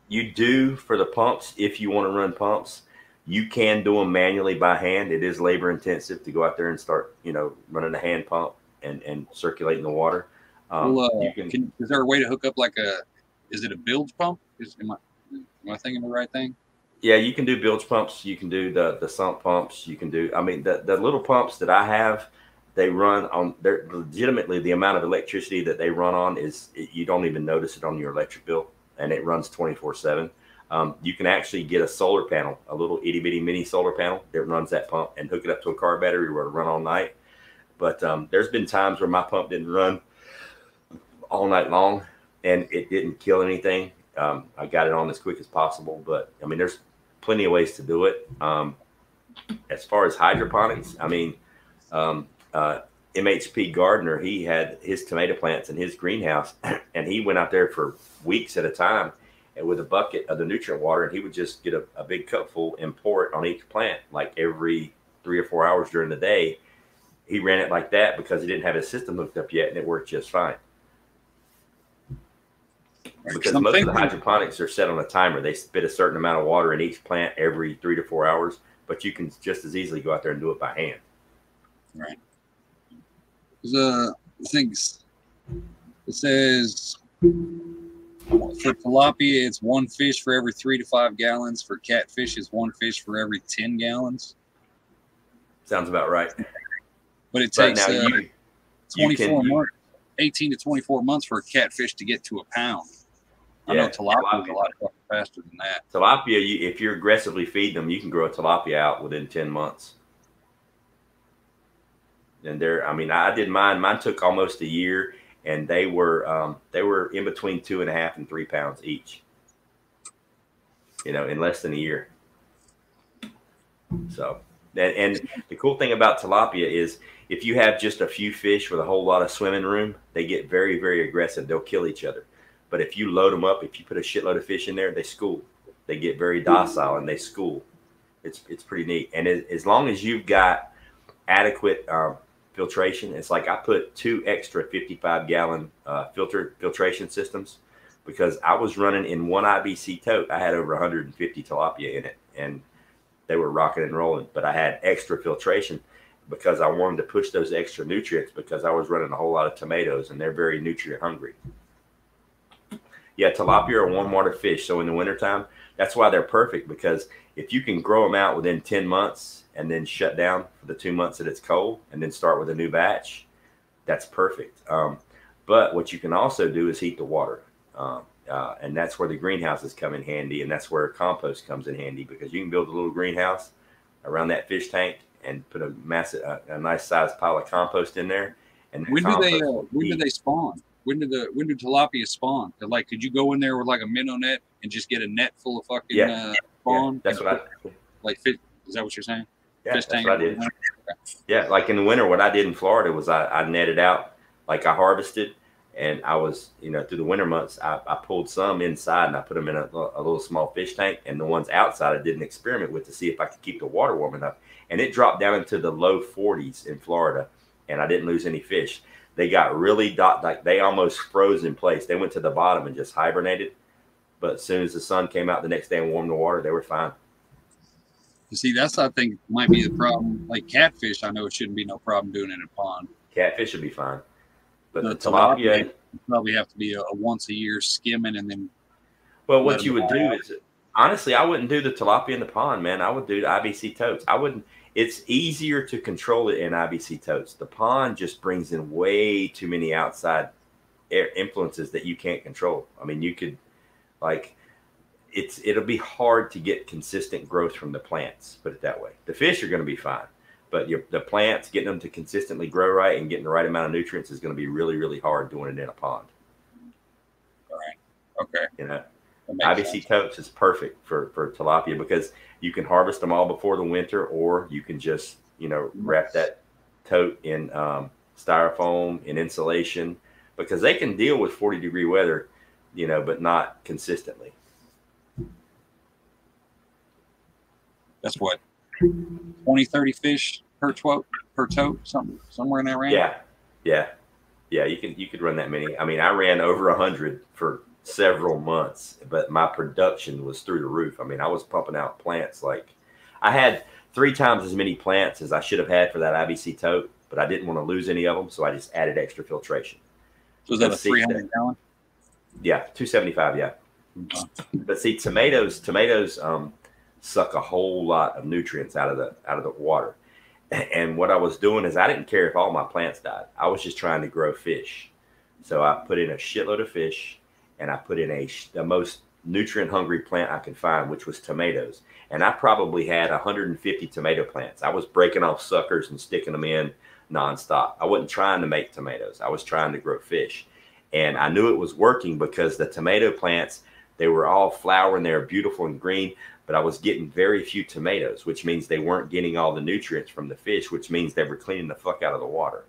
you do for the pumps. If you want to run pumps, you can do them manually by hand. It is labor intensive to go out there and start, running a hand pump and circulating the water. Is there a way to hook up is it a bilge pump? Am I thinking the right thing? Yeah, you can do bilge pumps. You can do the sump pumps. You can do, I mean, the little pumps that I have, they run on, they're legitimately, the amount of electricity that they run on is, you don't even notice it on your electric bill, and it runs 24/7. You can actually get a solar panel, a little itty bitty mini solar panel that runs that pump, and hook it up to a car battery where it'll run all night. But there's been times where my pump didn't run all night long and it didn't kill anything. I got it on as quick as possible, but I mean, there's plenty of ways to do it. As far as hydroponics, I mean, MHP Gardner, he had his tomato plants in his greenhouse, and he went out there for weeks at a time and with a bucket of the nutrient water, and he would just get a big cupful and pour it on each plant, like every 3 or 4 hours during the day. He ran it like that because he didn't have his system hooked up yet, and it worked just fine. Because most of the hydroponics are set on a timer. They spit a certain amount of water in each plant every 3 to 4 hours, but you can just as easily go out there and do it by hand. Right. The things it says for tilapia, it's 1 fish for every 3 to 5 gallons. For catfish, it's 1 fish for every 10 gallons. Sounds about right. But it takes 24 months, 18 to 24 months for a catfish to get to a pound. I know tilapia is a lot faster than that. Tilapia, if you're aggressively feeding them, you can grow a tilapia out within 10 months. And I mean, I did mine. Mine took almost a year, and they were in between 2.5 and 3 pounds each. You know, in less than a year. So, and the cool thing about tilapia is, if you have just a few fish with a whole lot of swimming room, they get very, very aggressive. They'll kill each other. But if you load them up, if you put a shitload of fish in there, they school. They get very docile and they school. It's pretty neat. And as long as you've got adequate filtration, it's like I put 2 extra 55-gallon filtration systems, because I was running in one IBC tote. I had over 150 tilapia in it, and they were rocking and rolling. But I had extra filtration because I wanted to push those extra nutrients, because I was running a whole lot of tomatoes, and they're very nutrient hungry. Yeah, tilapia are warm water fish. So in the wintertime, that's why they're perfect, because if you can grow them out within 10 months and then shut down for the 2 months that it's cold and then start with a new batch, that's perfect. But what you can also do is heat the water. And that's where the greenhouses come in handy, and that's where compost comes in handy, because you can build a little greenhouse around that fish tank and put a nice sized pile of compost in there. And when do they spawn? When do tilapia spawn? Like, could you go in there with like a minnow net and just get a net full of fucking spawn? Yeah, that's what like fish. Is that what you're saying? Yeah, fish that's what I did. Okay. Yeah, like in the winter, what I did in Florida was I netted out, like I harvested, and I was, through the winter months, I pulled some inside and I put them in a little small fish tank, and the ones outside I did an experiment with to see if I could keep the water warm enough. And it dropped down into the low 40s in Florida, and I didn't lose any fish. They got really like they almost froze in place. They went to the bottom and just hibernated. But as soon as the sun came out the next day and warmed the water, they were fine. You see, that's, I think, might be the problem. Like catfish, I know it shouldn't be no problem doing it in a pond. Catfish should be fine. But the tilapia probably have to be a once a year skimming, and then. Well, what you would do is, honestly, I wouldn't do the tilapia in the pond, man. I would do the IBC totes. I wouldn't. It's easier to control it in IBC totes. The pond just brings in way too many outside influences that you can't control. I mean, you could, like, it'll be hard to get consistent growth from the plants, put it that way. The fish are going to be fine, but the plants, getting them to consistently grow right and getting the right amount of nutrients is going to be really, really hard doing it in a pond. All right. Okay. IBC totes is perfect for tilapia, because you can harvest them all before the winter, or you can just, wrap that tote in styrofoam and insulation, because they can deal with 40-degree weather, but not consistently. That's what, 20, 30 fish per tote, somewhere in that range? Yeah. You could run that many. I mean, I ran over 100 for several months, but my production was through the roof. I mean, I was pumping out plants. Like, I had 3 times as many plants as I should have had for that IBC tote, but I didn't want to lose any of them, so I just added extra filtration. So is that a 300 gallon? Yeah, 275. Yeah. But see, tomatoes suck a whole lot of nutrients out of the water. And what I was doing is I didn't care if all my plants died. I was just trying to grow fish. So I put in a shitload of fish, and I put in the most nutrient hungry plant I could find, which was tomatoes. And I probably had 150 tomato plants. I was breaking off suckers and sticking them in nonstop. I wasn't trying to make tomatoes. I was trying to grow fish. And I knew it was working because the tomato plants, they were all flowering. They were beautiful and green, but I was getting very few tomatoes, which means they weren't getting all the nutrients from the fish, which means they were cleaning the fuck out of the water.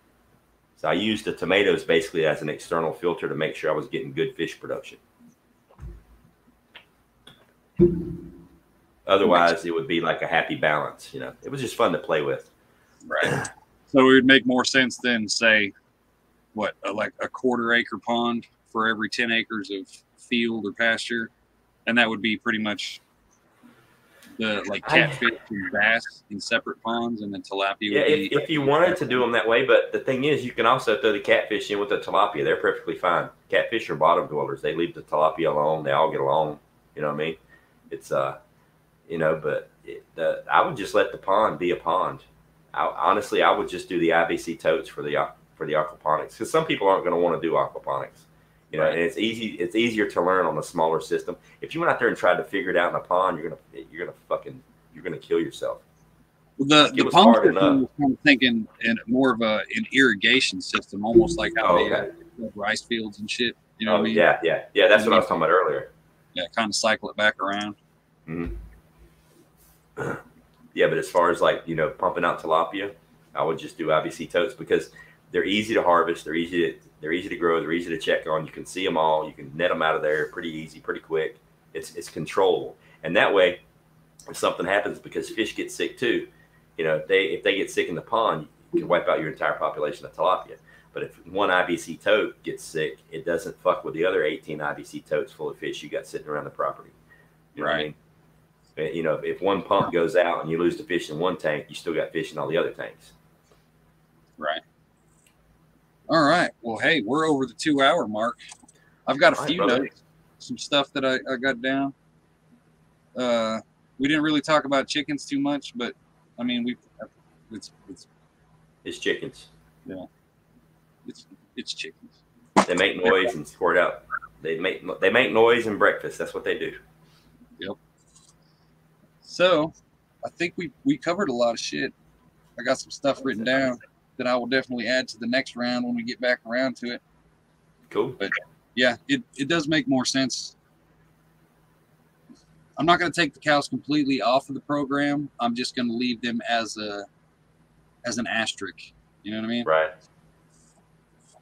So I used the tomatoes basically as an external filter to make sure I was getting good fish production. Otherwise, it would be like a happy balance. You know, it was just fun to play with. Right. So it would make more sense than, say, what, like a 1/4 acre pond for every 10 acres of field or pasture, and that would be pretty much the like catfish and bass in separate ponds, and then tilapia. Yeah, if you wanted to do them that way, but the thing is, you can also throw the catfish in with the tilapia. They're perfectly fine. Catfish are bottom dwellers. They leave the tilapia alone. They all get along. You know what I mean? It's you know, but I would just let the pond be a pond. Honestly, I would just do the IBC totes for the aquaponics, because some people aren't going to want to do aquaponics. You know, right. And it's easier to learn on a smaller system. If you went out there and tried to figure it out in a pond, you're gonna kill yourself. Well, the pond system was kind of thinking in more of an irrigation system, almost like how they have rice fields and shit. You know what I mean? Yeah. That's what I was talking about earlier. Yeah, kind of cycle it back around. Mm-hmm. Yeah, but as far as like, you know, pumping out tilapia, I would just do IBC totes because they're easy to harvest. They're easy to grow. They're easy to check on. You can see them all. You can net them out of there pretty easy, pretty quick. It's controllable. And that way, if something happens, because fish get sick too, you know, if they get sick in the pond, you can wipe out your entire population of tilapia. But if one IBC tote gets sick, it doesn't fuck with the other 18 IBC totes full of fish you got sitting around the property. You know what I mean? You know, if one pump goes out and you lose the fish in one tank, you still got fish in all the other tanks. Right. All right. Well, hey, we're over the 2-hour mark. I've got a few notes, some stuff that I got down. We didn't really talk about chickens too much, but I mean, it's chickens. Yeah. It's chickens. They make noise and squirt out. They make noise and breakfast. That's what they do. Yep. So, I think we covered a lot of shit. I got some stuff written down that I will definitely add to the next round when we get back around to it. Cool. But yeah, it does make more sense. I'm not going to take the cows completely off of the program. I'm just going to leave them as an asterisk. You know what I mean? Right.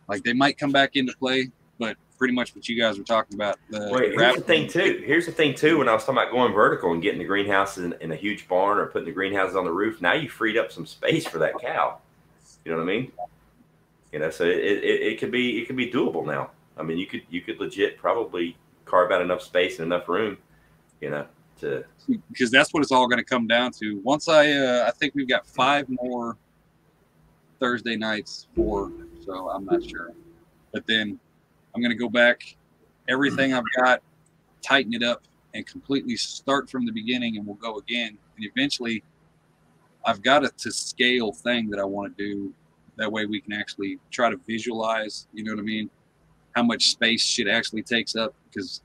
Like they might come back into play, but pretty much what you guys were talking about. Here's the thing too. When I was talking about going vertical and getting the greenhouses in a huge barn or putting the greenhouses on the roof, now you freed up some space for that cow. You know what I mean? You know, so it could be doable now. I mean, you could legit probably carve out enough space and enough room, you know, because that's what it's all going to come down to. Once I think we've got 5 more Thursday nights so I'm not sure, but then I'm going to go back, everything I've got, tighten it up, and completely start from the beginning, and we'll go again. And eventually, I've got a to scale thing that I want to do. That way we can actually try to visualize, you know what I mean, how much space shit actually takes up, because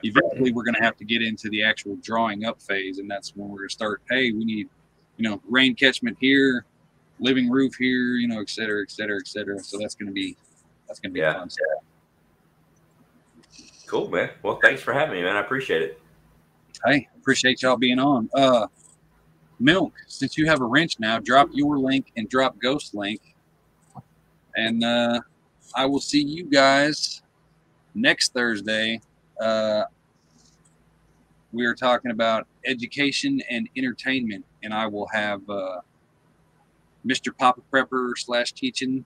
eventually we're going to have to get into the actual drawing up phase, and that's when we're going to start, hey, we need, you know, rain catchment here, living roof here, you know, et cetera, et cetera, et cetera. So that's going to be fun. Cool, man. Well, thanks for having me, man. I appreciate it. Hey, appreciate y'all being on. Milk, since you have a wrench now, drop your link and drop Ghost link. And I will see you guys next Thursday. We are talking about education and entertainment, and I will have Mr. Papa Prepper / Teaching.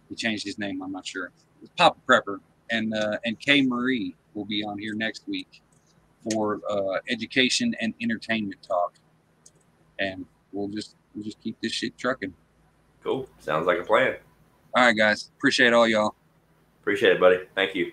He changed his name, I'm not sure. It's Papa Prepper. And Kay Marie will be on here next week for education and entertainment talk. And we'll just keep this shit trucking. Cool. Sounds like a plan. All right, guys. Appreciate all y'all. Appreciate it, buddy. Thank you.